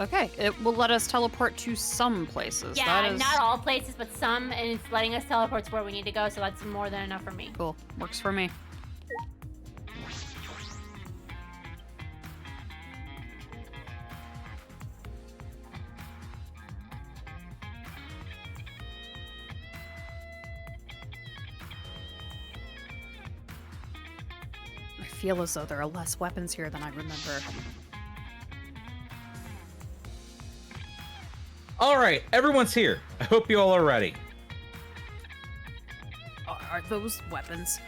Okay, it will let us teleport to some places. Yeah, That is... not all places, but some, and it's letting us teleport to where we need to go, so that's more than enough for me. Cool, works for me. I feel as though there are less weapons here than I remember. All right, everyone's here. I hope you all are ready. Are those weapons?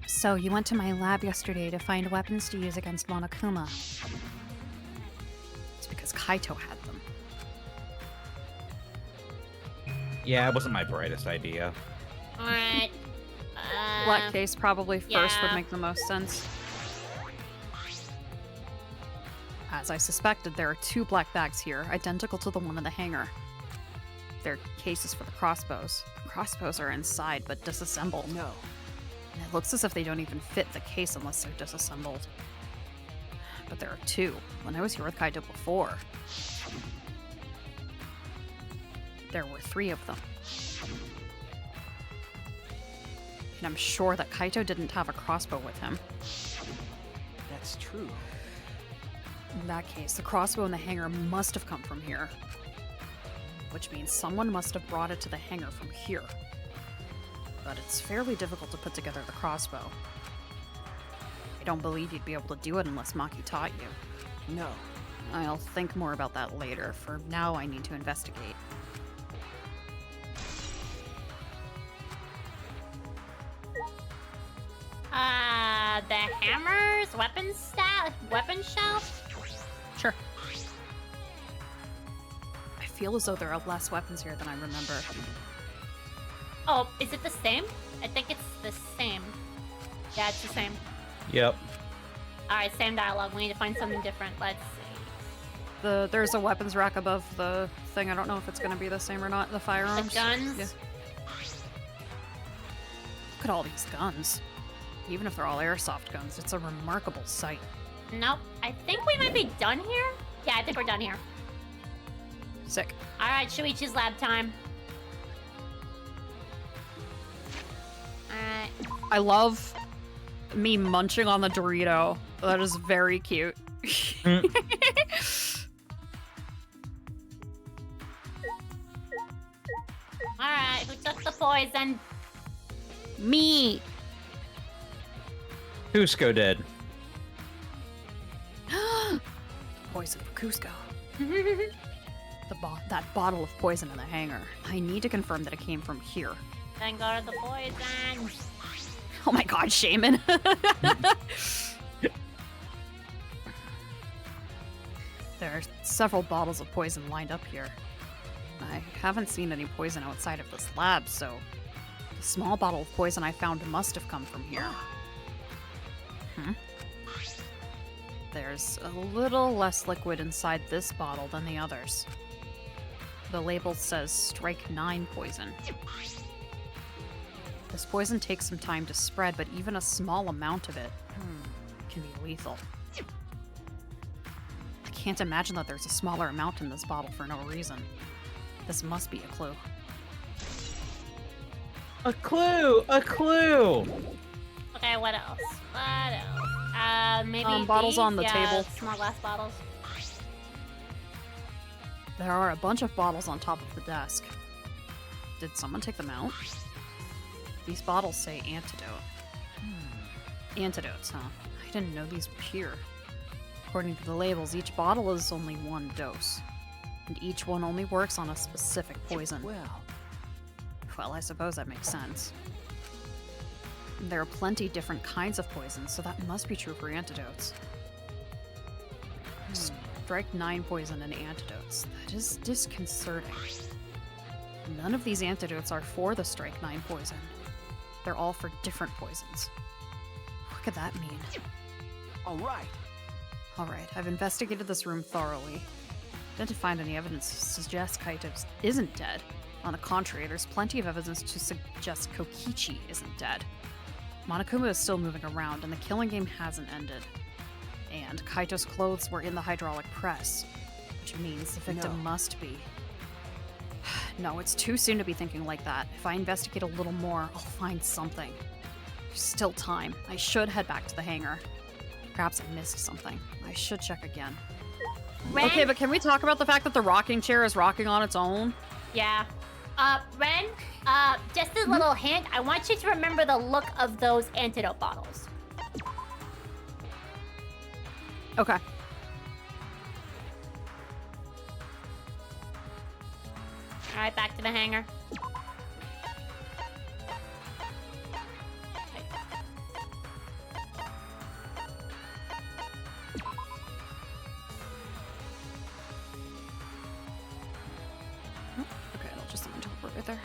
So, you went to my lab yesterday to find weapons to use against Monokuma. It's because Kaito had them. Yeah, it wasn't my brightest idea. Alright. Black case probably first would yeah. make the most sense. As I suspected, there are 2 black bags here, identical to the one in the hangar. They're cases for the crossbows. The crossbows are inside, but disassembled. No. And it looks as if they don't even fit the case unless they're disassembled. But there are 2. When I was here with Kaito before, there were 3 of them. And I'm sure that Kaito didn't have a crossbow with him. That's true. In that case, the crossbow in the hangar must have come from here. Which means someone must have brought it to the hangar from here. But it's fairly difficult to put together the crossbow. I don't believe you'd be able to do it unless Maki taught you. No. I'll think more about that later. For now, I need to investigate. The hammers, weapon shelf? Sure. I feel as though there are less weapons here than I remember. Oh, is it the same? I think it's the same. Yeah, it's the same. Yep. Alright, same dialogue. We need to find something different. Let's see. There's a weapons rack above the thing. I don't know if it's going to be the same or not. The firearms. The guns? Yeah. Look at all these guns. Even if they're all airsoft guns, it's a remarkable sight. Nope. I think we might be done here. Yeah, I think we're done here. Sick. Alright, Shuichi's lab time. Alright. I love me munching on the Dorito. That is very cute. Alright, who took the poison? Me! Cusco did. Poison for Cusco. That bottle of poison in the hangar. I need to confirm that it came from here. Then go to the poison. Oh my god, Shaman! There are several bottles of poison lined up here. I haven't seen any poison outside of this lab, so the small bottle of poison I found must have come from here. There's a little less liquid inside this bottle than the others. The label says Strike 9 poison. This poison takes some time to spread, but even a small amount of it can be lethal. I can't imagine that there's a smaller amount in this bottle for no reason. This must be a clue. A clue! A clue! Okay, what else? What else? Maybe bottles these? on the Yeah, table. Small glass bottles. There are a bunch of bottles on top of the desk. Did someone take them out? These bottles say antidote. Antidotes, huh? I didn't know these were here. According to the labels, each bottle is only 1 dose. And each one only works on a specific poison. Well, I suppose that makes sense. There are plenty different kinds of poisons, so that must be true for antidotes. Strike 9 poison and antidotes. That is disconcerting. None of these antidotes are for the Strike 9 poison. They're all for different poisons. What could that mean? All right. Alright, I've investigated this room thoroughly. Didn't find any evidence to suggest Kaito isn't dead. On the contrary, there's plenty of evidence to suggest Kokichi isn't dead. Monokuma is still moving around, and the killing game hasn't ended. And Kaito's clothes were in the hydraulic press, which means the victim must be. No, it's too soon to be thinking like that. If I investigate a little more, I'll find something. There's still time. I should head back to the hangar. Perhaps I missed something. I should check again. Ren? Okay, but can we talk about the fact that the rocking chair is rocking on its own? Yeah. Ren, just a little hint. I want you to remember the look of those antidote bottles. Okay. All right, back to the hangar. Okay, I'll just teleport right there.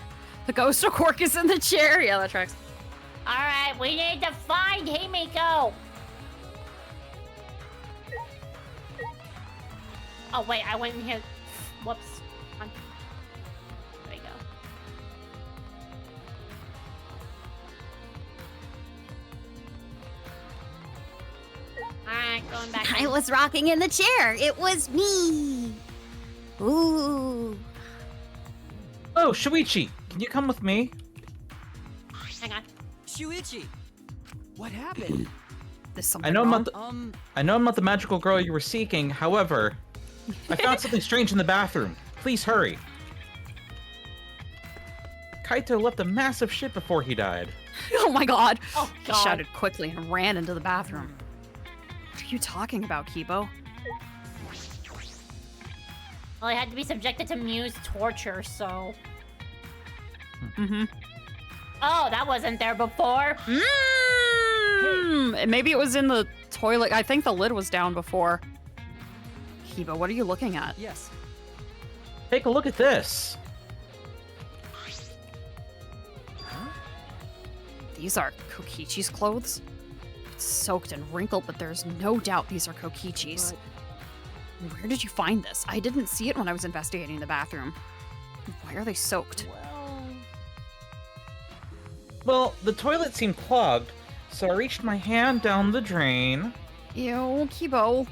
The ghost of Quark is in the chair. Yeah, that tracks. All right, we need to find Himiko. Oh wait, I went in here. Whoops. There you go. Alright, going back. I was rocking in the chair. It was me. Ooh. Oh, Shuichi, can you come with me? Hang on. Shuichi! What happened? There's something I know I'm wrong. not I know I'm not the magical girl you were seeking. However, I found something strange in the bathroom. Please hurry. Kaito left a massive shit before he died. Oh my god. Oh He god. shouted quickly and ran into the bathroom. What are you talking about, Kibo? Well, I had to be subjected to Muse torture, so. Mm-hmm. Oh, that wasn't there before. Maybe it was in the toilet. I think the lid was down before. Kibo, what are you looking at? Yes. Take a look at this. These are Kokichi's clothes? It's soaked and wrinkled, but there's no doubt these are Kokichi's. Where did you find this? I didn't see it when I was investigating the bathroom. Why are they soaked? Well, the toilet seemed clogged, so I reached my hand down the drain Ew, Kibo.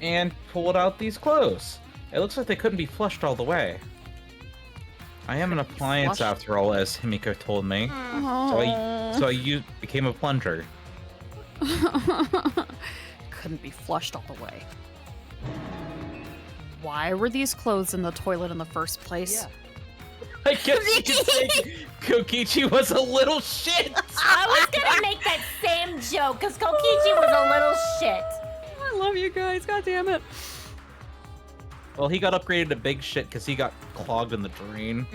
and pulled out these clothes. It looks like they couldn't be flushed all the way. I am an appliance flushed? after all, as Himiko told me. So I became a plunger. Couldn't be flushed all the way. Why were these clothes in the toilet in the first place? Yeah. I guess you could say Kokichi was a little shit. I was gonna make that same joke, because Kokichi was a little shit. I love you guys, god damn it. Well, he got upgraded to big shit because he got clogged in the drain.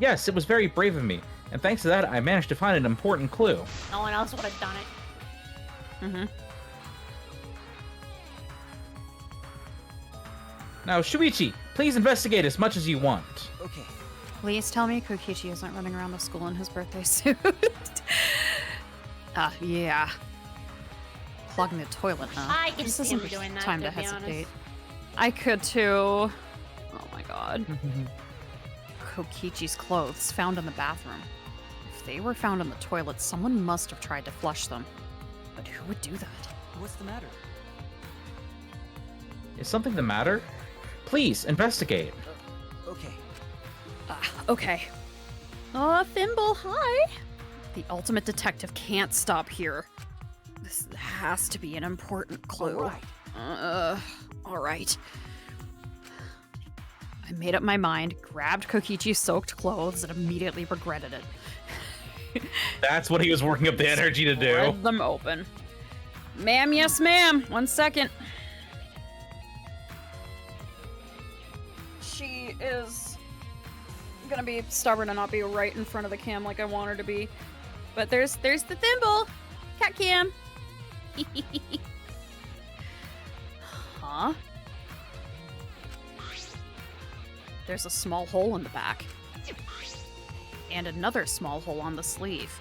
Yes, it was very brave of me, and thanks to that, I managed to find an important clue. No one else would have done it. Now, Shuichi, please investigate as much as you want. Okay. Please tell me Kokichi isn't running around the school in his birthday suit. Yeah. Clogging the toilet, huh? I can This see isn't him doing that, time to to be hesitate. honest. I could too. Oh my god. Kokichi's clothes found in the bathroom. If they were found in the toilet, someone must have tried to flush them. But who would do that? What's the matter? Is something the matter? Please, investigate. Okay. Okay. Thimble, hi! The ultimate detective can't stop here. This has to be an important clue. Alright. I made up my mind, grabbed Kokichi's soaked clothes, and immediately regretted it. That's what he was working up the energy to do. Spread them open. Ma'am, yes ma'am. 1 second. She is gonna be stubborn and not be right in front of the cam like I want her to be. But there's the thimble. Cat cam. Huh? There's a small hole in the back. And another small hole on the sleeve.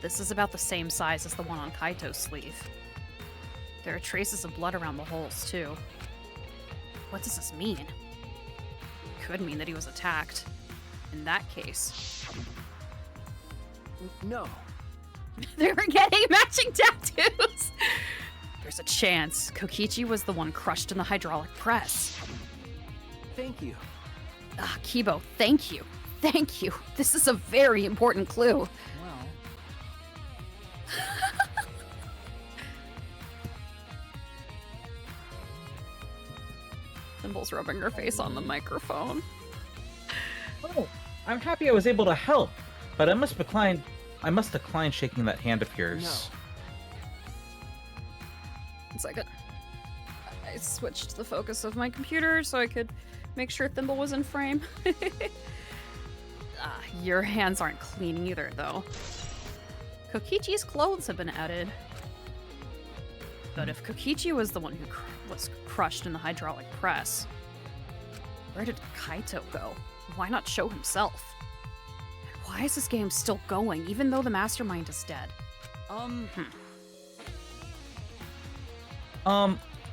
This is about the same size as the one on Kaito's sleeve. There are traces of blood around the holes, too. What does this mean? Could mean that he was attacked. In that case... No. They were getting matching tattoos! There's a chance Kokichi was the one crushed in the hydraulic press. Thank you. Ah, Kibo, thank you. Thank you. This is a very important clue. Well, Thimble's rubbing her face on the microphone. Oh, I'm happy I was able to help, but I must decline shaking that hand of yours. No. 1 second. I switched the focus of my computer so I could make sure Thimble was in frame. Your hands aren't clean either, though. Kokichi's clothes have been added. But if Kokichi was the one who was crushed in the hydraulic press, where did Kaito go? Why not show himself? And why is this game still going, even though the mastermind is dead?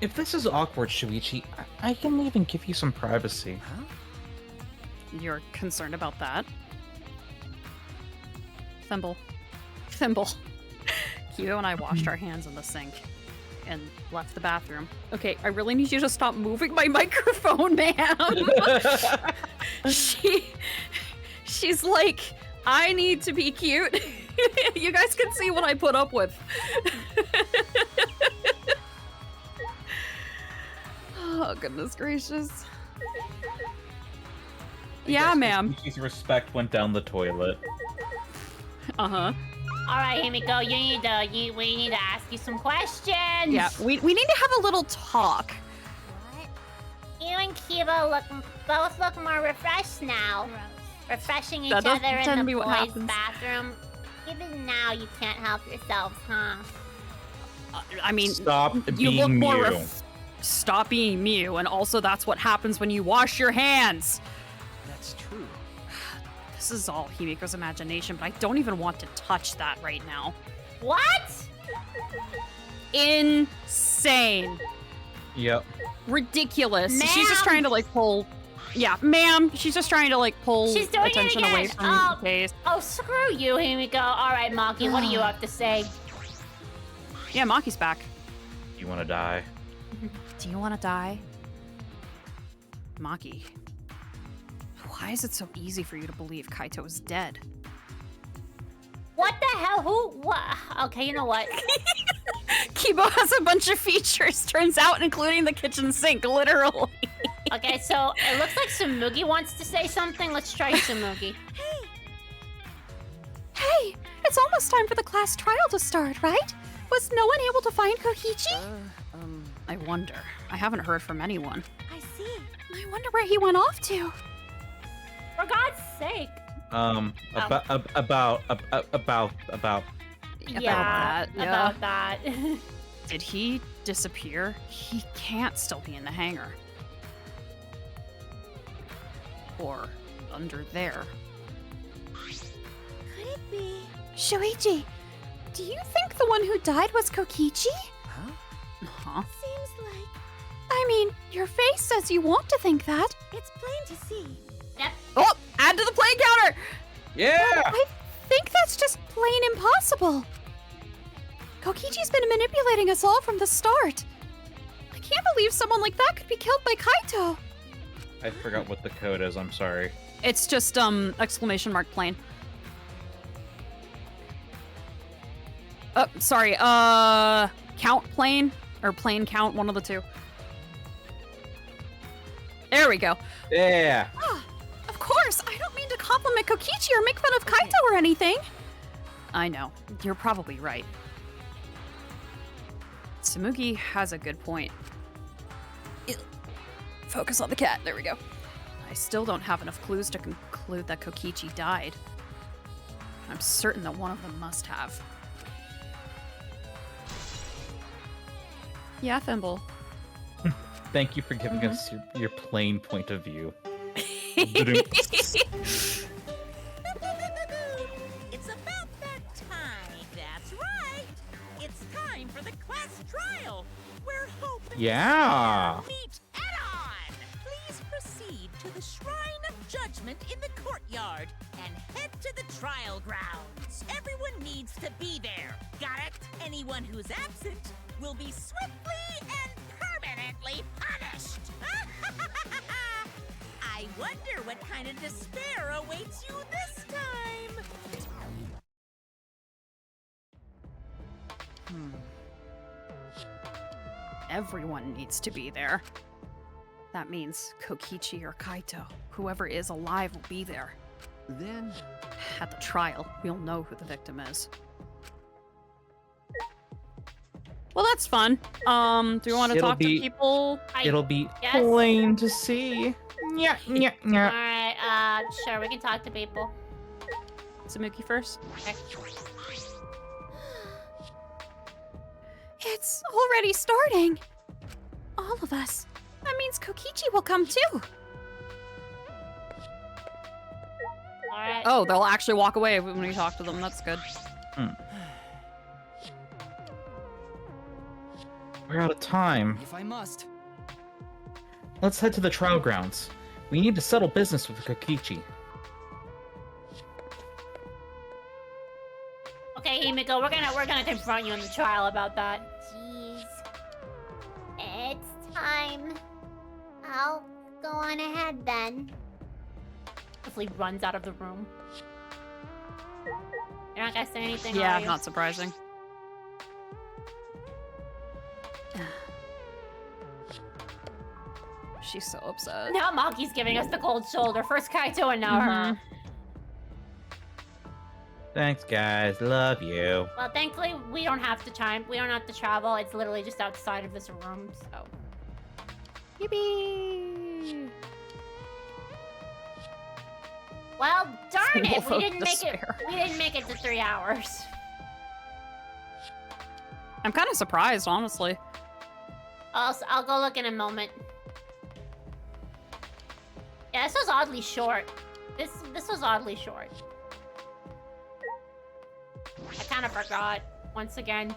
If this is awkward, Shuichi, I can leave and give you some privacy. Huh? You're concerned about that? Thimble. Kiyo and I washed our hands in the sink and left the bathroom. Okay, I really need you to stop moving my microphone, ma'am. She's like, I need to be cute. You guys can see what I put up with. Oh, goodness gracious. Yeah, ma'am. His respect went down the toilet. Uh-huh. All right, Himiko, we need to ask you some questions. Yeah, we need to have a little talk. You and Kiba both look more refreshed now. Refreshing each That other doesn't tend in to be the what boys' happens. bathroom. Even now, you can't help yourselves, huh? I mean, Stop you look being more Mew. Stop being Mew, and also that's what happens when you wash your hands. That's true. This is all Himiko's imagination, but I don't even want to touch that right now. What? Insane. Yep. Ridiculous. Ma'am! She's just trying to like pull. Yeah, ma'am. She's just trying to like pull She's doing attention it again. away from the case. Oh, screw you, Himiko. All right, Maki, what do you have to say? Yeah, Maki's back. You want to die? Do you want to die? Maki, why is it so easy for you to believe Kaito is dead? What the hell? Who? What? Okay, you know what? Kibo has a bunch of features, turns out, including the kitchen sink, literally. Okay, so it looks like Sumugi wants to say something. Let's try Sumugi. Hey, it's almost time for the class trial to start, right? Was no one able to find Kokichi? I wonder. I haven't heard from anyone. I see. I wonder where he went off to. For God's sake. About Yeah, that, yeah. about that. Did he disappear? He can't still be in the hangar. Or under there. Could it be? Shuichi, do you think the one who died was Kokichi? Huh? Huh? Seems like... I mean, your face says you want to think that. It's plain to see. Yep. Oh! Add to the play counter! Yeah! I think that's just plain impossible. Kokichi's been manipulating us all from the start. I can't believe someone like that could be killed by Kaito. I forgot what the code is. I'm sorry. It's just, exclamation mark plane. Sorry, count plane? Or plane count, one of the two. There we go. Yeah. Of course, I don't mean to compliment Kokichi or make fun of Kaito or anything. I know. You're probably right. Sumugi has a good point. Focus on the cat. There we go. I still don't have enough clues to conclude that Kokichi died. I'm certain that one of them must have. Yeah, Thimble. Thank you for giving us your plain point of view. It's about that time. trial, where hope and Yeah. despair meet head-on. Please proceed to the Shrine of Judgment in the courtyard and head to the trial grounds. Everyone needs to be there. Got it? Anyone who's absent will be swiftly and permanently punished. I wonder what kind of despair awaits you this time. Everyone needs to be there. That means Kokichi or Kaito, whoever is alive, will be there. Then, At the trial, we'll know who the victim is. Well, that's fun. Do you want to It'll talk be- to people? It'll be Yes? plain to see. Yeah, yeah, yeah. Alright, sure, we can talk to people. Samuki first. Okay. It's already starting. All of us. That means Kokichi will come too. Alright. Oh, they'll actually walk away when we talk to them. That's good. We're out of time. If I must. Let's head to the trial grounds. We need to settle business with Kokichi. Okay, Himiko, we're gonna confront you in the trial about that. Jeez. It's time. I'll go on ahead then. Hopefully runs out of the room. You're not gonna say anything, Yeah, are you? not surprising. She's so upset. Now Maki's giving us the cold shoulder. First Kaito and now her. Thanks, guys. Love you. Well, thankfully, we don't have to travel. It's literally just outside of this room, so. Yippee! Well, darn it, Wolf we of didn't make it. Despair. We didn't make it to 3 hours. I'm kind of surprised, honestly. I'll go look in a moment. Yeah, this was oddly short. This was oddly short. I kind of forgot once again.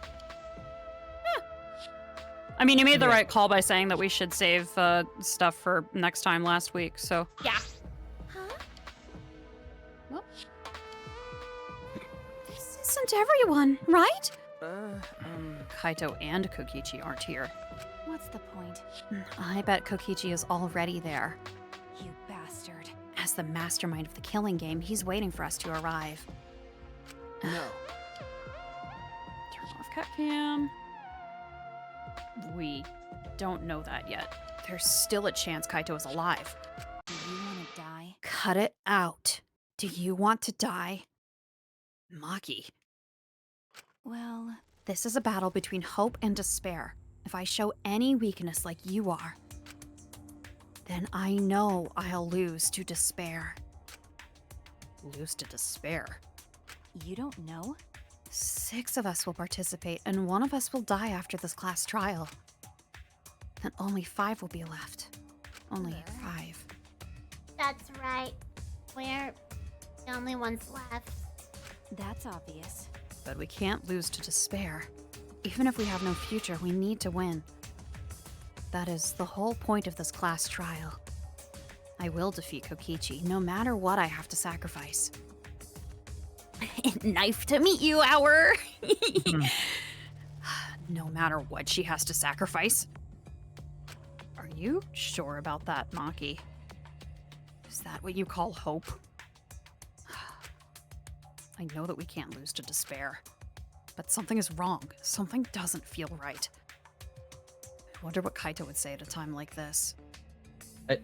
I mean, you made the right call by saying that we should save stuff for next time last week, so... Yeah. This isn't everyone, right? Kaito and Kokichi aren't here. What's the point? I bet Kokichi is already there. You bastard. As the mastermind of the killing game, he's waiting for us to arrive. no. Turn off cat cam. We don't know that yet. There's still a chance Kaito is alive. Do you want to die? Cut it out. Do you want to die? Maki. Well, This is a battle between hope and despair. If I show any weakness like you are, then I know I'll lose to despair. Lose to despair? you don't know? 6 of us will participate, and 1 of us will die after this class trial. Then only 5 will be left. Only 5. That's right. We're the only ones left. That's obvious. But we can't lose to despair. Even if we have no future, we need to win. That is the whole point of this class trial. I will defeat Kokichi, no matter what I have to sacrifice. Knife to meet you, hour! No matter what she has to sacrifice. Are you sure about that, Maki? Is that what you call hope? I know that we can't lose to despair. But something is wrong. Something doesn't feel right. I wonder what Kaito would say at a time like this.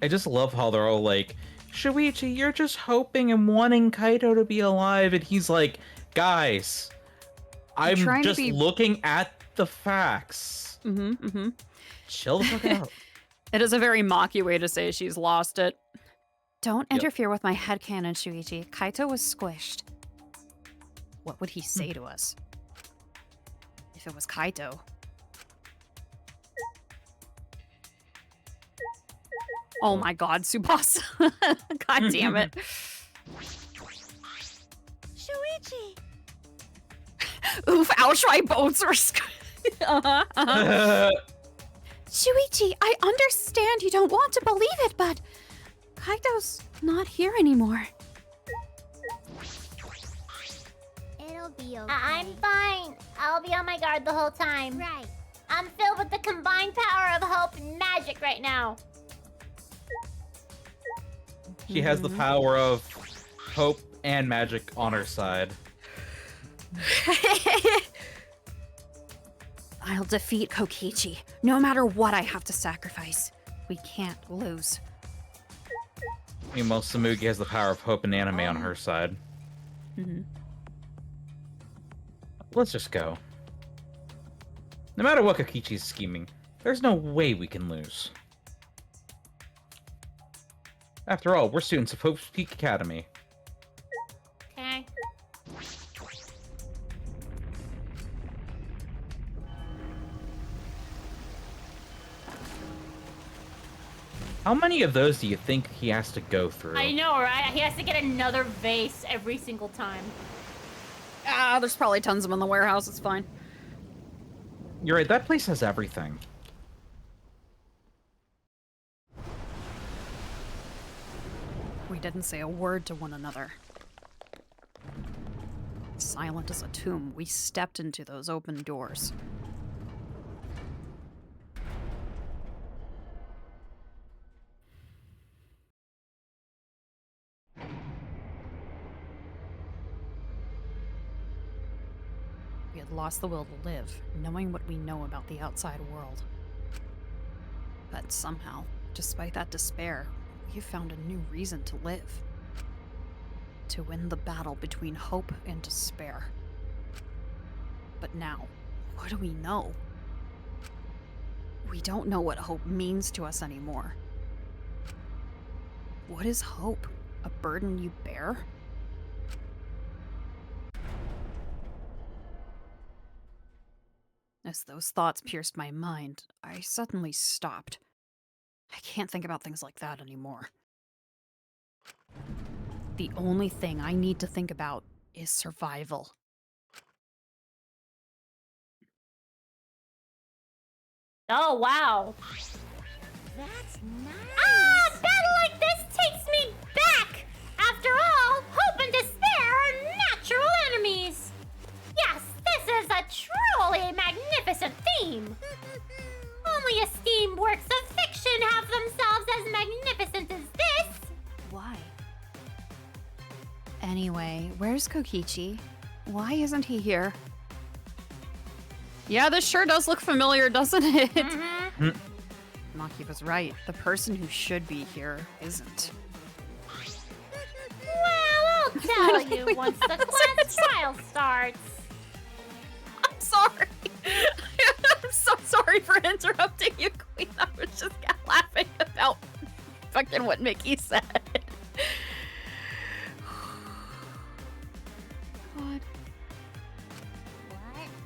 I just love how they're all like, Shuichi, you're just hoping and wanting Kaito to be alive, and he's like, guys, I'm trying to just be- looking at the facts. Chill the fuck out. It is a very Maki way to say she's lost it. Don't Yep. interfere with my headcanon, Shuichi. Kaito was squished. What would he say to us? If it was Kaito. Oh my god, Tsubasa. God damn it. Shuichi! Oof, ouch, my bones are Shuichi, I understand you don't want to believe it, but Kaito's not here anymore. It'll be okay. I'm fine. I'll be on my guard the whole time. Right. I'm filled with the combined power of hope and magic right now. She has the power of hope and magic on her side. I'll defeat Kokichi, no matter what I have to sacrifice. We can't lose. Meanwhile, Samugi has the power of hope and anime on her side. Let's just go. No matter what Kokichi's scheming, there's no way we can lose. After all, we're students of Hope's Peak Academy. Okay. How many of those do you think he has to go through? I know, right? He has to get another vase every single time. Ah, there's probably tons of them in the warehouse. It's fine. You're right, that place has everything. We didn't say a word to one another. Silent as a tomb, we stepped into those open doors. We had lost the will to live, knowing what we know about the outside world. But somehow, despite that despair, we found a new reason to live. To win the battle between hope and despair. But now, what do we know? We don't know what hope means to us anymore. What is hope? A burden you bear? As those thoughts pierced my mind, I suddenly stopped. I can't think about things like that anymore. The only thing I need to think about is survival. Oh, wow. That's nice. Ah, a battle like this takes me back! After all, hope and despair are natural enemies. Yes, this is a truly magnificent theme. Only esteemed works of fiction have themselves as magnificent as this. Why? Anyway, where's Kokichi? Why isn't he here? Yeah, this sure does look familiar, doesn't it? Mm-hmm. Maki was right. The person who should be here isn't. Well, I'll tell you once the class trial starts. I'm sorry. I'm so sorry for interrupting you, Queen. I was just laughing about fucking what Mickey said. God.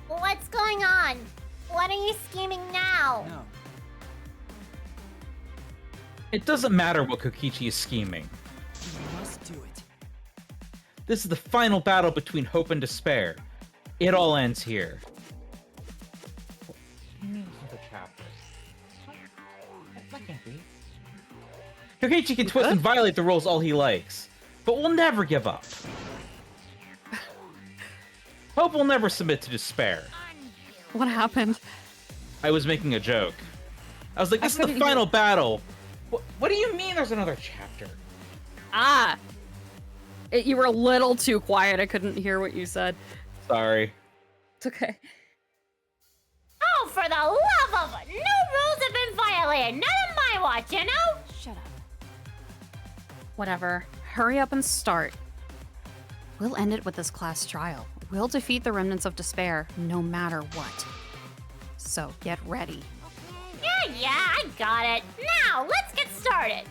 What's going on? What are you scheming now? No. It doesn't matter what Kokichi is scheming. You must do it. This is the final battle between hope and despair. It all ends here. Kokichi can twist and violate the rules all he likes, but will never give up. Hope will never submit to despair. What happened? I was making a joke. I was like, this is the final battle. What do you mean there's another chapter? Ah! You were a little too quiet. I couldn't hear what you said. Sorry. It's okay. Oh, for the love of... No rules have been violated. None of my watch, you know? Shut up. Whatever. Hurry up and start. We'll end it with this class trial. We'll defeat the remnants of despair, no matter what. So, get ready. Yeah, I got it. Now, let's get started.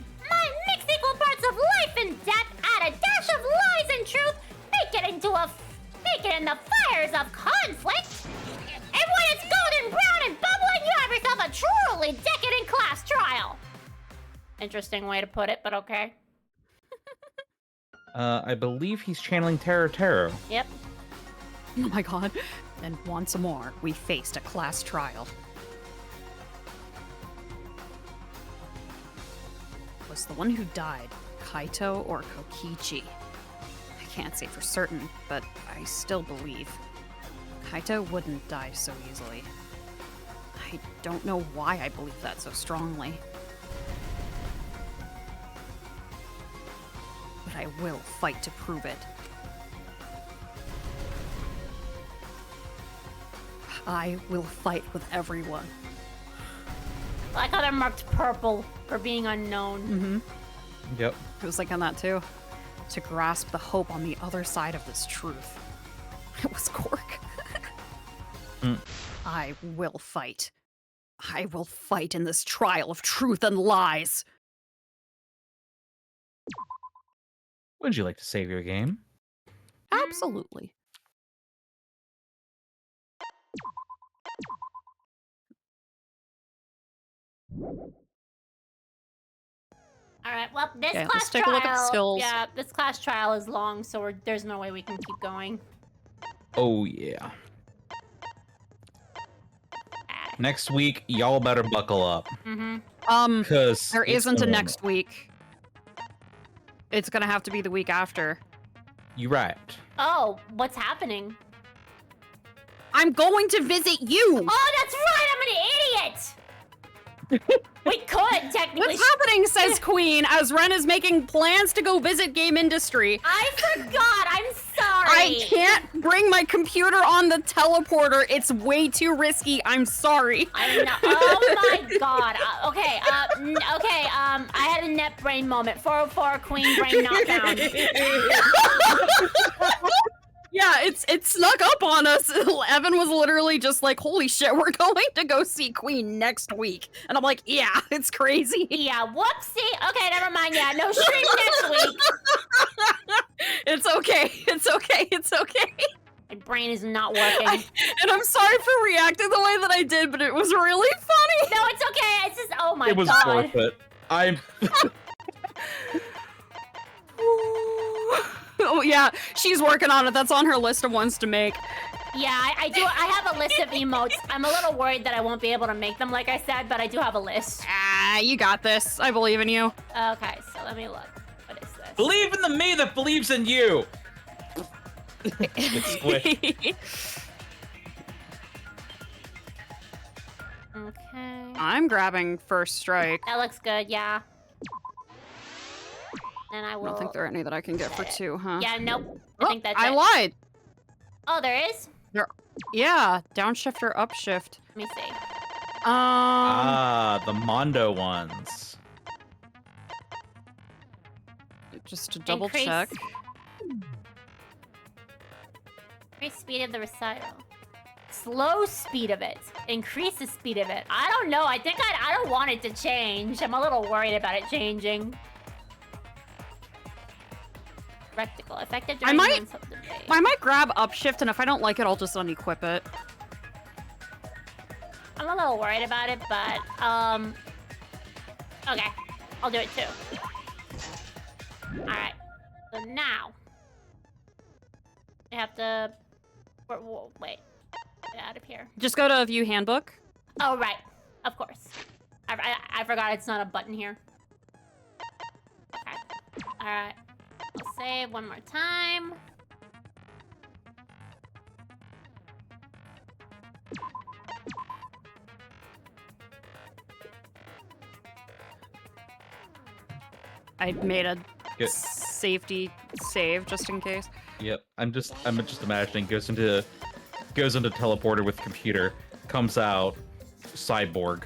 Mix equal parts of life and death, add a dash of lies and truth, make it in the fires of conflict. And when it's golden brown and bubbling, you have yourself a truly decadent class trial. Interesting way to put it, but okay. I believe he's channeling Taro. Yep. Oh my god. And once more, we faced a class trial. Was the one who died Kaito or Kokichi? I can't say for certain, but I still believe. Kaito wouldn't die so easily. I don't know why I believe that so strongly. But I will fight to prove it. I will fight with everyone. I got it marked purple for being unknown. Mm-hmm. Yep. I was thinking that too. To grasp the hope on the other side of this truth. It was Cork. I will fight. I will fight in this trial of truth and lies. Would you like to save your game? Absolutely. All right. Well, this Okay, class let's take trial. a look at the skills. Yeah, this class trial is long, so there's no way we can keep going. Oh, yeah. Next week, y'all better buckle up. Mm-hmm. Because There isn't a next week. It's gonna have to be the week after. You right. Oh, what's happening? I'm going to visit you! Oh, that's right! I'm an idiot! We could, technically. What's happening, says Queen, as Ren is making plans to go visit game industry. I forgot! I'm sorry! I can't bring my computer on the teleporter. It's way too risky. I'm sorry. I know. Oh my god. Okay, I had a net brain moment. 404 Queen brain not found. Yeah, it snuck up on us. Evan was literally just like, holy shit, we're going to go see Queen next week. And I'm like, yeah, it's crazy. Yeah, whoopsie. Okay, never mind. Yeah, no stream next week. It's okay. It's okay. It's okay. My brain is not working. And I'm sorry for reacting the way that I did, but it was really funny. No, it's okay. It's just, oh my god. It was worth it. I'm... Oh yeah, she's working on it. That's on her list of ones to make. Yeah, I do. I have a list of emotes. I'm a little worried that I won't be able to make them, like I said, but I do have a list. Ah, you got this. I believe in you. Okay, so let me look. What is this? Believe in the me that believes in you! It's squished. Okay. I'm grabbing first strike. That looks good, yeah. And I I will... don't think there are any that I can get for 2, huh? Yeah, nope. I Oh, think that's I it. lied. Oh, there is? Yeah, downshift or upshift. Let me see. The Mondo ones. Just to double Increase- check. Increase speed of the recital. Slow speed of it. Increase the speed of it. I don't know. I think I don't want it to change. I'm a little worried about it changing. Practical. Effective during months of the day. I might grab upshift, and if I don't like it, I'll just unequip it. I'm a little worried about it, but, okay. I'll do it too. Alright. So now... I have to... Wait. Get out of here. Just go to view handbook. Oh, right. Of course. I forgot it's not a button here. Okay. Alright. I'll save one more time. I made a Good. safety save just in case. Yep. I'm just imagining goes into teleporter with computer, comes out, cyborg.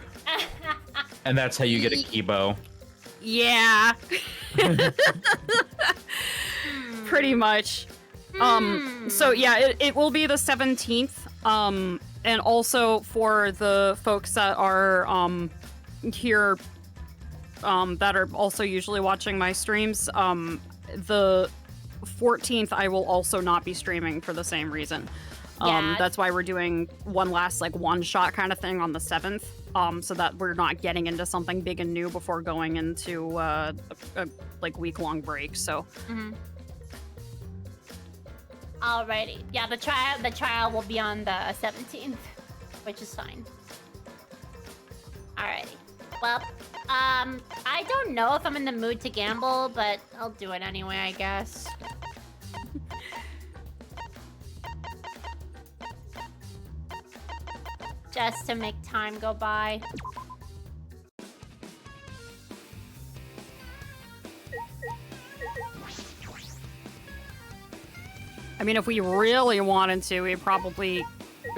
And that's how you get a Kibo. Yeah. Pretty much. So yeah, it will be the 17th. And also for the folks that are here that are also usually watching my streams, the 14th I will also not be streaming for the same reason. Yeah. That's why we're doing one last like one shot kind of thing on the 7th. So that we're not getting into something big and new before going into a like week-long break. So Alrighty. Yeah, the trial will be on the 17th, which is fine. Alrighty. Well, I don't know if I'm in the mood to gamble, but I'll do it anyway, I guess. Just to make time go by. I mean, if we really wanted to,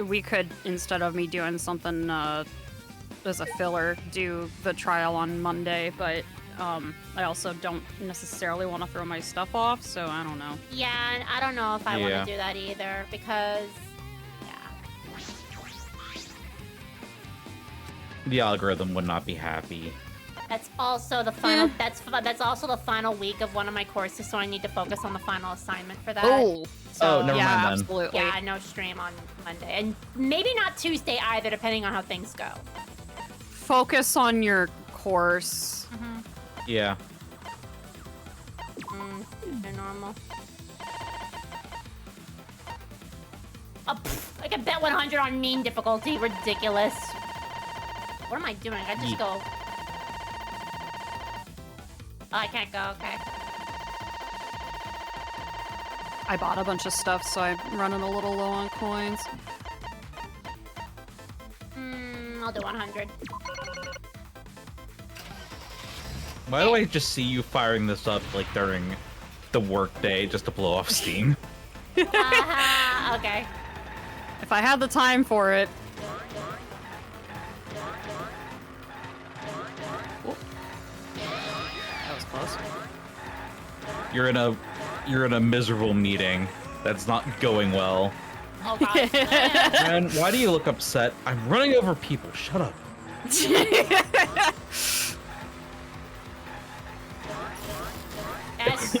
we could, instead of me doing something as a filler, do the trial on Monday, but I also don't necessarily want to throw my stuff off, so I don't know. Yeah, and I don't know if I want to do that either, because The algorithm would not be happy. that's also the final. That's also the final week of one of my courses, so I need to focus on the final assignment for that. Oh, never mind then. Absolutely. Yeah, no stream on Monday, and maybe not Tuesday either, depending on how things go. Focus on your course. Yeah. They're normal. Oh, I can bet 100 on mean difficulty. Ridiculous. What am I doing? I just go. Oh, I can't go. Okay. I bought a bunch of stuff, so I'm running a little low on coins. I'll do 100. Why do I just see you firing this up like during the work day just to blow off steam? Okay. If I had the time for it. That was close. You're in a miserable meeting. That's not going well. Oh god. Man, why do you look upset? I'm running over people. Shut up. Yes.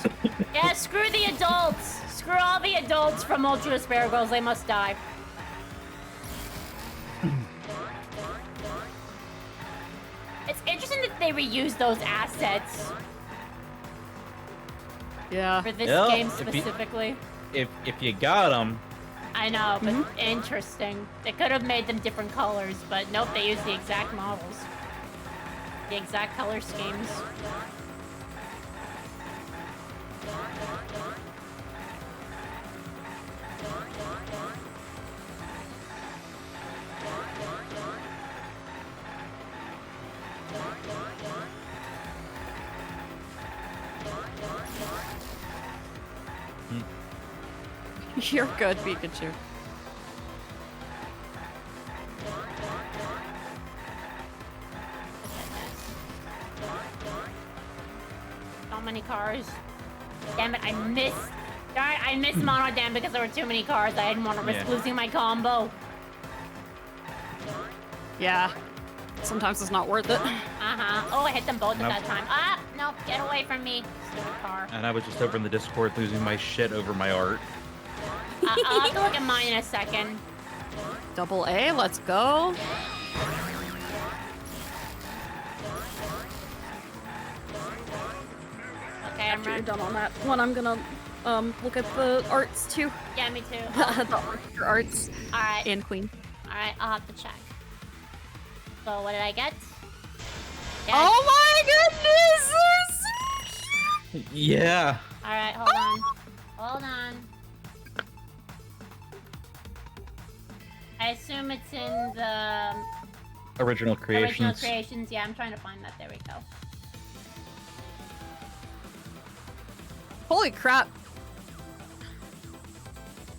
Yeah, screw the adults. Screw all the adults from Ultra Despair Girls. They must die. It's interesting that they reuse those assets Yeah. for this Yep, game if you- specifically. If you got them, I know, but interesting. They could have made them different colors, but nope, they used the exact models. The exact color schemes. You're good, Pikachu. So many cars. Damn it, I missed. Darn it, I missed Monodam because there were too many cars. I didn't want to risk losing my combo. Yeah. Sometimes it's not worth it. Oh, I hit them both Nope. at that time. Ah, no, get away from me. Stupid car. and I was just over in the Discord losing my shit over my art. I'll have to look at mine in a second. Double A, let's go. Okay, I'm After you're ready. done on that one, I'm gonna look at the arts too. Yeah, me too. The arts Alright. and Queen. Alright, I'll have to check. So, what did I get? Oh my goodness! Yeah. Alright, hold on. Hold on. I assume it's in the Original creations. original creations. Yeah, I'm trying to find that. There we go. Holy crap!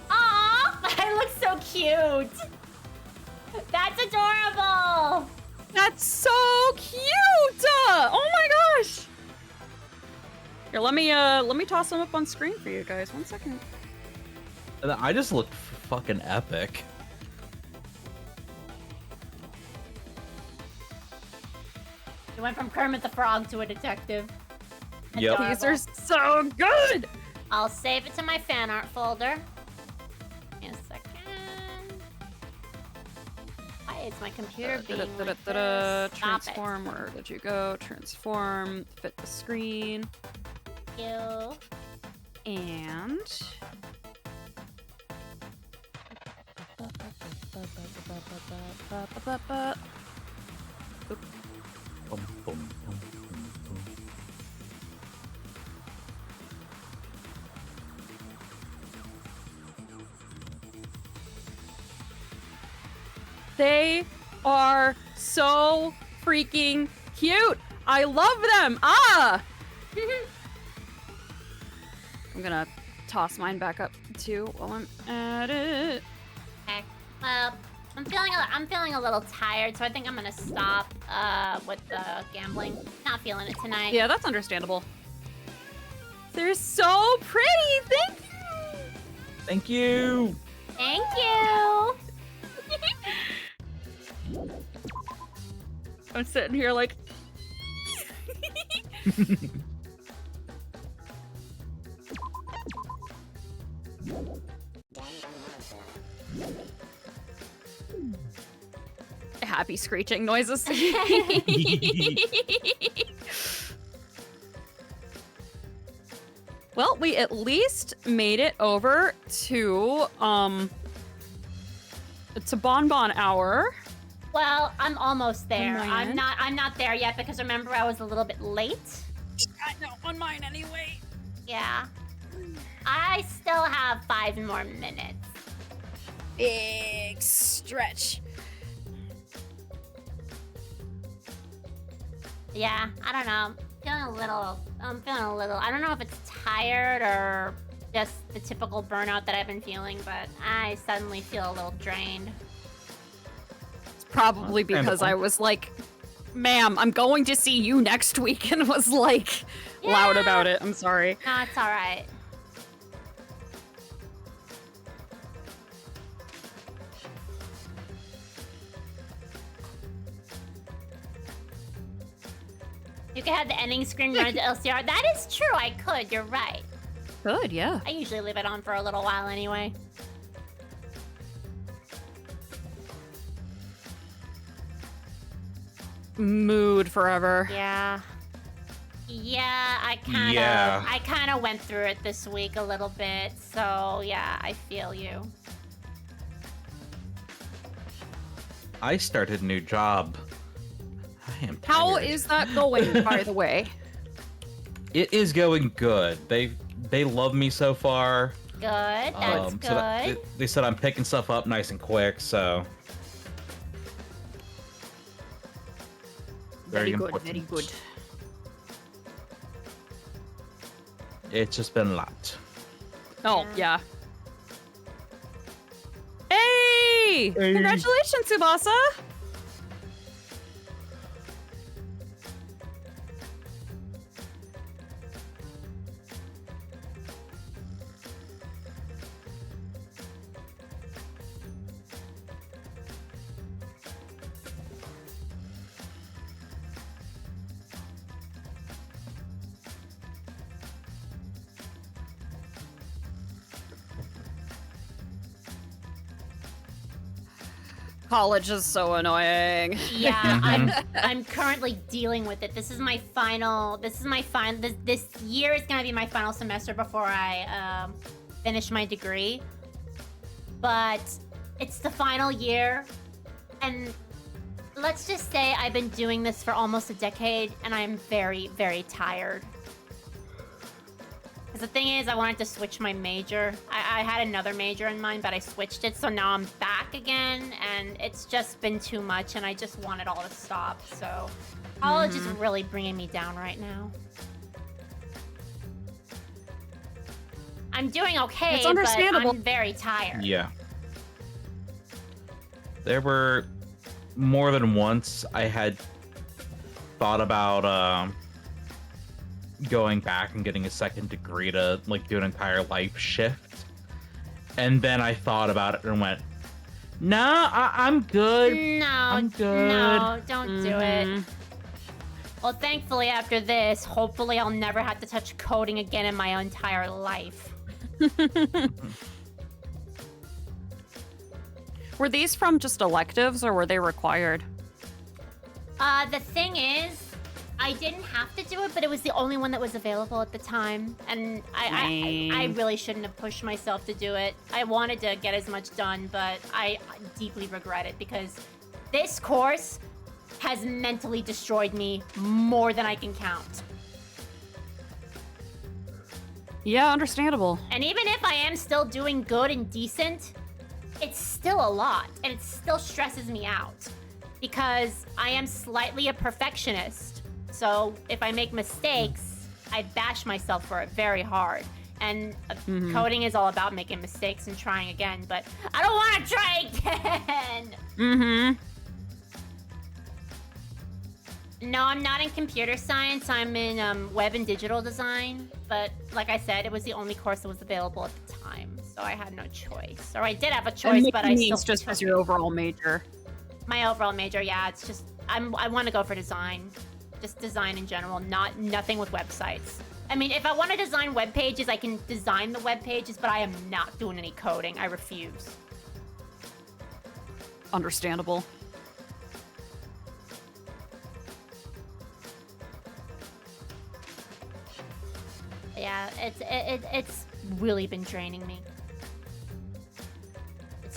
Aw, I look so cute. That's adorable. That's so cute! Oh my gosh! Here, let me toss them up on screen for you guys. 1 second. I just looked fucking epic. You went from Kermit the Frog to a detective. Yep. Adorable. These are so good! I'll save it to my fan art folder. In a second. Why is my computer being like this? Stop Transform, where did you go? Transform, fit the screen, it. You. and Bum, bum, bum, bum, bum. They are so freaking cute. I love them. Ah! I'm gonna toss mine back up too while I'm at it. Okay. Well, I'm feeling a little tired, so I think I'm gonna stop with the gambling. Not feeling it tonight. Yeah, that's understandable. They're so pretty. Thank you. Thank you. Thank you. I'm sitting here like. Happy screeching noises. Well, we at least made it over to Bonbon Hour. Well, I'm almost there. On I'm mine? not there yet because remember I was a little bit late. I know, on mine anyway. Yeah. I still have 5 more minutes. Big stretch. Yeah, I don't know. I'm feeling a little, I don't know if it's tired or just the typical burnout that I've been feeling, but I suddenly feel a little drained. It's probably because I was like, ma'am, I'm going to see you next week, and was like loud about it. I'm sorry. No, it's alright. You could have the ending screen run to LCR. That is true, I could. You're right. Good, yeah. I usually leave it on for a little while anyway. Mood forever. Yeah. Yeah, I kind of went through it this week a little bit. So, yeah, I feel you. I started a new job. I am tired. How is that going, by the way? It is going good. They love me so far. Good, that's good. So they said I'm picking stuff up nice and quick, so very good, important. very good. It's just been a lot. Oh, yeah. Hey! Congratulations, Tsubasa! College is so annoying. Yeah, I'm currently dealing with it. This year is gonna be my final semester before I finish my degree. But it's the final year, and let's just say I've been doing this for almost a decade, and I'm very, very tired. Because the thing is, I wanted to switch my major. I had another major in mind, but I switched it, so now I'm back again, and it's just been too much, and I just want it all to stop, so... College is really bringing me down right now. I'm doing okay, It's understandable. but I'm very tired. Yeah. There were more than once I had thought about going back and getting a second degree to like do an entire life shift, and then I thought about it and went, "Nah, I'm good. I'm good. No, don't do it. Well, thankfully after this, hopefully I'll never have to touch coding again in my entire life. Were these from just electives, or were they required? The thing is, I didn't have to do it, but it was the only one that was available at the time. And I really shouldn't have pushed myself to do it. I wanted to get as much done, but I deeply regret it because this course has mentally destroyed me more than I can count. Yeah, understandable. And even if I am still doing good and decent, it's still a lot, and it still stresses me out because I am slightly a perfectionist. So if I make mistakes, I bash myself for it very hard. And coding is all about making mistakes and trying again, but I don't want to try again. No, I'm not in computer science. I'm in web and digital design. But like I said, it was the only course that was available at the time, so I had no choice. Or I did have a choice, but I still just as your overall major. My overall major, yeah. It's just I want to go for design, just design in general, nothing with websites. I mean, if I want to design web pages, I can design the web pages, but I am not doing any coding. I refuse. Understandable. Yeah, it's really been draining me.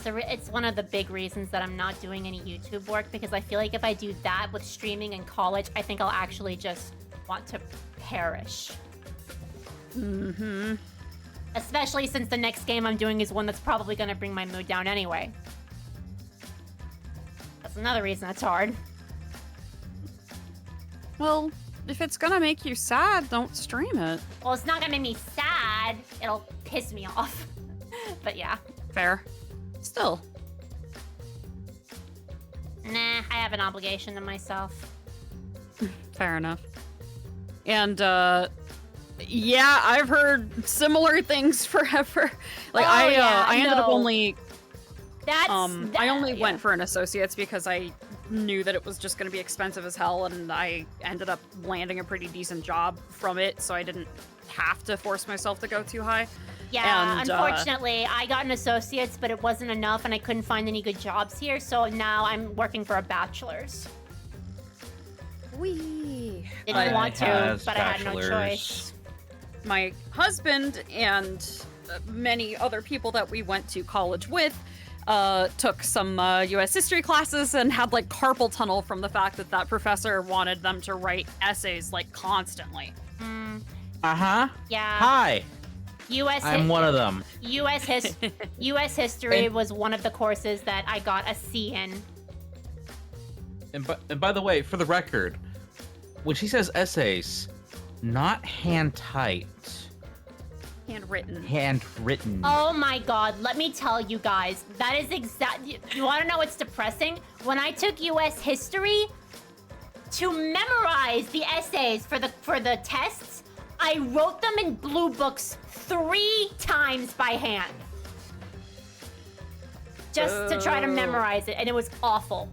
It's one of the big reasons that I'm not doing any YouTube work, because I feel like if I do that with streaming in college, I think I'll actually just want to perish. Especially since the next game I'm doing is one that's probably going to bring my mood down anyway. That's another reason it's hard. Well, if it's gonna make you sad, don't stream it. Well, it's not gonna make me sad. It'll piss me off. But yeah. Fair. Still. Nah, I have an obligation to myself. Fair enough. And, yeah, I've heard similar things forever. Like, I ended up only... I only went for an associate's because I knew that it was just going to be expensive as hell, and I ended up landing a pretty decent job from it, so I didn't have to force myself to go too high. Yeah, and, unfortunately, I got an associate's, but it wasn't enough, and I couldn't find any good jobs here, so now I'm working for a bachelor's. Didn't want to, but I had no choice. My husband and many other people that we went to college with took some U.S. history classes and had like carpal tunnel from the fact that that professor wanted them to write essays like constantly. Yeah. Hi. I'm one of them. U.S. history was one of the courses that I got a C in. And by the way, for the record, when she says essays, not hand typed. Handwritten. Oh my god, let me tell you guys, that is exactly... You want to know what's depressing? When I took U.S. history, to memorize the essays for the tests, I wrote them in blue books 3 times by hand. Just to try to memorize it, and it was awful.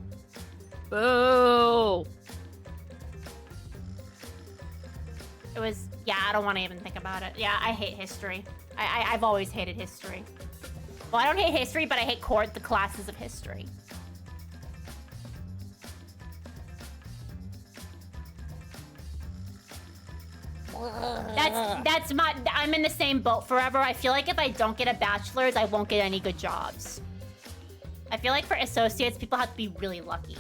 Boo! It was... Yeah, I don't want to even think about it. Yeah, I hate history. I've always hated history. Well, I don't hate history, but I hate the classes of history. I'm in the same boat forever. I feel like if I don't get a bachelor's, I won't get any good jobs. I feel like for associates, people have to be really lucky.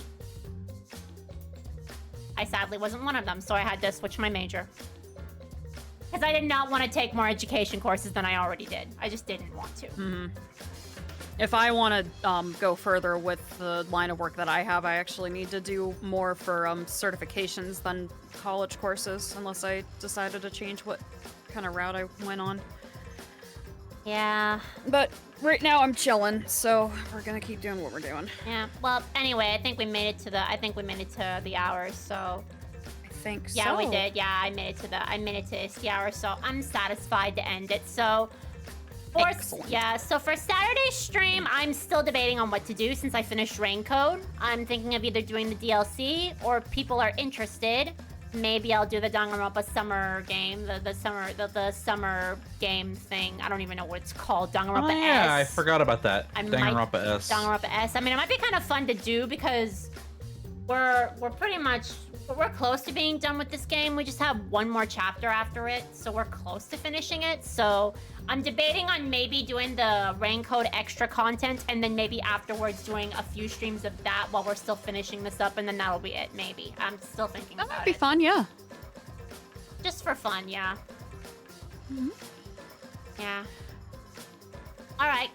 I sadly wasn't one of them, so I had to switch my major. Because I did not want to take more education courses than I already did. I just didn't want to. If I want to go further with the line of work that I have, I actually need to do more for certifications than college courses, unless I decided to change what kind of route I went on. Yeah. But right now I'm chilling, so we're gonna keep doing what we're doing. Yeah. Well, anyway, I think we made it to the hour, so... Yeah, we did. Yeah, I made it to the hour, so I'm satisfied to end it. So for Saturday's stream, I'm still debating on what to do since I finished Raincode. I'm thinking of either doing the DLC, or if people are interested, maybe I'll do the Danganronpa summer game, the summer game thing. I don't even know what it's called. Danganronpa S. Yeah, I forgot about that. Danganronpa S. Danganronpa S. I mean, it might be kind of fun to do because we're pretty much we're close to being done with this game. We just have one more chapter after it, so we're close to finishing it. So I'm debating on maybe doing the Rain Code extra content, and then maybe afterwards doing a few streams of that while we're still finishing this up, and then that'll be it. Maybe I'm still thinking about it. That would be fun, yeah. Just for fun, yeah. Mm-hmm. Yeah. All right.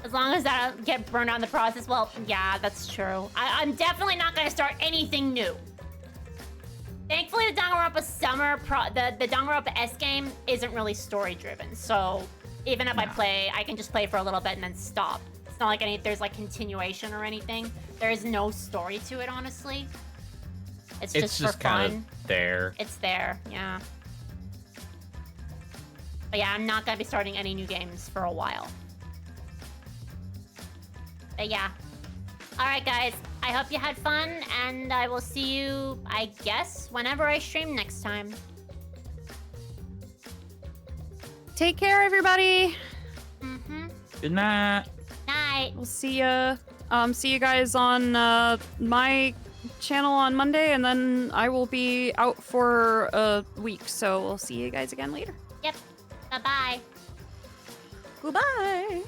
As long as I don't get burned out in the process, well, yeah, that's true. I'm definitely not going to start anything new. Thankfully, the Danganronpa the Danganronpa S game isn't really story-driven, so even if I play, I can just play for a little bit and then stop. It's not like there's like continuation or anything. There is no story to it, honestly. It's just for kind fun. of there. It's there, yeah. But yeah, I'm not going to be starting any new games for a while. But yeah. Alright guys, I hope you had fun, and I will see you, I guess, whenever I stream next time. Take care, everybody. Mm-hmm. Good night. Night. We'll see ya. See you guys on my channel on Monday, and then I will be out for a week, so we'll see you guys again later. Yep. Bye-bye. Goodbye.